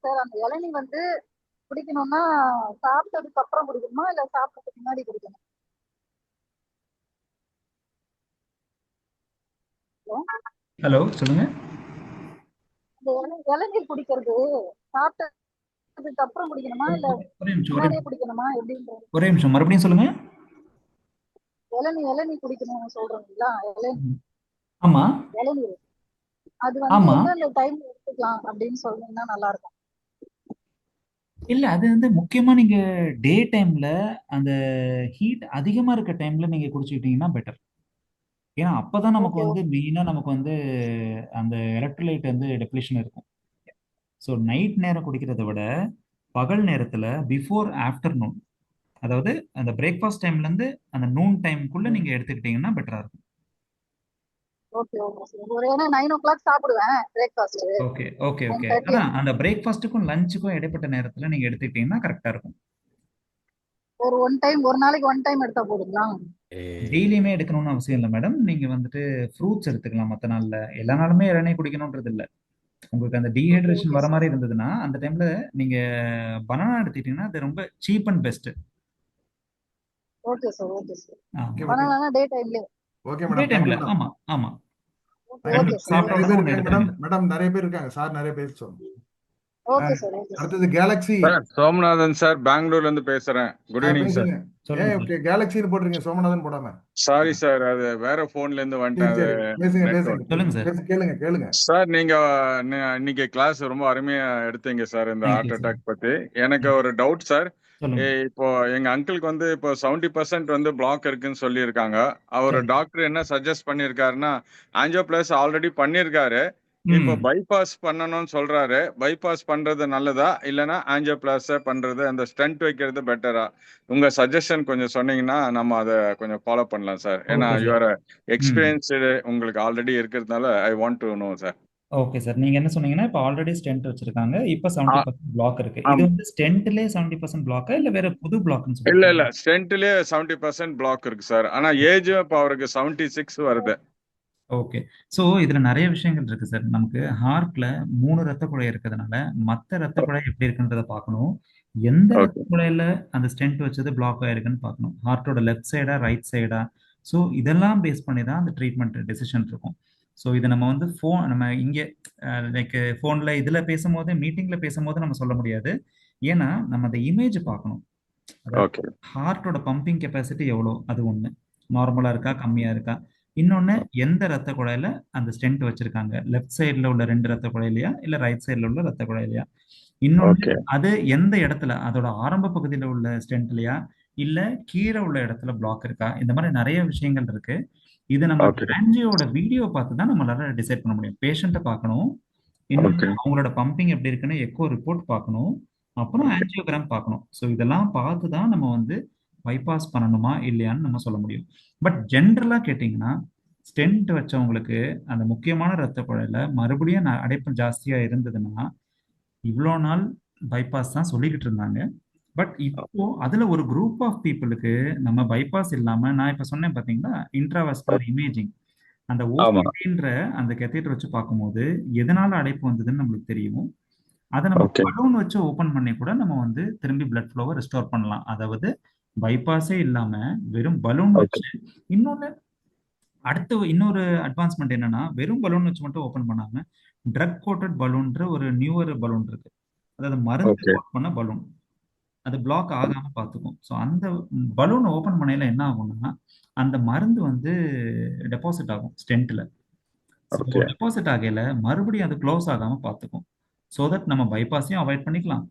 சார் அந்த இளநீர் வந்து குடிக்கணும்னா சாப்பிட்டதுக்கு அப்புறம் குடிக்கணுமா இல்ல சாப்பிட்டதுக்கு முன்னாடி குடிக்கணும்? ஹலோ சொல்லுங்க. இந்த இளநீர் குடிக்கிறது சாப்பிட்டதுக்கு அப்புறம் குடிக்கணுமா இல்ல ஒரே நிமிஷம் முன்னாடியே குடிக்கணுமா எப்படின்றது? ஒரே நிமிஷம் மறுபடியும் சொல்லுங்க. இளநீர் குடிக்கணும்னு சொல்றீங்களா? ஆமா இளநீர் அது வந்து ஆமா எந்தெந்த டைம்ல எடுத்துக்கலாம் அப்படின்னு சொன்னீங்கன்னா நல்லா இருக்கும். இல்ல அது வந்து முக்கியமா நீங்க டே டைம்ல அந்த ஹீட் அதிகமா இருக்க டைம்ல நீங்க குடிச்சுக்கிட்டீங்கன்னா பெட்டர். ஏன்னா அப்பதான் நமக்கு ஓகே வந்து மெயினா நமக்கு வந்து அந்த எலக்ட்ரோலைட் வந்து டெப்ளிஷன் இருக்கும். ஸோ நைட் நேரம் குடிக்கிறத விட பகல் நேரத்துல பிஃபோர் ஆஃப்டர்நூன், அதாவது அந்த பிரேக்ஃபாஸ்ட் டைம்ல இருந்து அந்த நூன் டைம்குள்ள நீங்க எடுத்துக்கிட்டீங்கன்னா பெட்டரா இருக்கும். Okay okay sir. ஒரு ஏன்னா 9 o'clock சாப்பிடுவேன் பிரேக்ஃபாஸ்ட். ஓகே ஓகே ஓகே 9:30 அதான் அந்த பிரேக்ஃபாஸ்ட்டுக்கும் லஞ்சுக்கும் இடைப்பட்ட நேரத்துல நீங்க எடுத்துக்கிட்டீங்கன்னா கரெக்டா இருக்கும். ஒரு நாளைக்கு ஒன் டைம் எடுத்தா போதுங்களா? டெய்லியுமே எடுக்கணும்னு அவசியம் இல்லை மேடம். நீங்க வந்துட்டு ஃப்ரூட்ஸ் எடுத்துக்கலாம் மற்ற நாள்ல. எல்லா நாளுமே இளநீர் குடிக்கணும்ன்றது இல்லை. உங்களுக்கு அந்த டீஹைட்ரேஷன் வர மாதிரி இருந்ததுன்னா அந்த டைம்ல நீங்க பனானா எடுத்துக்கிட்டீங்கன்னா அது ரொம்ப cheap and best. Okay sir. Okay sir. Okay banana day டைம்லயே. ஓகே டே மேடம், டைம்ல தேங்க்யூ மேடம். ஆமா ஆமா ஓகே சார். சாப்பிட்ட நிறைய உடனே பேர் ஒன்று இருக்காங்க மேடம். எடுத்துருங்க. மேடம் நிறைய பேர் இருக்காங்க, சார் நிறைய பேர் சொல்லுங்க. Okay sir. Okay sir. அடுத்தது கேலக்ஸி. சார் சோமநாதன் சார், பெங்களூர்ல இருந்து பேசுறேன். Good evening sir. பேசுங்க. சொல்லுங்க ஓகே, கேலக்ஸின்னு போட்டிருக்கீங்க, சோமநாதன் போடாம. சாரி சார், அது வேற போன்ல இருந்து சரி வந்துட்டேன். அது சரி, பேசுங்க நெட்வொர்க். சொல்லுங்க சார். கேளுங்க கேளுங்க. சார் நீங்க இன்னைக்கு கிளாஸ் ரொம்ப அருமையா எடுத்தீங்க சார், இந்த Thank heart you, sir. Attack பத்தி. எனக்கு ஒரு டவுட் சார். சொல்லுங்க. இப்போ எங்க அங்கிளுக்கு வந்து இப்போ 70% வந்து பிளாக் இருக்குன்னு சொல்லியிருக்காங்க. அவர் சரி. டாக்டர் என்ன சஜஸ்ட் பண்ணியிருக்காருன்னா ஆஞ்சியோபிளாஸ்டி ஆல்ரெடி பண்ணியிருக்காரு. இப்போ பைபாஸ் பண்ணணும்னு சொல்றாரு. பைபாஸ் பண்றது நல்லதா இல்லைன்னா ஆஞ்சியோபிளாஸ்டி பண்றது, அந்த ஸ்டென்ட் வைக்கிறது பெட்டரா? உங்க சஜஷன் கொஞ்சம் சொன்னீங்கன்னா நம்ம அதை கொஞ்சம் ஃபாலோ பண்ணலாம் சார். ஏன்னா ஓகே சார். யுவர் எக்ஸ்பீரியன்ஸ்டு உங்களுக்கு ஆல்ரெடி இருக்கிறதுனால I want to know sir. Okay sir. நீங்க என்ன சொன்னீங்கன்னா இப்போ ஆல்ரெடி ஸ்டென்ட் வச்சிருக்காங்க, இப்போ 70% பிளாக் இருக்கு. இது ஆமா. வந்து ஸ்டென்ட்லயே 70% பிளாக்கா இல்ல வேற புது பிளாக்னு இல்ல சொல்றீங்களா? இல்ல, ஸ்டென்ட்லயே 70% பிளாக் இருக்கு சார். ஆனா ஏஜ் இப்போ அவருக்கு 76 வருது. ஓகே. ஸோ இதுல நிறைய விஷயங்கள் இருக்கு சார். நமக்கு ஹார்ட்ல 3 ரத்த குழாய் இருக்கிறதுனால மற்ற ரத்த குழாய் எப்படி இருக்குன்றத பார்க்கணும். எந்த ரத்த ஓகே குழாயில அந்த ஸ்டென்ட் வச்சது பிளாக் ஆயிருக்குன்னு பார்க்கணும். ஹார்ட்டோட லெஃப்ட் சைடா ரைட் சைடா. ஸோ இதெல்லாம் பேஸ் பண்ணி தான் அந்த ட்ரீட்மெண்ட் டெசிஷன் இருக்கும். ஸோ இதை நம்ம வந்து நம்ம இங்கே லைக் ஃபோன்ல இதுல பேசும்போது மீட்டிங்ல பேசும்போது நம்ம சொல்ல முடியாது. ஏன்னா நம்ம அந்த இமேஜ் பார்க்கணும். அதாவது ஓகே ஹார்ட்டோட பம்பிங் கெப்பாசிட்டி எவ்வளோ, அது ஒண்ணு நார்மலா இருக்கா கம்மியா இருக்கா. இன்னொன்னு எந்த ரத்த குழாயில அந்த ஸ்டென்ட் வச்சிருக்காங்க, லெஃப்ட் சைடுல உள்ள 2 ரத்த குழாயிலையா இல்ல ரைட் சைடுல உள்ள ரத்த குழாயிலையா. இன்னொன்னு ஓகே அது எந்த இடத்துல, அதோட ஆரம்ப பகுதியில உள்ள ஸ்டென்ட்லயா இல்ல கீழே உள்ள இடத்துல பிளாக் இருக்கா. இந்த மாதிரி நிறைய விஷயங்கள் இருக்கு. இது நம்ம ஓகே ஆன்ஜியோட வீடியோ பார்த்து தான் நம்மளால டிசைட் பண்ண முடியும். பேஷண்ட்டை பார்க்கணும், இன்னொன்று ஓகே அவங்களோட பம்பிங் எப்படி இருக்குன்னு எக்கோ ரிப்போர்ட் பார்க்கணும், அப்புறம் ஆன்ஜியோகிராம் பார்க்கணும். ஸோ இதெல்லாம் பார்த்து தான் நம்ம வந்து பைபாஸ் பண்ணணுமா இல்லையான்னு நம்ம சொல்ல முடியும். பட் ஜென்ரலாக கேட்டிங்கன்னா ஸ்டென்ட் வச்சவங்களுக்கு அந்த முக்கியமான ரத்த குழாயில மறுபடியும் அடைப்பு ஜாஸ்தியாக இருந்ததுன்னா இவ்வளோ நாள் பைபாஸ் தான் சொல்லிக்கிட்டு இருந்தாங்க. பட் இப்போ அதுல ஒரு குரூப் ஆஃப் பீப்புளுக்கு நம்ம பைபாஸ் இல்லாம நான் இப்ப சொன்னேன் பாத்தீங்களா, இன்ட்ராவாஸ்குலர் இமேஜிங், அந்த ஆமா ஓசிடின்ற அந்த கெத்தேட்டர் வச்சு பார்க்கும்போது எதனால அடைப்பு வந்ததுன்னு நம்மளுக்கு தெரியும். அதை நம்ம ஓகே பலூன் வச்சு ஓபன் பண்ணி கூட நம்ம வந்து திரும்பி பிளட் ஃப்ளோவை ரெஸ்டோர் பண்ணலாம். அதாவது பைபாஸே இல்லாம வெறும் பலூன் ஓகே வச்சு. இன்னொன்னு அடுத்து இன்னொரு அட்வான்ஸ்மெண்ட் என்னன்னா, வெறும் பலூன் வச்சு மட்டும் ஓபன் பண்ணாம ட்ரக் கோட்டட் பலூன்ற ஒரு நியூவர் பலூன் இருக்கு. அதாவது மருந்து ஓகே கோட் பண்ண பலூன், அது பிளாக் ஆகாம பார்த்துக்கும். ஸோ அந்த பலூன் ஓபன் பண்ணையில என்ன ஆகும்னா அந்த மருந்து வந்து டெபாசிட் ஆகும் ஸ்டென்ட்ல. ஸோ ஓகே டெபாசிட் ஆகையில மறுபடியும் அது க்ளோஸ் ஆகாம பார்த்துக்கும். ஸோ தட் நம்ம பைபாஸையும் அவாய்ட் பண்ணிக்கலாம்,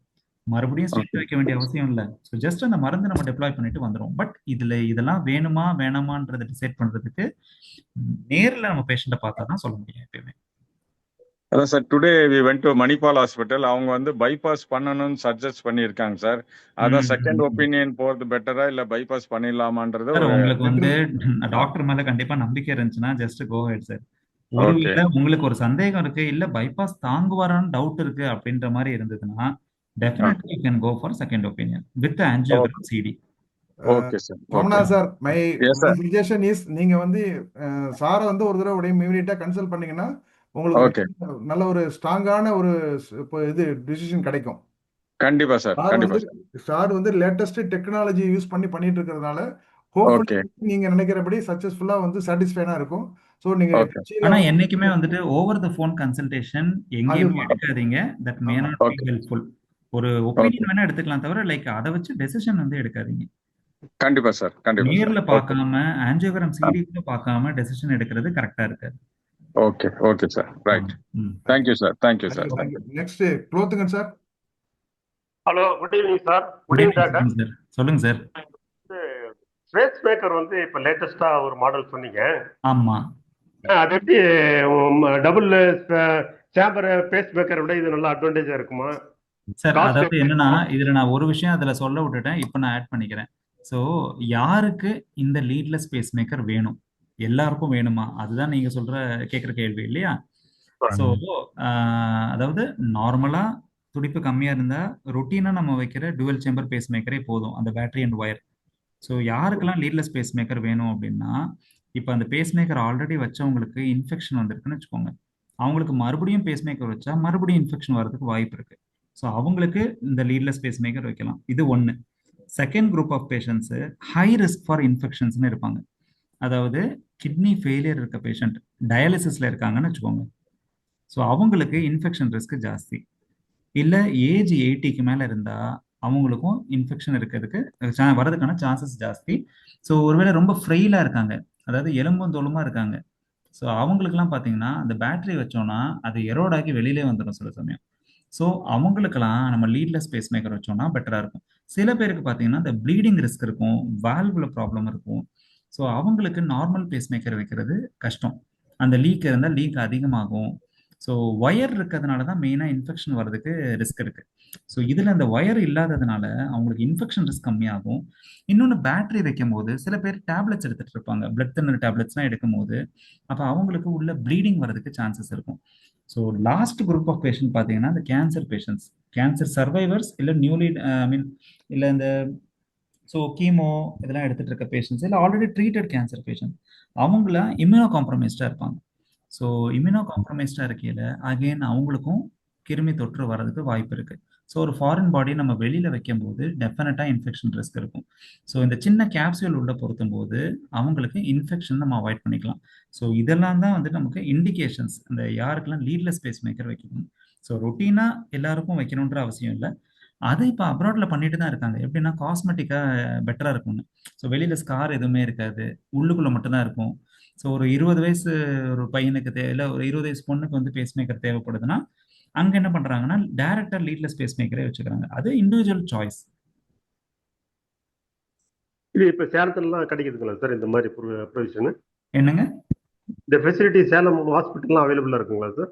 மறுபடியும் ஸ்டென்ட் ஓகே வைக்க வேண்டிய அவசியம் இல்லை. ஸோ ஜஸ்ட் அந்த மருந்து நம்ம டெப்ளாய் பண்ணிட்டு வந்துடும். பட் இதெல்லாம் வேணுமா வேணாமான்றதை டிசைட் பண்றதுக்கு நேர்ல நம்ம பேஷண்ட்டை பார்த்தா தான் சொல்ல முடியும் எப்பயுமே. அதான் sir, today we went to Manipal hospital. அவங்க வந்து பைபாஸ் பண்ணணும்னு சஜஸ்ட் பண்ணியிருக்காங்க சார். அதான் செகண்ட் ஒப்பீனியன் போறது பெட்டரா இல்ல பைபாஸ் பண்ணிடலாமான்றது சார் ஒரு உங்களுக்கு வந்து ஆ, டாக்டர் மேல கண்டிப்பா நம்பிக்கை இருந்துச்சுன்னா just go head sir. Okay ஒருவேளை உங்களுக்கு ஒரு சந்தேகம் இருக்கு, இல்ல பைபாஸ் தாங்குவாரான்னு டவுட் இருக்கு அப்படின்ற மாதிரி இருந்ததுன்னா definitely you can go for second opinion with angiogram CT. Okay sir okay Ramana sir, my yes sir suggestion is நீங்க வந்து சாரை வந்து ஒரு தடவை உடைய இமீடியட்டா கன்சல்ட் பண்ணீங்கன்னா உங்களுக்கு ஓகே நல்ல ஒரு ஸ்ட்ராங்கான ஒரு இது டிசிஷன் கிடைக்கும். கண்டிப்பா சார் சார் கண்டிப்பா வந்து சார் சார் வந்து லேட்டஸ்ட் டெக்னாலஜி யூஸ் பண்ணிட்டு இருக்கிறதுனால ஹோப்ஃபுல்லி ஓகே நீங்க நினைக்கிறபடி சக்சஸ்ஃபுல்லா வந்து சாட்டிஸ்ஃபைடா இருக்கும். ஸோ நீங்க ஓகே திருச்சியில ஆனா வந்து என்னைக்குமே வந்துட்டு ஓவர் த ஃபோன் கன்சல்டேஷன் எங்கேயுமே அதுமா எடுக்காதீங்க. தட் மே ஆமா நாட் பி ஓகே ஹெல்ப்ஃபுல். ஒரு ஓகே ஒப்பீனியன் வேணா எடுத்துக்கலாம் தவிர லைக் அதை வச்சு டெசிஷன் வந்து எடுக்காதீங்க. கண்டிப்பா சார் கண்டிப்பா சார் நேர்ல ஓகே பார்க்காம ஆன்ஜியோகிராம் சிடி கூட பார்க்காம டெசிஷன் எடுக்கிறது கரெக்டா இருக்காது. Okay okay sir right. ம். Thank you sir thank you sir thank you. Next Kulothunga sir. Hello, good evening sir. Good good evening evening doctor. Sir. சொல்லுங்க சார். பேஸ் மேக்கர் வந்து இப்போ லேட்டஸ்டா ஒரு மாடல் சொன்னீங்க. ஆமா அது எப்படி டபுள் சேம்பர் பேஸ் மேக்கரை விட இது நல்லா அட்வான்டேஜா இருக்குமா? சார், காஸ்ட் அதாவது எப்படி என்னன்னா இருக்கும்? இதுல நான் ஒரு விஷயம் அதுல சொல்ல விட்டுட்டேன், இப்போ நான் ஆட் பண்ணிக்கிறேன். ஸோ யாருக்கு இந்த லீட்லெஸ் பேஸ் மேக்கர் வேணும்? எல்லாருக்கும் வேணுமா? அதுதான் நீங்க கேட்குற கேள்வி இல்லையா? ஸோ அதாவது நார்மலா துடிப்பு கம்மியா இருந்தா ரொட்டீனா நம்ம வைக்கிற டுவெல் சேம்பர் பேஸ் மேக்கரே போதும், அந்த பேட்டரி அண்ட் ஒயர். ஸோ யாருக்கெல்லாம் லீட்லெஸ் பேஸ் மேக்கர் வேணும் அப்படின்னா, இப்போ அந்த பேஸ் மேக்கர் ஆல்ரெடி வச்சவங்களுக்கு இன்ஃபெக்ஷன் வந்திருக்குன்னு வச்சுக்கோங்க, அவங்களுக்கு மறுபடியும் பேஸ் மேக்கர் வச்சா மறுபடியும் இன்ஃபெக்ஷன் வர்றதுக்கு வாய்ப்பு இருக்கு. ஸோ அவங்களுக்கு இந்த லீட்லெஸ் பேஸ் மேக்கர் வைக்கலாம். இது ஒன்று. Second group of patients high risk for இன்ஃபெக்ஷன்ஸ்னு இருப்பாங்க. அதாவது கிட்னி ஃபெயிலியர் இருக்க பேஷண்ட் டயாலிசிஸ்ல இருக்காங்கன்னு வச்சுக்கோங்க. ஸோ அவங்களுக்கு இன்ஃபெக்ஷன் ரிஸ்க் ஜாஸ்தி. இல்லை ஏஜ் 80க்கு மேலே இருந்தால் அவங்களுக்கும் இன்ஃபெக்ஷன் இருக்கிறதுக்கு வர்றதுக்கான சான்சஸ் ஜாஸ்தி. ஸோ ஒருவேளை ரொம்ப ஃப்ரெயிலாக இருக்காங்க, அதாவது எலும்பும் தோலுமா இருக்காங்க, ஸோ அவங்களுக்குலாம் பார்த்தீங்கன்னா அந்த பேட்டரி வச்சோன்னா அது எரோட் ஆகி வெளியிலே வந்துடும் சில சமயம். ஸோ அவங்களுக்கெல்லாம் நம்ம லீட்லெஸ் பேஸ் மேக்கர் வச்சோம்னா பெட்டராக இருக்கும். சில பேருக்கு பார்த்தீங்கன்னா இந்த ப்ளீடிங் ரிஸ்க் இருக்கும், வால்வுல ப்ராப்ளம் இருக்கும். ஸோ அவங்களுக்கு நார்மல் பேஸ் மேக்கர் வைக்கிறது கஷ்டம். அந்த லீக் இருந்தால் லீக் அதிகமாகும். ஸோ ஒயர் இருக்கிறதுனால தான் மெயினாக இன்ஃபெக்ஷன் வர்றதுக்கு ரிஸ்க் இருக்கு. ஸோ இதில் அந்த ஒயர் இல்லாததுனால அவங்களுக்கு இன்ஃபெக்ஷன் ரிஸ்க் கம்மியாகும். இன்னொன்று பேட்டரி வைக்கும் போது சில பேர் டேப்லெட்ஸ் எடுத்துட்டு இருப்பாங்க, பிளட் தின்னர் டேப்லெட்ஸ்லாம் எடுக்கும் போது அப்போ அவங்களுக்கு உள்ள ப்ளீடிங் வர்றதுக்கு சான்சஸ் இருக்கும். So last group of patient பார்த்தீங்கன்னா இந்த கேன்சர் பேஷண்ட்ஸ், கேன்சர் சர்வைவர்ஸ், இல்லை நியூலி இல்லை இந்த கீமோ இதெல்லாம் எடுத்துட்டு இருக்க பேஷண்ட்ஸ், இல்லை ஆல்ரெடி ட்ரீட்டட் கேன்சர் பேஷண்ட், அவங்களாம் இம்யூனோ காம்ப்ரமைஸ்டாக இருப்பாங்க. ஸோ இம்யூனோ காம்ப்ரமைஸ்டாக இருக்கையில் அகெயின் அவங்களுக்கும் கிருமி தொற்று வர்றதுக்கு வாய்ப்பு இருக்கு. ஸோ ஒரு ஃபாரின் பாடி நம்ம வெளியில வைக்கும் போது டெஃபினட்டாக இன்ஃபெக்ஷன் ரிஸ்க் இருக்கும். ஸோ இந்த சின்ன கேப்சூல் உள்ள பொருத்தும் போது அவங்களுக்கு இன்ஃபெக்ஷன் நம்ம அவாய்ட் பண்ணிக்கலாம். ஸோ இதெல்லாம் தான் வந்து நமக்கு இண்டிகேஷன்ஸ், இந்த யாருக்கெல்லாம் லீட்லெஸ் பேஸ் மேக்கர் வைக்கணும். ஸோ ரொட்டீனாக எல்லாருக்கும் வைக்கணுன்ற அவசியம் இல்லை. அதை இப்போ அப்ராட்ல பண்ணிட்டு தான் இருக்காங்க. எப்படின்னா காஸ்மெட்டிக்காக பெட்டராக இருக்கும்னு. ஸோ வெளியில ஸ்கார் எதுவுமே இருக்காது, உள்ளுக்குள்ள மட்டும்தான் இருக்கும். ஸோ ஒரு 20 வயசு ஒரு பையனுக்கு இல்லை ஒரு 20 வயசு பொண்ணுக்கு வந்து பேஸ் மேக்கர் தேவைப்படுதுன்னா அங்கே என்ன பண்றாங்கன்னா டைரக்டா லீட்லெஸ் பேஸ் மேக்கரே வச்சுக்கிறாங்க. அது இண்டிவிஜுவல் சாய்ஸ். இது இப்போ சேலத்துலலாம் கிடைக்குதுங்களா சார் இந்த மாதிரி ப்ரொவிஷன்? என்னங்க? இந்த ஃபெசிலிட்டி சேலம் ஹாஸ்பிட்டல்லாம் அவைலபிளா இருக்குங்களா சார்?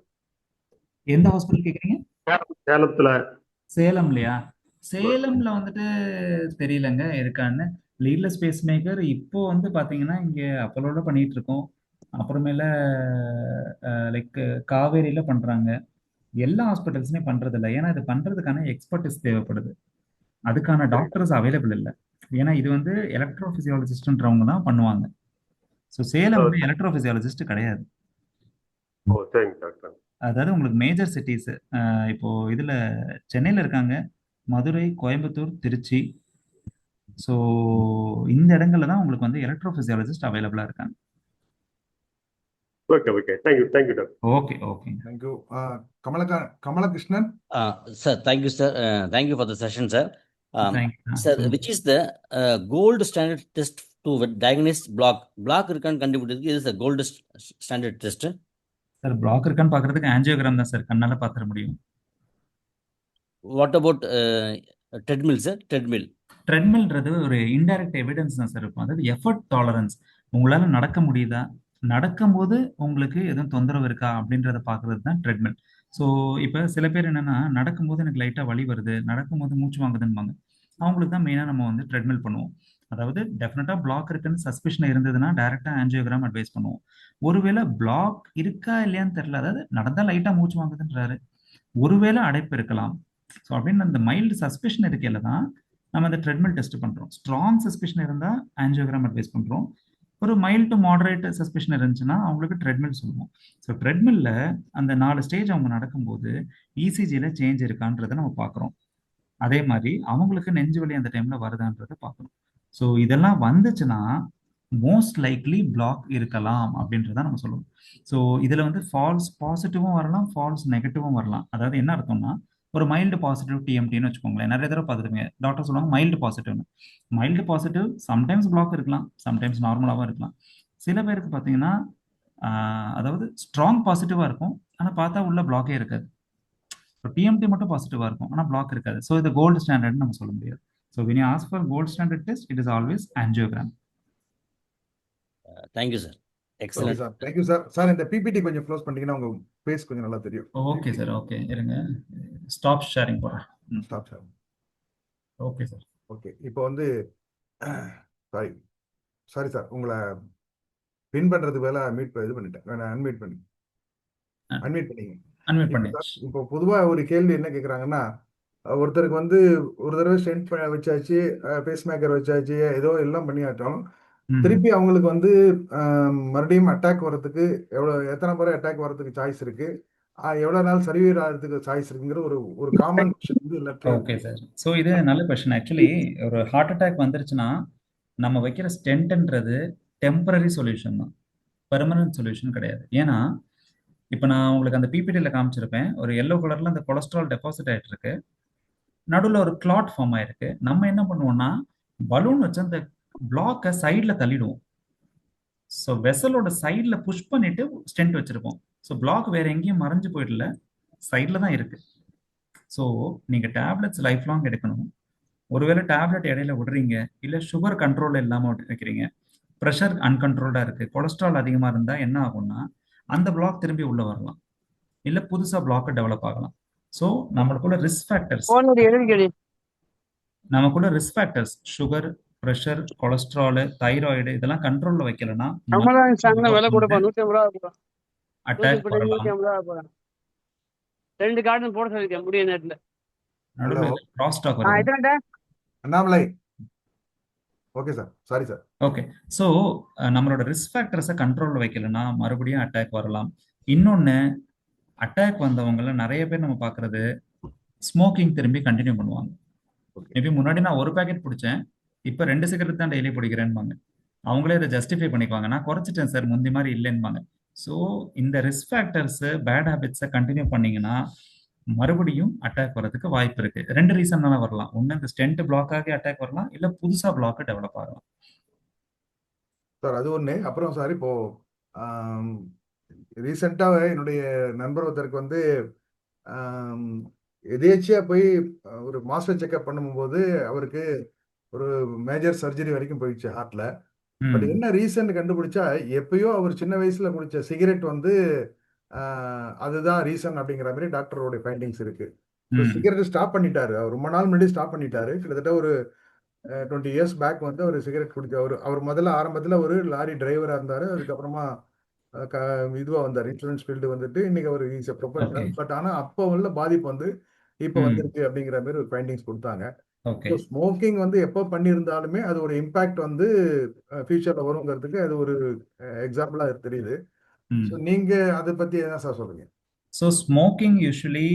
எந்த ஹாஸ்பிட்டல் கேக்குறீங்க? சேலத்துல சேலம்லயா? சேலம்ல வந்துட்டு தெரியலங்க இருக்கான்னு. லீட்லெஸ் பேஸ் மேக்கர் இப்போ வந்து பாத்தீங்கன்னா இங்க அப்போலோல பண்ணிட்டு இருக்கோம். அப்புறமேல லைக் காவேரியில பண்றாங்க. எல்லா ஹாஸ்பிட்டல்ஸ்லயும் பண்றது இல்லை. ஏன்னா இது பண்றதுக்கான எக்ஸ்பர்டிஸ் தேவைப்படுது. அதுக்கான டாக்டர்ஸ் அவைலபிள் இல்லை. ஏன்னா இது வந்து எலக்ட்ரோபிசியாலஜிஸ்ட்ன்றவங்க தான் பண்ணுவாங்க. ஸோ சேலம் வந்து எலக்ட்ரோபிசியாலஜிஸ்ட் கிடையாது. ஓ சரிங்க டாக்டர். அதாவது உங்களுக்கு மேஜர் சிட்டிஸ் இப்போ இதுல சென்னையில இருக்காங்க, மதுரை, கோயம்புத்தூர், திருச்சி. ஸோ இந்த இடங்கள்ல தான் உங்களுக்கு வந்து எலக்ட்ரோபிசியாலஜிஸ்ட் அவைலபிளா இருக்காங்க. Okay okay, thank you doctor. Okay okay thank you. Kamalakrishnan. Sir, thank you, sir. Thank you for the session, sir. Thank you. Sir, which is the gold standard test to diagnose block இருக்கான்னு கண்டுபிடிக்கிறதுக்கு இது sir gold standard test. Sir block இருக்கான்னு பாக்குறதுக்கு angiogram தான் sir கண்ணால பாத்துற முடியும். What about treadmill sir? ட்ரெட்மில்ன்றது ஒரு இன்டைரக்ட் எவிடன்ஸ் தான் சார் இருக்கும். அதாவது எஃபர்ட் டாலரன்ஸ். உங்களால நடக்க முடியுதா, நடக்கும்போது உங்களுக்கு எதுவும் தொந்தரவு இருக்கா அப்படின்றத பாக்குறது தான் ட்ரெட்மில். ஸோ இப்போ சில பேர் என்னன்னா நடக்கும்போது எனக்கு லைட்டா வலி வருது, நடக்கும்போது மூச்சு வாங்குதுன்பாங்க. அவங்களுக்கு தான் மெயினா நம்ம வந்து ட்ரெட்மில் பண்ணுவோம். அதாவது டெஃபினட்டா பிளாக் இருக்குன்னு சஸ்பிஷன் இருந்ததுன்னா டைரக்டா ஆஞ்சியோகிராம் அட்வைஸ் பண்ணுவோம். ஒருவேளை பிளாக் இருக்கா இல்லையான்னு தெரியல, அதாவது நடந்தா லைட்டா மூச்சு வாங்குதுன்றாரு, ஒருவேளை அடைப்பு இருக்கலாம். ஸோ அப்படின்னு அந்த மைல்டு சஸ்பிஷன் இருக்கையில தான் நம்ம அந்த ட்ரெட்மில் டெஸ்ட் பண்றோம். ஸ்ட்ராங் சஸ்பிஷன் இருந்தா ஆஞ்சியோகிராம் அட்வைஸ் பண்றோம். ஒரு மைல்டு டு மாடரேட் சஸ்பிஷன் இருந்துச்சுன்னா அவங்களுக்கு ட்ரெட்மில் சொல்லுவோம். ஸோ ட்ரெட்மில்ல அந்த 4 ஸ்டேஜ் அவங்க நடக்கும்போது இசிஜியில் சேஞ்ச் இருக்கான்றதை நம்ம பார்க்குறோம். அதே மாதிரி அவங்களுக்கு நெஞ்சு வலி அந்த டைம்ல வருதான்றதை பார்க்கணும். ஸோ இதெல்லாம் வந்துச்சுன்னா மோஸ்ட் லைக்லி பிளாக் இருக்கலாம் அப்படின்றத நம்ம சொல்லுவோம். ஸோ இதில் வந்து ஃபால்ஸ் பாசிட்டிவும் வரலாம், ஃபால்ஸ் நெகட்டிவும் வரலாம். அதாவது என்ன அர்த்தம்னா ஒரு மைல்டு பாசிட்டிவ் டிஎம்டின்னு வச்சுக்கோங்களேன். நிறைய தடவை பார்த்துருங்க, டாக்டர் சொல்லுவாங்க மைல்டு பாசிட்டிவ்னு. மைல்டு பாசிட்டிவ் சம்டைம்ஸ் பிளாக் இருக்கலாம், சம்டைம்ஸ் நார்மலாகவும் இருக்கலாம். சில பேருக்கு பார்த்தீங்கன்னா அதாவது ஸ்ட்ராங் பாசிட்டிவாக இருக்கும், ஆனால் பார்த்தா உள்ள பிளாக்கே இருக்காது. இப்போ டிஎம்டி மட்டும் பாசிட்டிவாக இருக்கும், ஆனால் பிளாக் இருக்காது. ஸோ இது கோல்டு ஸ்டாண்டர்ட்னு நம்ம சொல்ல முடியாது. So when you ask for gold standard test, it is always angiogram. Thank you sir. Excellent sir. Thank you sir. Sir இந்த பிபிடி கொஞ்சம் க்ளோஸ் பண்ணிட்டீங்கன்னா உங்க பேஸ் கொஞ்சம் நல்லா தெரியும். Okay sir. ஓகே இருங்க, ஸ்டாப் ஷேரிங் போகிறேன். Stop sir. Okay sir. Okay இப்போ வந்து சாரி சார், உங்களை பின் பண்றது வேலை இது பண்ணிட்டேன். வேணா அன்மியூட் பண்ணிங்க. அன்மியூட் பண்ணி. இப்போ பொதுவா ஒரு கேள்வி என்ன கேக்குறாங்கன்னா, ஒருத்தருக்கு வந்து ஒரு தடவை ஸ்டென்ட் வச்சாச்சு, பேஸ் மேக்கர் வச்சாச்சு, ஏதோ எல்லாம் பண்ணியாட்டோம், திருப்பி அவங்களுக்கு வந்து மறுபடியும் அட்டாக் வர்றதுக்கு எத்தனை முறை அட்டாக் வர்றதுக்கு சாய்ஸ் இருக்கு, எவ்வளவு நாள் சர்வீர் ஆகிறதுக்கு சாய்ஸ் இருக்குங்கிற ஒரு common question. Okay sir. So இது நல்ல கொஸ்டின். ஆக்சுவலி ஒரு ஹார்ட் அட்டாக் வந்துருச்சுன்னா நம்ம வைக்கிற ஸ்டென்ட்ன்றது டெம்பரரி சொல்யூஷன் தான், பெர்மனன்ட் சொல்யூஷன் கிடையாது. ஏன்னா இப்போ நான் உங்களுக்கு அந்த பிபிடியில் காமிச்சிருப்பேன், ஒரு எல்லோ கலர்ல அந்த கொலஸ்ட்ரால் டெபாசிட் ஆகிட்டு இருக்கு, நடுவில் ஒரு கிளாட் ஃபார்ம் ஆயிருக்கு. நம்ம என்ன பண்ணுவோம்னா பலூன் வச்சு அந்த பிளாக்கை சைடில் தள்ளிடுவோம். ஸோ வெசலோட சைடில் புஷ் பண்ணிட்டு ஸ்டென்ட் வச்சிருப்போம். ஸோ பிளாக் வேற எங்கேயும் மறைஞ்சு போயிடல, சைடில் தான் இருக்கு. ஸோ நீங்கள் டேப்லெட்ஸ் லைஃப் லாங் எடுக்கணும். ஒருவேளை டேப்லெட் இடையில விடுறீங்க, இல்லை சுகர் கண்ட்ரோல் இல்லாமல் வைக்கிறீங்க, ப்ரெஷர் அன்கண்ட்ரோல்டாக இருக்கு, கொலஸ்ட்ரால் அதிகமாக இருந்தால் என்ன ஆகும்னா அந்த பிளாக் திரும்பி உள்ள வரலாம், இல்லை புதுசாக பிளாக் டெவலப் ஆகலாம். ஸோ நம்மளுக்குள்ள risk factors sugar, pressure, cholesterol, thyroid இதெல்லாம் கண்ட்ரோல்ல வைக்கலன்னா அட்டாக் வரலாம். நடுவில் கிராஸ் டாக் வரும். Annamalai. Okay sir, sorry sir. Okay. So நம்மளோட ரிஸ்க் ஃபேக்டர்ஸை கண்ட்ரோலில் வைக்கலன்னா மறுபடியும் அட்டாக் வரலாம். இன்னொன்று, அட்டாக் வந்தவங்கள நிறைய பேர் நம்ம பார்க்குறது ஸ்மோக்கிங் திரும்பி கண்டினியூ பண்ணுவாங்க. மேபி முன்னாடி நான் ஒரு பேக்கெட் பிடிச்சேன், இப்போ 2 சிகரெட் தான் டெய்லி பிடிக்கிறேன்பாங்க. அவங்களே இதை ஜஸ்டிஃபை பண்ணிக்குவாங்க, நான் குறைச்சிட்டேன் சார் முந்தி மாதிரி இல்லைன்பாங்க. ஸோ இந்த ரிஸ்க் ஃபேக்டர்ஸ் பேட் ஹேபிட்ஸை கண்டினியூ பண்ணீங்கன்னா மறுபடியும் அட்டாக் வரதுக்கு வாய்ப்பு இருக்கு. 2 ரீசன்னால வரலாம். ஒன்று இந்த ஸ்டென்ட் பிளாக் ஆகி அட்டாக் வரலாம், இல்லை புதுசாக பிளாக் டெவலப் ஆகலாம். சார் அது ஒன்று. அப்புறம் சார் இப்போ ரீசெண்டாக என்னுடைய நண்பர் ஒருத்தருக்கு வந்து எதேச்சியா போய் ஒரு மாஸ்டர் செக்அப் பண்ணும்போது அவருக்கு ஒரு மேஜர் சர்ஜரி வரைக்கும் போயிடுச்சு ஹார்ட்ல. பட் ம் என்ன ரீசன் கண்டுபிடிச்சா, எப்பயோ அவர் சின்ன வயசுல குடிச்ச சிகரெட் வந்து அதுதான் ரீசன் அப்படிங்கிற மாதிரி டாக்டரோட ஃபைண்டிங்ஸ் இருக்கு. ஸோ ம் சிகரெட் ஸ்டாப் பண்ணிட்டாரு. அவர் ரொம்ப நாள் முன்னாடி ஸ்டாப் பண்ணிட்டாரு. கிட்டத்தட்ட ஒரு 20 இயர்ஸ் பேக் வந்து அவர் சிகரெட் குடிக்க அவர் முதல்ல ஆரம்பத்தில் ஒரு லாரி டிரைவராக இருந்தார். அதுக்கப்புறமா இதுவாக வந்தார், இன்சூரன்ஸ் ஃபீல்டு வந்துட்டு. இன்னைக்கு அவர் is a okay professional. But ஆனால் அப்போ உள்ள பாதிப்பு வந்து இப்போ ம் வந்திருக்கு அப்படிங்கிற மாதிரி ஒரு ஃபைண்டிங்ஸ் கொடுத்தாங்க. ஓகே ஸோ ஸ்மோக்கிங் வந்து எப்போ பண்ணியிருந்தாலுமே அது ஒரு இம்பாக்ட் வந்து ஃபியூச்சரில் வருங்கிறதுக்கு அது ஒரு எக்ஸாம்பிளாக தெரியுது. ஸோ ம் நீங்கள் அதை பற்றி என்ன சார் சொல்றீங்க? ஸோ ஸ்மோக்கிங் யூஸ்வலி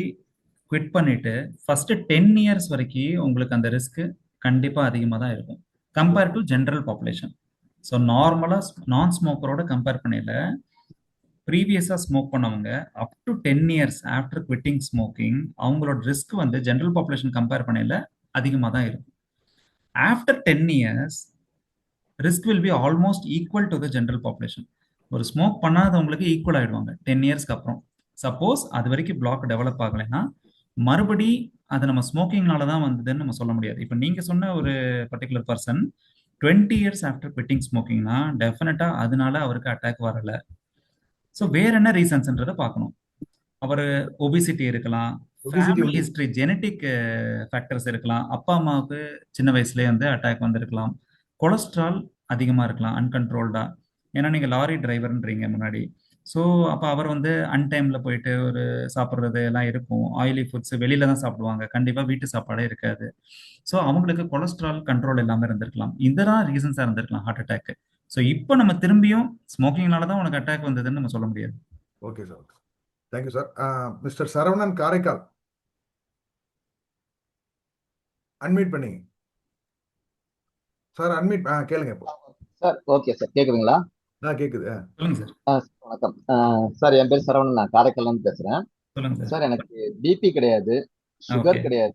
குவிட் பண்ணிட்டு ஃபர்ஸ்ட் 10 இயர்ஸ் வரைக்கும் உங்களுக்கு அந்த ரிஸ்க் கண்டிப்பாக அதிகமாக தான் இருக்கும் compare to general population. So நார்மலாக நான் ஸ்மோக்கரோட கம்பேர் பண்ணல, ப்ரீவியஸாக ஸ்மோக் பண்ணவங்க up to 10 years after quitting smoking அவங்களோட ரிஸ்க் வந்து ஜென்ரல் பாப்புலேஷன் கம்பேர் பண்ணல அதிகமாக தான் இருக்கும். After 10 years risk will be almost equal to the general population. ஒரு ஸ்மோக் பண்ணாதவங்களுக்கு ஈக்குவல் ஆயிடுவாங்க 10 இயர்ஸ்க்கு அப்புறம். சப்போஸ் அது வரைக்கும் பிளாக் டெவலப் ஆகலைன்னா மறுபடி அது நம்ம ஸ்மோக்கிங்னால தான் வந்ததுன்னு நம்ம சொல்ல முடியாது. இப்போ நீங்க சொன்ன ஒரு particular person 20 years after quitting ஸ்மோக்கிங்னா டெஃபினட்டா அதனால அவருக்கு அட்டாக் வரல. ஸோ வேற என்ன ரீசன்ஸ்ன்றதை பார்க்கணும். அவர் ஒபிசிட்டி இருக்கலாம், ஃபேமிலி ஹிஸ்டரி, ஜெனட்டிக் ஃபேக்டர்ஸ் இருக்கலாம், அப்பா அம்மாவுக்கு சின்ன வயசுலேயே வந்து அட்டாக் வந்திருக்கலாம், கொலஸ்ட்ரால் அதிகமாக இருக்கலாம் அன்கண்ட்ரோல்டா. ஏன்னா நீங்கள் லாரி டிரைவர்ன்றீங்க முன்னாடி. ஸோ அப்போ அவர் வந்து அன்டைமில் போயிட்டு ஒரு சாப்பிட்றது எல்லாம் இருக்கும். ஆயிலி ஃபுட்ஸ் வெளியில தான் சாப்பிடுவாங்க, கண்டிப்பாக வீட்டு சாப்பாடே இருக்காது. ஸோ அவங்களுக்கு கொலஸ்ட்ரால் கண்ட்ரோல் இல்லாமல் இருந்திருக்கலாம். இதெல்லாம் ரீசன்ஸாக இருந்திருக்கலாம் ஹார்ட் அட்டாக். ஸோ இப்போ நம்ம திரும்பியும் ஸ்மோக்கிங்னால தான் உனக்கு அட்டாக் வந்ததுன்னு நம்ம சொல்ல முடியாது. Okay sir, thank you sir. Mister Saravanan Karaikal, unmute பண்ணீங்க சார். அன்மியூட் கேளுங்க இப்போ. சார் ஓகே சார், கேக்குதுங்களா? கேக்குது. சொல்லுங்க சார். வணக்கம் சார், என் பேர் சரவணன், நான் காரைக்கால்ல பேசுறேன். சொல்லுங்க சார். சார் எனக்கு பிபி கிடையாது, சுகர் ஓகே. கிடையாது,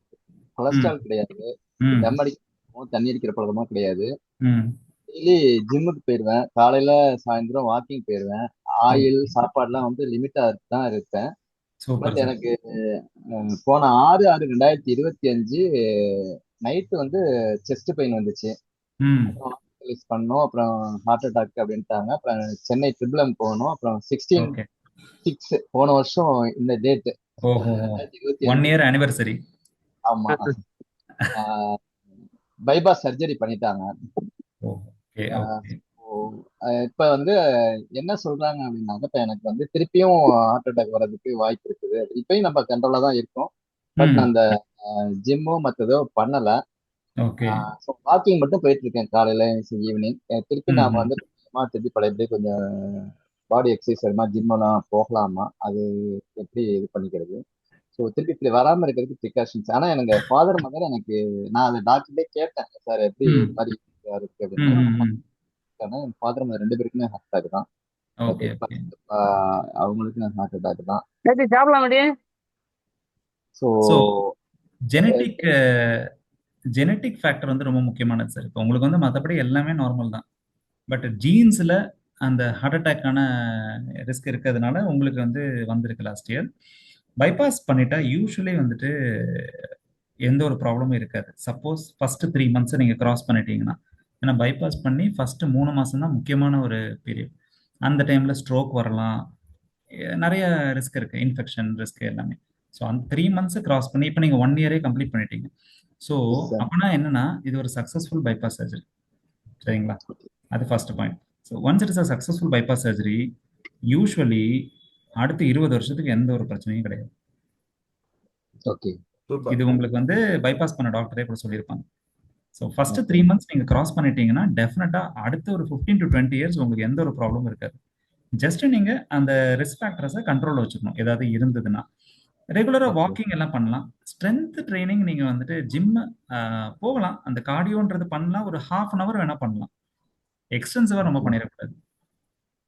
கொலஸ்ட்ரால் கிடையாது, ம் தம் அடிக்கிறமோ தண்ணி அடிக்கிற பழக்கமோ கிடையாது. ம் டெய்லி ஜிம்முக்கு போயிடுவேன், காலையில சாயந்தரம் வாக்கிங் போயிடுவேன். ஆயில் சாப்பாடுலாம் வந்து லிமிட்டா தான் இருப்பேன். Super but sir. எனக்கு போன 6/6/2025 நைட்டு வந்து செஸ்ட் பெயின் வந்துச்சு. ம் அப்புறம் ஹாஸ்பிட்டலைஸ் பண்ணோம். அப்புறம் ஹார்ட் அட்டாக் அப்படின்ட்டாங்க. அப்புறம் சென்னை ட்ரிபிள் எம் போனோம். அப்புறம் 16/6 போன வருஷம் இந்த டேட் ஓஹோ 1 2025. Year anniversary. ஆமா, பைபாஸ் சர்ஜரி பண்ணிட்டாங்க. Okay okay. இப்ப வந்து என்ன சொல்றாங்க அப்படின்னாக்க, இப்ப எனக்கு வந்து திருப்பியும் ஹார்ட் அட்டாக் வர்றதுக்கு வாய்ப்பு இருக்குது. இப்பயும் நம்ம கண்ட்ரோலா தான் இருக்கோம். பட் நான் அந்த ஜிம்மோ மற்றதோ பண்ணல. ஓகே. வாக்கிங் மட்டும் போயிட்டு இருக்கேன் காலையில ஈவினிங். திருப்பி நாம வந்து திருப்பி பழையபடி கொஞ்சம் பாடி எக்ஸசைஸ் மாதிரி ஜிம் எல்லாம் போகலாமா, அது எப்படி இது பண்ணிக்கிறது? ஸோ திருப்பி இப்படி வராம இருக்கிறதுக்கு ப்ரிகாஷன்ஸ். ஆனா எனக்கு ஃபாதர் மதர் எனக்கு, நான் அந்த டாக்டர்டே கேட்டேன், சார் எப்படி இது மாதிரி இருக்கு அப்படின்னு. ஃபாதர் மதர் 2 பேருக்குமே ஹார்ட் அட்டாக் தான். அவங்களுக்கு ஹார்ட் அட்டாக் தான். ஸோ ஜெனட்டிக் ஃபேக்டர் வந்து ரொம்ப முக்கியமானது சார். இப்போ உங்களுக்கு வந்து மற்றபடி எல்லாமே நார்மல் தான், பட் ஜீன்ஸில் அந்த ஹார்ட் அட்டாக்கான ரிஸ்க் இருக்கிறதுனால உங்களுக்கு வந்து வந்திருக்கு லாஸ்ட் இயர். பைபாஸ் பண்ணிட்டா யூஸ்வலி வந்துட்டு எந்த ஒரு ப்ராப்ளமும் இருக்காது. சப்போஸ் ஃபர்ஸ்ட் 3 months நீங்கள் கிராஸ் பண்ணிட்டீங்கன்னா, ஏன்னா பைபாஸ் பண்ணி ஃபர்ஸ்ட் 3 மாதம் தான் முக்கியமான ஒரு பீரியட். அந்த டைமில் ஸ்ட்ரோக் வரலாம், நிறைய ரிஸ்க் இருக்குது, இன்ஃபெக்ஷன் ரிஸ்க் எல்லாமே. ஸோ அந்த 3 months கிராஸ் பண்ணி இப்போ நீங்கள் 1 year கம்ப்ளீட் பண்ணிட்டீங்க. ஸோ அப்படின்னா என்னன்னா இது ஒரு சக்ஸஸ்ஃபுல் பைபாஸ் சர்ஜரி, சரிங்களா? அது first point. So once it is a successful bypass surgery, usually அடுத்த 20 வருஷத்துக்கு எந்த ஒரு பிரச்சனையும் கிடையாது. ஓகே, இது உங்களுக்கு வந்து பைபாஸ் பண்ண டாக்டரே கூட சொல்லியிருப்பாங்க. ஸோ ஃபர்ஸ்ட் 3 months நீங்கள் கிராஸ் பண்ணிட்டீங்கன்னா டெஃபினட்டா அடுத்த ஒரு 15 to 20 years உங்களுக்கு எந்த ஒரு ப்ராப்ளமும் இருக்காது. ஜஸ்ட் நீங்க அந்த ரிஸ்க் ஃபேக்டர்ஸை கண்ட்ரோல்ல வச்சுக்கணும். ஏதாவது இருந்ததுன்னா ரெகுலராக வாக்கிங் எல்லாம் பண்ணலாம். ஸ்ட்ரென்த் ட்ரைனிங் நீங்கள் வந்துட்டு ஜிம் போகலாம், அந்த கார்டியோன்றது பண்ணலாம், ஒரு 1/2 an hour வேணா பண்ணலாம், எக்ஸ்டென்சிவாக ரொம்ப பண்ணிடக்கூடாது.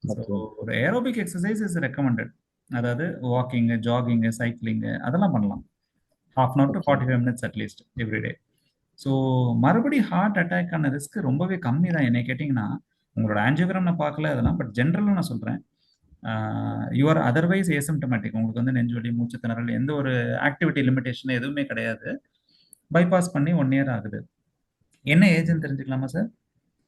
ஸோ ஒரு ஏரோபிக் எக்ஸசைஸ் இஸ் ரெக்கமெண்டட். அதாவது வாக்கிங்கு, ஜாகிங்கு, சைக்கிளிங்கு அதெல்லாம் பண்ணலாம் 1/2 an hour to 45 minutes at least everyday. So மறுபடியும் ஹார்ட் அட்டாக்கான ரிஸ்க் ரொம்பவே கம்மி தான். என்னை கேட்டிங்கன்னா உங்களோட ஆன்ஜியோகிராம் நான் பார்க்கல அதெல்லாம், பட் ஜென்ரலாக நான் சொல்கிறேன், யூஆர் அதர்வைஸ் ஏசிம்டமேட்டிக். உங்களுக்கு வந்து நெஞ்சு வலி, மூச்சு திணறல், எந்த ஒரு ஆக்டிவிட்டி லிமிடேஷன் எதுவுமே கிடையாது. பைபாஸ் பண்ணி 1 year ஆகுது. என்ன ஏஜ்னு தெரிஞ்சுக்கலாமா சார்?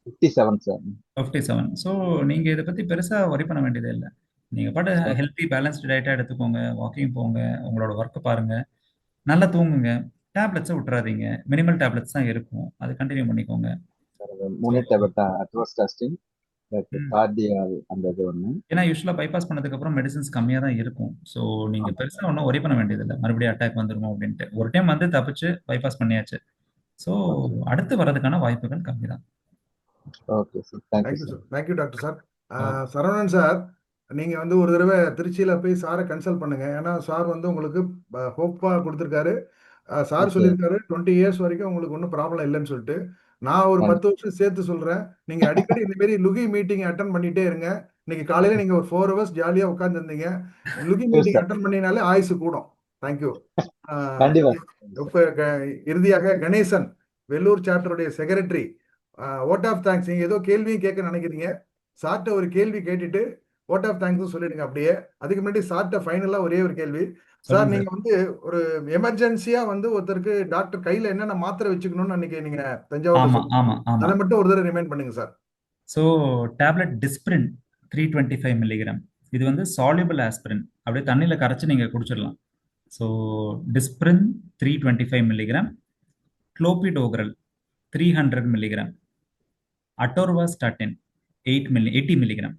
57 சார். 57. ஸோ நீங்கள் இதை பற்றி பெருசாக ஒரி பண்ண வேண்டியதே இல்லை. நீங்கள் பாட்டு சார் ஹெல்த்தி பேலன்ஸ்டு டயட்டாக எடுத்துக்கோங்க, வாக்கிங் போங்க, உங்களோட ஒர்க்கை பாருங்க, நல்லா தூங்குங்க, டேப்லெட்ஸை விட்டுறாதீங்க. மினிமல் டேப்லெட்ஸ் தான் இருக்கும், அது கண்டினியூ பண்ணிக்கோங்க. ஸோ 3 டேப்லெட் அட்ரோஸ்டாஸ்டின் கார்டியால் அந்த இது ஒன்று. ஏன்னா யூஸ்வலாக பைபாஸ் பண்ணதுக்கப்புறம் மெடிசின்ஸ் கம்மியாக தான் இருக்கும். ஸோ நீங்கள் பெருசாக ஒன்றும் ஒரி பண்ண வேண்டியதில்லை, மறுபடியும் அட்டாக் வந்துருமோ அப்படின்ட்டு. ஒரு டைம் வந்து தப்பிச்சு பைபாஸ் பண்ணியாச்சு. ஸோ அடுத்து வர்றதுக்கான வாய்ப்புகள் கம்மி தான். Okay sir, thank you thank you sir. Sir. Thank you doctor sir. Okay. Saravanan sir, நீங்கள் வந்து ஒரு தடவை திருச்சியில் போய் சாரை கன்சல்ட் பண்ணுங்க. ஏன்னா சார் வந்து உங்களுக்கு ஹோப்பாக கொடுத்துருக்காரு. சார் ஓகே சொல்லியிருக்காரு 20 இயர்ஸ் வரைக்கும் உங்களுக்கு ஒன்றும் ப்ராப்ளம் இல்லைன்னு சொல்லிட்டு. நான் ஒரு 10 வருஷம் சேர்த்து சொல்கிறேன். நீங்கள் அடிக்கடி இந்த மாரி லுகி மீட்டிங் அட்டன் பண்ணிகிட்டே இருங்க. இன்னைக்கு காலையில் நீங்கள் ஒரு 4 hours ஜாலியாக உட்காந்துருந்தீங்க. லுகி மீட்டிங் சார், அட்டன் பண்ணினாலே ஆயுசு கூடும். தேங்க்யூ. கண்டிப்பா. இப்போ இறுதியாக கணேசன், வெள்ளூர் சாப்டருடைய செக்ரட்டரி, ஓட் ஆஃப் தேங்க்ஸ். நீங்கள் ஏதோ கேள்வியும் கேட்க நினைக்கிறீங்க, சார்ட்ட ஒரு கேள்வி கேட்டுட்டு ஓட் ஆஃப் தேங்க்ஸும் சொல்லிடுங்க அப்படியே. அதுக்கு முன்னாடி சார்ட்ட ஃபைனலாக ஒரே ஒரு கேள்வி. சார், சொல்லுங்க சார். நீங்கள் வந்து ஒரு எமர்ஜென்சியாக வந்து ஒருத்தருக்கு டாக்டர் கையில் என்னென்ன மாத்திரை வச்சுக்கணும்னு அன்னைக்கு நீங்கள் தஞ்சாவூரில் ஆமாம் சொன்னீங்க, ஆமாம் அதை ஆமாம். மட்டும் ஒரு தடவை ரிமைண்ட் பண்ணுங்க சார். ஸோ டேப்லெட் டிஸ்பிரின் 325 மில்லிகிராம், இது வந்து சால்யூபிள் ஆஸ்பிரின், அப்படியே தண்ணியில் கரைச்சி நீங்கள் குடிச்சிடலாம். So Disprin 325 milligram, clopidogrel 300 milligram, atorvastatin 80 milligram.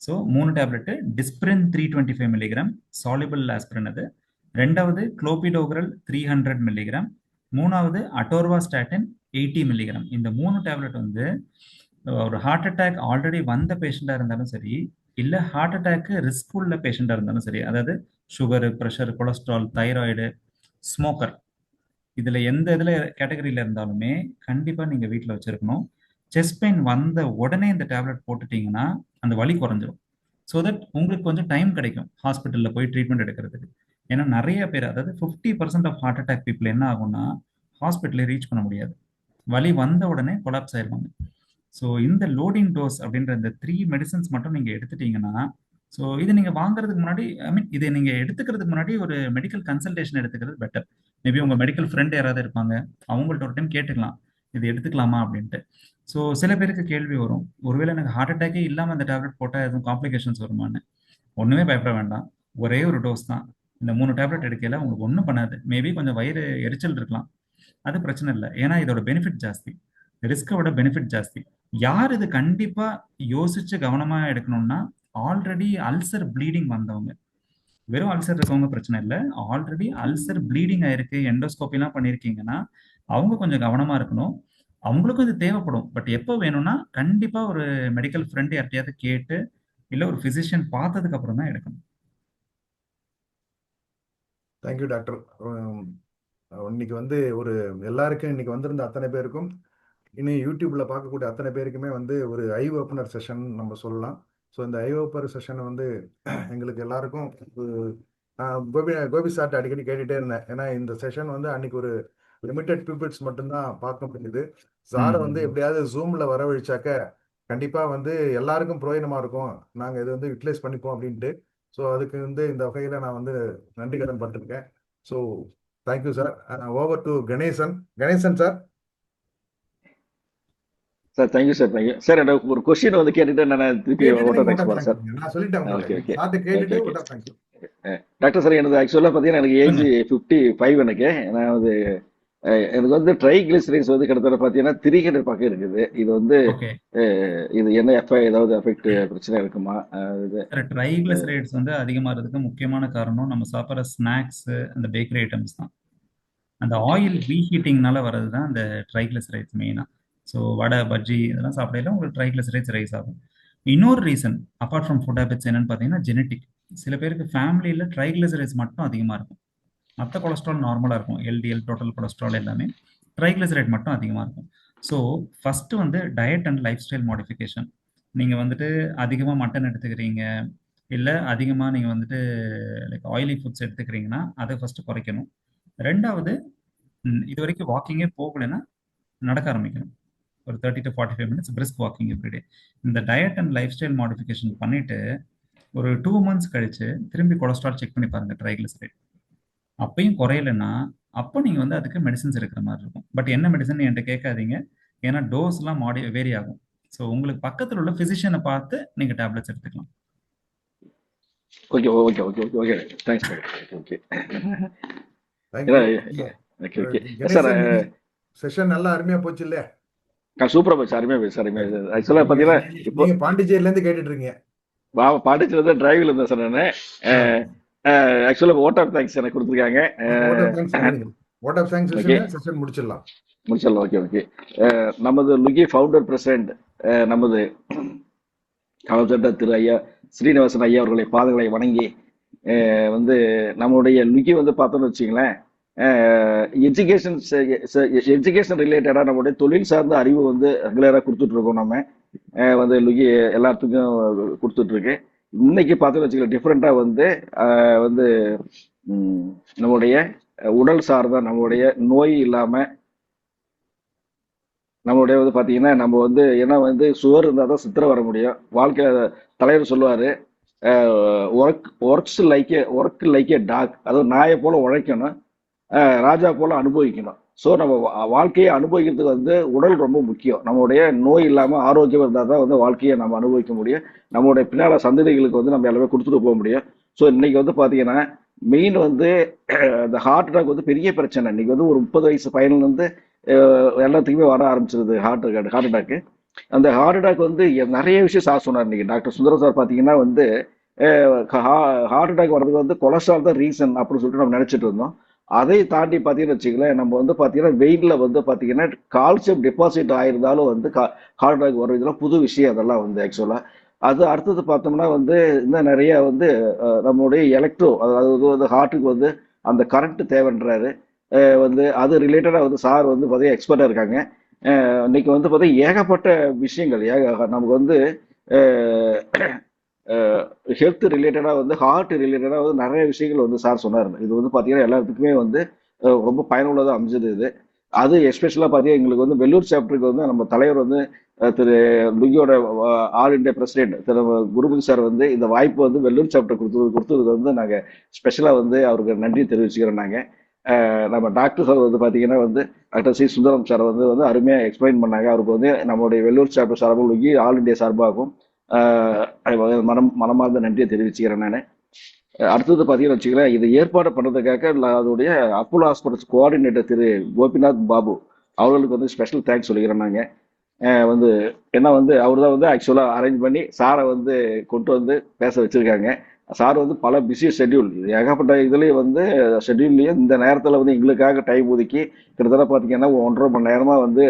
So 3 tablet. Disprin 325 milligram soluble aspirin அது. ரெண்டாவது குளோபிடோக்ரல் 300 மில்லிகிராம். மூணாவது அட்டோர்வாஸ்டாட்டின் 80 மில்லிகிராம். இந்த 3 டேப்லெட் வந்து ஒரு ஹார்ட் அட்டாக் ஆல்ரெடி வந்த பேஷண்ட்டாக இருந்தாலும் சரி, இல்லை ஹார்ட் அட்டாக்கு ரிஸ்க் உள்ள பேஷண்ட்டாக இருந்தாலும் சரி, அதாவது sugar, pressure, cholesterol, thyroid, smoker, இதில் எந்த இதில் கேட்டகரியில் இருந்தாலுமே கண்டிப்பாக நீங்கள் வீட்டில் வச்சுருக்கணும். செஸ்ட் பெயின் வந்த உடனே இந்த டேப்லெட் போட்டுட்டிங்கன்னா அந்த வலி குறைஞ்சிரும். ஸோ தட் உங்களுக்கு கொஞ்சம் டைம் கிடைக்கும் ஹாஸ்பிட்டலில் போய் ட்ரீட்மெண்ட் எடுக்கிறதுக்கு. ஏன்னா நிறைய பேர், அதாவது 50% ஆஃப் ஹார்ட் அட்டாக் பீப்புள் என்ன ஆகும்னா ஹாஸ்பிட்டலே ரீச் பண்ண முடியாது, வலி வந்த உடனே கொலாப்ஸ் ஆயிடுவாங்க. ஸோ இந்த லோடிங் டோஸ் அப்படின்ற இந்த 3 மெடிசன்ஸ் மட்டும் நீங்கள் எடுத்துட்டீங்கன்னா, ஸோ இது நீங்கள் வாங்குறதுக்கு முன்னாடி, ஐ மீன் இதை நீங்கள் எடுத்துக்கிறதுக்கு முன்னாடி ஒரு மெடிக்கல் கன்சல்டேஷன் எடுத்துக்கிறது பெட்டர். மேபி உங்கள் மெடிக்கல் ஃப்ரெண்ட் யாராவது இருப்பாங்க, அவங்கள்ட்ட ஒரு டைம் கேட்டுக்கலாம் இது எடுத்துக்கலாமா அப்படின்ட்டு. ஸோ சில பேருக்கு கேள்வி வரும், ஒருவேளை எனக்கு ஹார்ட் அட்டாக்கே இல்லாமல் அந்த டேப்லெட் போட்டால் எதுவும் காம்ப்ளிகேஷன்ஸ் வருமானு. ஒன்றுமே பயப்பட வேண்டாம், ஒரே ஒரு டோஸ் தான். இந்த 3 டேப்லெட் எடுக்கையில் உங்களுக்கு ஒன்றும் பண்ணாது. மேபி கொஞ்சம் வயிறு எரிச்சல் இருக்கலாம், அது பிரச்சனை இல்லை. ஏன்னா இதோட பெனிஃபிட் ஜாஸ்தி, ரிஸ்க்கை விட பெனிஃபிட் ஜாஸ்தி. யார் இது கண்டிப்பாக யோசிச்சு கவனமாக எடுக்கணும்னா, ஆல்ரெடி அல்சர் ப்ளீடிங் வந்தவங்க. வெறும் அல்சர் இருக்கவங்க பிரச்சனை இல்லை, ஆல்ரெடி அல்சர் ப்ளீடிங் ஆயிருக்கு, எண்டோஸ்கோப்பிலாம் பண்ணியிருக்கீங்கன்னா அவங்க கொஞ்சம் கவனமாக இருக்கணும். அவங்களுக்கும் இது தேவைப்படும், பட் எப்போ வேணும்னா கண்டிப்பாக ஒரு மெடிக்கல் ஃப்ரெண்ட் யார்ட்டையாவது கேட்டு இல்லை ஒரு ஃபிசிஷியன் பார்த்ததுக்கு அப்புறம் தான் எடுக்கணும். Thank you doctor. இன்னைக்கு வந்து ஒரு எல்லாருக்கும் இன்னைக்கு வந்திருந்த அத்தனை பேருக்கும், இனி யூடியூப்ல பார்க்கக்கூடிய அத்தனை பேருக்குமே வந்து ஒரு ஐ ஓப்பனர் செஷன் நம்ம சொல்லலாம். ஸோ இந்த ஐ ஓப்பனர் செஷனை வந்து எங்களுக்கு எல்லாருக்கும் கோபி சார்ட்ட அடிக்கடி கேட்டுட்டே இருந்தேன். ஏன்னா இந்த செஷன் வந்து அன்னைக்கு ஒரு லிமிட்டெட் பீப்புள்ஸ் மட்டும்தான் பார்க்க முடியுது. சாரை வந்து எப்படியாவது ஜூம்ல வரவழைச்சாக்க கண்டிப்பா வந்து எல்லாருக்கும் பிரயோஜனமா இருக்கும், நாங்க இதை வந்து யூட்டிலைஸ் பண்ணிப்போம் அப்படின்ட்டு. ஸோ அதுக்கு வந்து இந்த வகையில நான் வந்து நன்றி கடன் பட்டிருக்கேன். So thank you sir. Over to Ganesan. Ganesan sir. Sir thank you sir. Thank you sir. எனக்கு ஒரு கொஸ்டின் வந்து கேட்டுட்டு நான் திருப்பி ஓட்டோ தேங்க்ஸ் போகிறேன் சார். நான் சொல்லிட்டேன் ஓகே ஓகே கேட்டுட்டு ஓகே ஓட்டா தேங்க்யூ. டாக்டர் சார், எனக்கு ஆக்சுவலாக பார்த்தீங்கன்னா எனக்கு ஏஜ் 55. எனக்கு நான் வந்து எனக்கு வந்து ட்ரைகிளிசரைட்ஸ் வந்து கிட்டத்தட்ட பார்த்தீங்கன்னா 300 பக்கம் இருக்குது. இது வந்து ஓகே, இது என்ன ஏதாவது எஃபெக்ட் பிரச்சனை இருக்குமா? இது ட்ரைகிளிசரைட்ஸ் வந்து அதிகமாகிறதுக்கு முக்கியமான காரணம் நம்ம சாப்பிட்ற ஸ்நாக்ஸ், அந்த பேக்கரி ஐட்டம்ஸ் தான். அந்த ஆயில் ரீஹீட்டிங்னால வர்றது தான் அந்த ட்ரைகிளிசரைட்ஸ் மெயினாக. ஸோ வடை, பஜ்ஜி இதெல்லாம் சாப்பிடையில உங்களுக்கு ட்ரைகிளிசரைட்ஸ் ரைஸ் ஆகும். இன்னொரு reason apart from food habits என்னன்னு பார்த்தீங்கன்னா ஜெனட்டிக். சில பேருக்கு ஃபேமிலியில் ட்ரைகிளிசரைட்ஸ் மட்டும் அதிகமாக இருக்கும், மற்ற கொலஸ்ட்ரால் நார்மலாக இருக்கும், எல்டிஎல் டோட்டல் கொலஸ்ட்ரால் எல்லாமே, ட்ரைகிளிசரைட் மட்டும் அதிகமாக இருக்கும். ஸோ ஃபஸ்ட்டு வந்து diet and lifestyle modification. நீங்கள் வந்துட்டு அதிகமாக மட்டன் எடுத்துக்கிறீங்க, இல்லை அதிகமாக நீங்கள் வந்துட்டு லைக் ஆயிலி ஃபுட்ஸ் எடுத்துக்கிறீங்கன்னா அதை ஃபஸ்ட்டு குறைக்கணும். ரெண்டாவது, இது வரைக்கும் வாக்கிங்கே போகலைன்னா நடக்க ஆரம்பிக்கணும். ஒரு 30 to 45 minutes brisk walking everyday. இந்த diet and lifestyle modification பண்ணிவிட்டு ஒரு 2 months கழித்து திரும்பி கொலஸ்ட்ரால் செக் பண்ணி பாருங்கள், ட்ரைகிளிசரைட் அப்பயும் குறையலைன்னா அப்போ நீங்கள் அதுக்கு மெடிசன்ஸ் எடுக்கிற மாதிரி இருக்கும். பட் என்ன மெடிசன் என்கிட்ட கேட்காதீங்க, ஏன்னா டோஸ்லாம் வேரி ஆகும். ஸோ உங்களுக்கு பக்கத்தில் உள்ள ஃபிசிஷியனை பார்த்து நீங்கள் டேப்லெட்ஸ் எடுத்துக்கலாம். Okay okay okay okay okay thanks okay okay okay sir. Session நல்லா அருமையா போச்சு இல்லையா? சூப்பரா போச்சு, அருமையா போச்சு, அருமையா. ஆக்சுவலா பாத்தீங்கன்னா இப்போ நீங்க பாண்டிச்சேரியில இருந்து கேட்டுட்டு இருக்கீங்க. பாண்டிச்சேரியில தான் டிரைவ்ல இருந்தேன் சார் நானு. ஆக்சுவலா ஓட் ஆஃப் தேங்க்ஸ் எனக்கு கொடுத்துருக்காங்க. ஓட் ஆஃப் தேங்க்ஸ் செஷன் முடிச்சிடலாம். Okay okay. நமது லுகி ஃபவுண்டர் பிரசிடென்ட் நமது கலெக்டர் திரு ஐயா ஸ்ரீனிவாசன் ஐயா அவர்களை பாதங்களை வணங்கி வந்து நம்மளுடைய லுகி வந்து பார்த்தோன்னு வச்சுங்களேன், எஜுகேஷன் ரிலேட்டடா நம்மளுடைய தொழில் சார்ந்த அறிவு வந்து ரெகுலரா கொடுத்துட்டு இருக்கோம். நம்ம வந்து லுகி எல்லாத்துக்கும் கொடுத்துட்டு இருக்கு. இன்னைக்கு பார்த்தோன்னு வச்சுக்கலாம் டிஃப்ரெண்டா வந்து வந்து நம்மளுடைய உடல் சார்ந்த நம்மளுடைய நோய் இல்லாம நம்மளுடைய வந்து பாத்தீங்கன்னா நம்ம வந்து ஏன்னா வந்து சுவர் இருந்தால் தான் சித்திரை வர முடியும். வாழ்க்கையில தலைவர் சொல்லுவாரு, ஒர்க் லைக் ஏ டாக், அதாவது நாயை போல உழைக்கணும், ராஜா போல அனுபவிக்கணும். ஸோ நம்ம வாழ்க்கையை அனுபவிக்கிறதுக்கு வந்து உடல் ரொம்ப முக்கியம். நம்மளுடைய நோய் இல்லாமல் ஆரோக்கியம் இருந்தால் தான் வந்து வாழ்க்கையை நம்ம அனுபவிக்க முடியும். நம்மளுடைய பின்னால சந்ததிகளுக்கு வந்து நம்ம எல்லாமே கொடுத்துட்டு போக முடியும். ஸோ இன்னைக்கு வந்து பார்த்தீங்கன்னா மெயின் வந்து இந்த ஹார்ட் அட்டாக் வந்து பெரிய பிரச்சனை. இன்னைக்கு வந்து ஒரு 30 வயசு பையன்லேருந்து எல்லாத்துக்குமே வர ஆரம்பிச்சிருது ஹார்ட் அட்டாக்கு. அந்த ஹார்ட் அட்டாக் வந்து நிறைய விஷயம் சார் சொன்னார் இன்னைக்கு டாக்டர் சுந்தரம் சார். பார்த்தீங்கன்னா வந்து ஹார்ட் அட்டாக் வர்றதுக்கு வந்து கொலஸ்ட்ரால் தான் ரீசன் அப்படின்னு சொல்லிட்டு நம்ம நினைச்சிட்டு இருந்தோம். அதை தாண்டி பார்த்தீங்கன்னு வச்சுங்களேன், நம்ம வந்து பார்த்தீங்கன்னா வெயின்ல வந்து பார்த்தீங்கன்னா கால்சியம் டெபாசிட் ஆயிருந்தாலும் வந்து ஹார்ட் அட்டாக் வரும். இதெல்லாம் புது விஷயம் அதெல்லாம் வந்து ஆக்சுவலா. அது அடுத்தது பார்த்தோம்னா வந்து இன்னும் நிறைய வந்து நம்மளுடைய எலக்ட்ரோ, அதாவது வந்து ஹார்ட்டுக்கு வந்து அந்த கரண்ட் தேவைன்றாரு. வந்து அது ரிலேட்டடாக வந்து சார் வந்து பார்த்தீங்கன்னா எக்ஸ்பர்ட்டாக இருக்காங்க. இன்னைக்கு வந்து பார்த்தீங்கன்னா ஏகப்பட்ட விஷயங்கள் நமக்கு வந்து ஹெல்த் ரிலேட்டடாக வந்து ஹார்ட் ரிலேட்டடாக வந்து நிறைய விஷயங்கள் வந்து சார் சொன்னார். இது வந்து பார்த்தீங்கன்னா எல்லாத்துக்குமே வந்து ரொம்ப பயனுள்ளதாக அமைஞ்சது இது. அது எஸ்பெஷலாக பார்த்தீங்கன்னா எங்களுக்கு வந்து வெள்ளூர் சாப்டருக்கு வந்து நம்ம தலைவர் வந்து திரு லுகியோட ஆல் இண்டியா பிரசிடென்ட் திரு குருபதி சார் வந்து இந்த வாய்ப்பு வந்து வெள்ளூர் சாப்டர் கொடுத்ததுக்கு வந்து நாங்கள் ஸ்பெஷலாக வந்து அவருக்கு நன்றி தெரிவிச்சுக்கிறோம். நாங்கள் நம்ம டாக்டர் சார் வந்து பார்த்தீங்கன்னா வந்து டாக்டர் சி சுந்தரம் சார் வந்து அருமையாக எக்ஸ்பிளைன் பண்ணாங்க. அவருக்கு வந்து நம்மளுடைய வெள்ளூர் சாப்டர் சார்பாக லுகி ஆல் இண்டியா சார்பாகும் மனமார்ந்த நன்றியை தெரிவிச்சுக்கிறேன் நான். அடுத்தது பார்த்தீங்கன்னு வச்சுக்கிறேன், இது ஏற்பாடு பண்ணுறதுக்காக அதோடைய அப்போலோ ஹாஸ்பிட்டல்ஸ் கோஆர்டினேட்டர் திரு கோபிநாத் பாபு அவர்களுக்கு வந்து ஸ்பெஷல் தேங்க்ஸ் சொல்லிக்கிறேன். நாங்கள் வந்து ஏன்னா வந்து அவர் தான் வந்து ஆக்சுவலாக அரேஞ்ச் பண்ணி சாரை வந்து கொண்டு வந்து பேச வச்சுருக்காங்க. சார் வந்து பல பிஸி ஷெட்யூல், ஏகப்பட்ட இதுலேயும் வந்து ஷெட்யூல்லையும் இந்த நேரத்தில் வந்து எங்களுக்காக டைம் ஒதுக்கி கிட்டத்தட்ட பார்த்தீங்கன்னா 1.5 மணி நேரமாக வந்து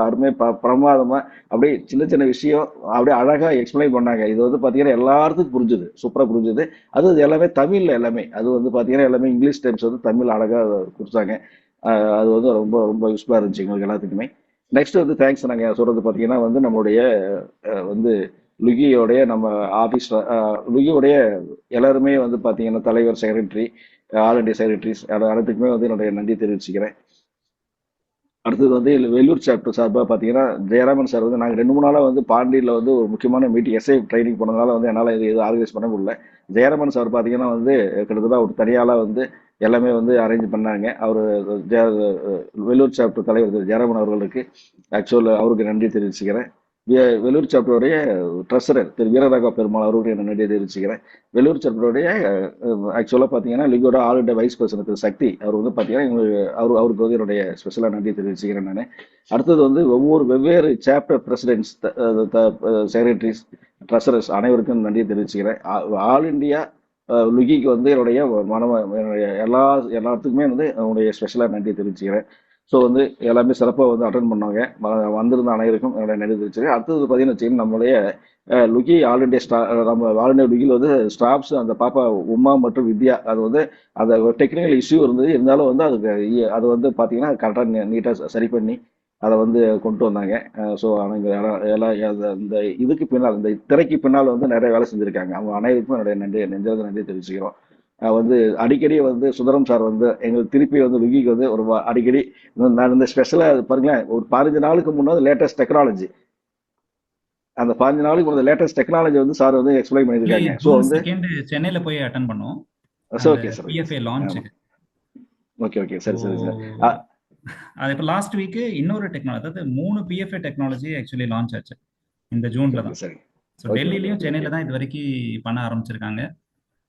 அருமையாக பிரமாதமாக அப்படியே சின்ன சின்ன விஷயம் அப்படியே அழகாக எக்ஸ்பிளைன் பண்ணாங்க. இது வந்து பார்த்தீங்கன்னா எல்லாத்துக்கும் புரிஞ்சுது, சூப்பராக புரிஞ்சுது. அது எல்லாமே தமிழில் எல்லாமே, அது வந்து பார்த்தீங்கன்னா எல்லாமே இங்கிலீஷ் டைம்ஸ் வந்து தமிழ் அழகாக கொடுத்தாங்க. அது வந்து ரொம்ப ரொம்ப யூஸ்ஃபுல்லாக இருந்துச்சு எங்களுக்கு எல்லாத்துக்குமே. நெக்ஸ்ட் வந்து தேங்க்ஸ் நாங்கள் சொல்கிறது பார்த்தீங்கன்னா வந்து நம்மளுடைய வந்து லுகியோடைய நம்ம ஆஃபீஸ் லுகியோடைய எல்லாருமே வந்து பார்த்தீங்கன்னா தலைவர், செக்ரட்டரி, ஆல் இண்டியா செக்ரட்டரிஸ் அனைத்துக்குமே வந்து என்னுடைய நன்றி தெரிவிச்சுக்கிறேன். அடுத்தது வந்து வெள்ளூர் சாப்டர் சார்பாக பார்த்தீங்கன்னா ஜெயராமன் சார் வந்து நாங்கள் 2-3 நாளாக வந்து பாண்டியில் வந்து ஒரு முக்கியமான மீட்டிங் எஸ்ஐ ட்ரைனிங் போனதுனால வந்து என்னால் இது எதுவும் ஆர்கனைஸ் பண்ண முடியல. ஜெயராமன் சார் பார்த்தீங்கன்னா வந்து கிட்டத்தட்ட ஒரு தனியாளாக வந்து எல்லாமே வந்து அரேஞ்ச் பண்ணாங்க. அவர் வெள்ளூர் சாப்டர் தலைவர் ஜெயராமன் அவர்களுக்கு அவருக்கு நன்றி தெரிவிச்சுக்கிறேன். வெள்ளூர் சாப்டருடைய ட்ரெஸரர் திரு வீரராக பெருமாள் அவருடைய நன்றியை தெரிவிச்சுக்கிறேன். வெள்ளூர் சாப்டருடைய ஆக்சுவலாக பார்த்தீங்கன்னா லிகோட ஆல் இண்டியா வைஸ் பிரசிடென்ட் திரு சக்தி அவர் வந்து பார்த்தீங்கன்னா எங்களுக்கு அவருக்கு வந்து என்னுடைய ஸ்பெஷலாக நன்றி தெரிவிச்சுக்கிறேன் நான். அடுத்தது வந்து வெவ்வேறு சாப்டர் பிரசிடென்ட்ஸ், செக்ரட்டரிஸ், ட்ரெஸரர்ஸ் அனைவருக்கும் நன்றி தெரிவிச்சுக்கிறேன். ஆல் இண்டியா லுகிக்கு வந்து என்னுடைய எல்லாத்துக்குமே வந்து என்னுடைய ஸ்பெஷலாக நன்றி தெரிவிச்சுக்கிறேன். ஸோ வந்து எல்லாமே சிறப்பாக வந்து அட்டன் பண்ணாங்க. வந்திருந்த அனைவருக்கும் என்னுடைய நன்றி தெரிவிச்சுக்கிறேன். அடுத்தது பார்த்தீங்கன்னா வச்சுக்கோங்க, நம்மளுடைய லுகி ஆல் இண்டியா நம்ம ஆல் இண்டியா லுகியில் வந்து ஸ்டாஃப்ஸ் அந்த பாப்பா உமா மற்றும் வித்யா அது வந்து அந்த டெக்னிக்கல் இஷ்யூ இருந்தது, இருந்தாலும் வந்து அது வந்து பார்த்தீங்கன்னா கரெக்டாக நீட்டாக சரி பண்ணி அதை வந்து கொண்டு வந்தாங்க. ஸோ எல்லாம் இந்த இதுக்கு பின்னால் இந்த திரைக்கு பின்னால் வந்து நிறைய வேலை செஞ்சுருக்காங்க. அவங்க அனைவருக்கும் என்னுடைய நன்றி தெரிவிச்சுக்கிறோம். வந்து அடிக்கடி வந்து சுந்தரம் சார் வந்து எங்களுக்கு திருப்பி வந்து லுகிக்கு வந்து ஒரு அடிக்கடி நான் இந்த ஸ்பெஷலாக பாருங்களேன், ஒரு 15 நாளுக்கு முன்னாடி லேட்டஸ்ட் டெக்னாலஜி, அந்த 15 நாளுக்கு முன்னாடி லேட்டஸ்ட் டெக்னாலஜி வந்து சார் வந்து எக்ஸ்பிளைன் பண்ணியிருக்காங்க. ஸோ வந்து சென்னையில் போய் அட்டன் பண்ணோம். Okay sir, PFA launch. Okay சரி சார். அது இப்போ லாஸ்ட் வீக் இன்னொரு டெக்னாலஜி, அதாவது 3 பிஎஃப்ஏ டெக்னாலஜி ஆக்சுவலி லான்ச் ஆச்சு. இந்த ஜூன்ல சரி தான். சரி ஸோ ஓகே டெல்லிலையும் ஓகே சென்னையில தான் இது வரைக்கும் பண்ண ஆரம்பிச்சிருக்காங்க.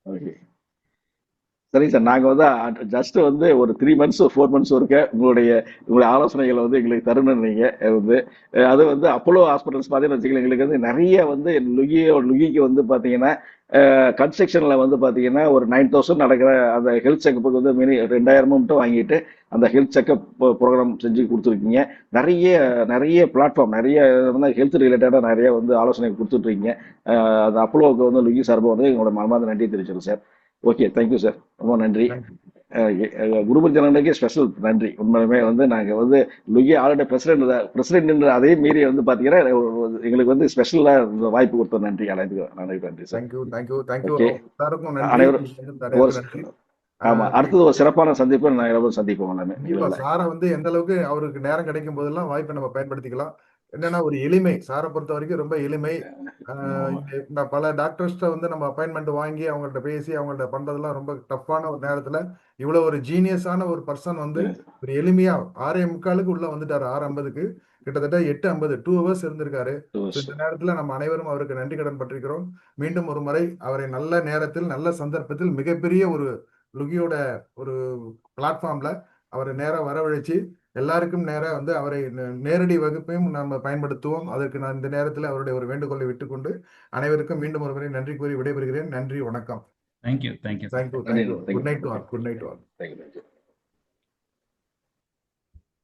ஓகே சரிங்க சார். நாங்கள் வந்து ஜஸ்ட் வந்து ஒரு 3 months 4 months வரைக்கும் உங்களுடைய ஆலோசனைகளை வந்து எங்களுக்கு தரணும். நீங்கள் வந்து அது வந்து அப்போலோ ஹாஸ்பிட்டல்ஸ் பார்த்தீங்கன்னு வச்சுக்கலாம், எங்களுக்கு வந்து நிறைய வந்து லுகிக்கு வந்து பார்த்தீங்கன்னா கன்ஸ்ட்ரக்ஷனில் வந்து பார்த்தீங்கன்னா ஒரு 9,000 நடக்கிற அந்த ஹெல்த் செக்கப்புக்கு வந்து 2,000 மட்டும் வாங்கிட்டு அந்த ஹெல்த் செக்கப் ப்ரோக்ராம் செஞ்சு கொடுத்துருக்கீங்க. நிறைய நிறைய பிளாட்ஃபார்ம் நிறைய வந்து ஹெல்த் ரிலேட்டடாக நிறைய வந்து ஆலோசனை கொடுத்துட்ருக்கீங்க. அந்த அப்போலோவுக்கு வந்து லுகி சார்பாக வந்து எங்களோட மனமார்ந்த நன்றி தெரிவிச்சிடும் சார். ஓகே தேங்க்யூ சார், ரொம்ப நன்றி. குருபர் ஜனங்களுக்கே ஸ்பெஷல் நன்றி. உண்மையுமே வந்து நாங்கள் வந்து லுகி ஆல்ரெடி பிரசிடென்ட் அதே மீறி வந்து பார்த்தீங்கன்னா எங்களுக்கு வந்து ஸ்பெஷலாக வாய்ப்பு கொடுத்த நன்றி. அனைவருக்கும் நன்றி சார். தேங்க்யூ ஓகே எல்லாருக்கும் நன்றி. அனைவரும் நன்றி. ஆமா, அடுத்தது ஒரு சிறப்பான சந்திப்பு நான் எல்லாரும் சந்திப்போம். கண்டிப்பா சாரை வந்து எந்த அளவுக்கு அவருக்கு நேரம் கிடைக்கும் போதெல்லாம் வாய்ப்பை நம்ம பயன்படுத்திக்கலாம். என்னன்னா ஒரு எளிமை, சாரை பொறுத்த வரைக்கும் ரொம்ப எளிமை. இந்த பல டாக்டர்ஸ்ட வந்து நம்ம அப்பாயின்மெண்ட் வாங்கி அவங்கள்ட்ட பேசி அவங்கள்ட்ட பண்றதெல்லாம் ரொம்ப டஃப்பான ஒரு நேரத்துல இவ்வளவு ஒரு ஜீனியஸான ஒரு பர்சன் வந்து ஒரு எளிமையா 6:45 உள்ள வந்துட்டாரு. 6:50 கிட்டத்தட்ட 8:50 2 hours இருந்திருக்காரு. இந்த நேரத்துல நம்ம அனைவரும் அவருக்கு நன்றி கடன் பட்டிருக்கிறோம். மீண்டும் ஒரு முறை அவரை நல்ல நேரத்தில் நல்ல சந்தர்ப்பத்தில் மிகப்பெரிய ஒரு லுகியோட ஒரு பிளாட்ஃபார்ம்ல அவரை நேரம் வரவழைச்சு எல்லாருக்கும் நேரம் வந்து அவரை நேரடி வகுப்பையும் நம்ம பயன்படுத்துவோம். அதற்கு நான் இந்த நேரத்தில் அவருடைய ஒரு வேண்டுகோளை விட்டுக்கொண்டு அனைவருக்கும் மீண்டும் ஒரு முறை நன்றி கூறி விடைபெறுகிறேன். நன்றி, வணக்கம். Thank you. Good night to all.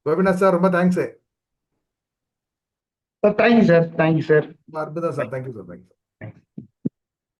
Gopinath sir ரொம்ப தேங்க்ஸ். Thank you sir. அற்புதம் சார். Thank you sir.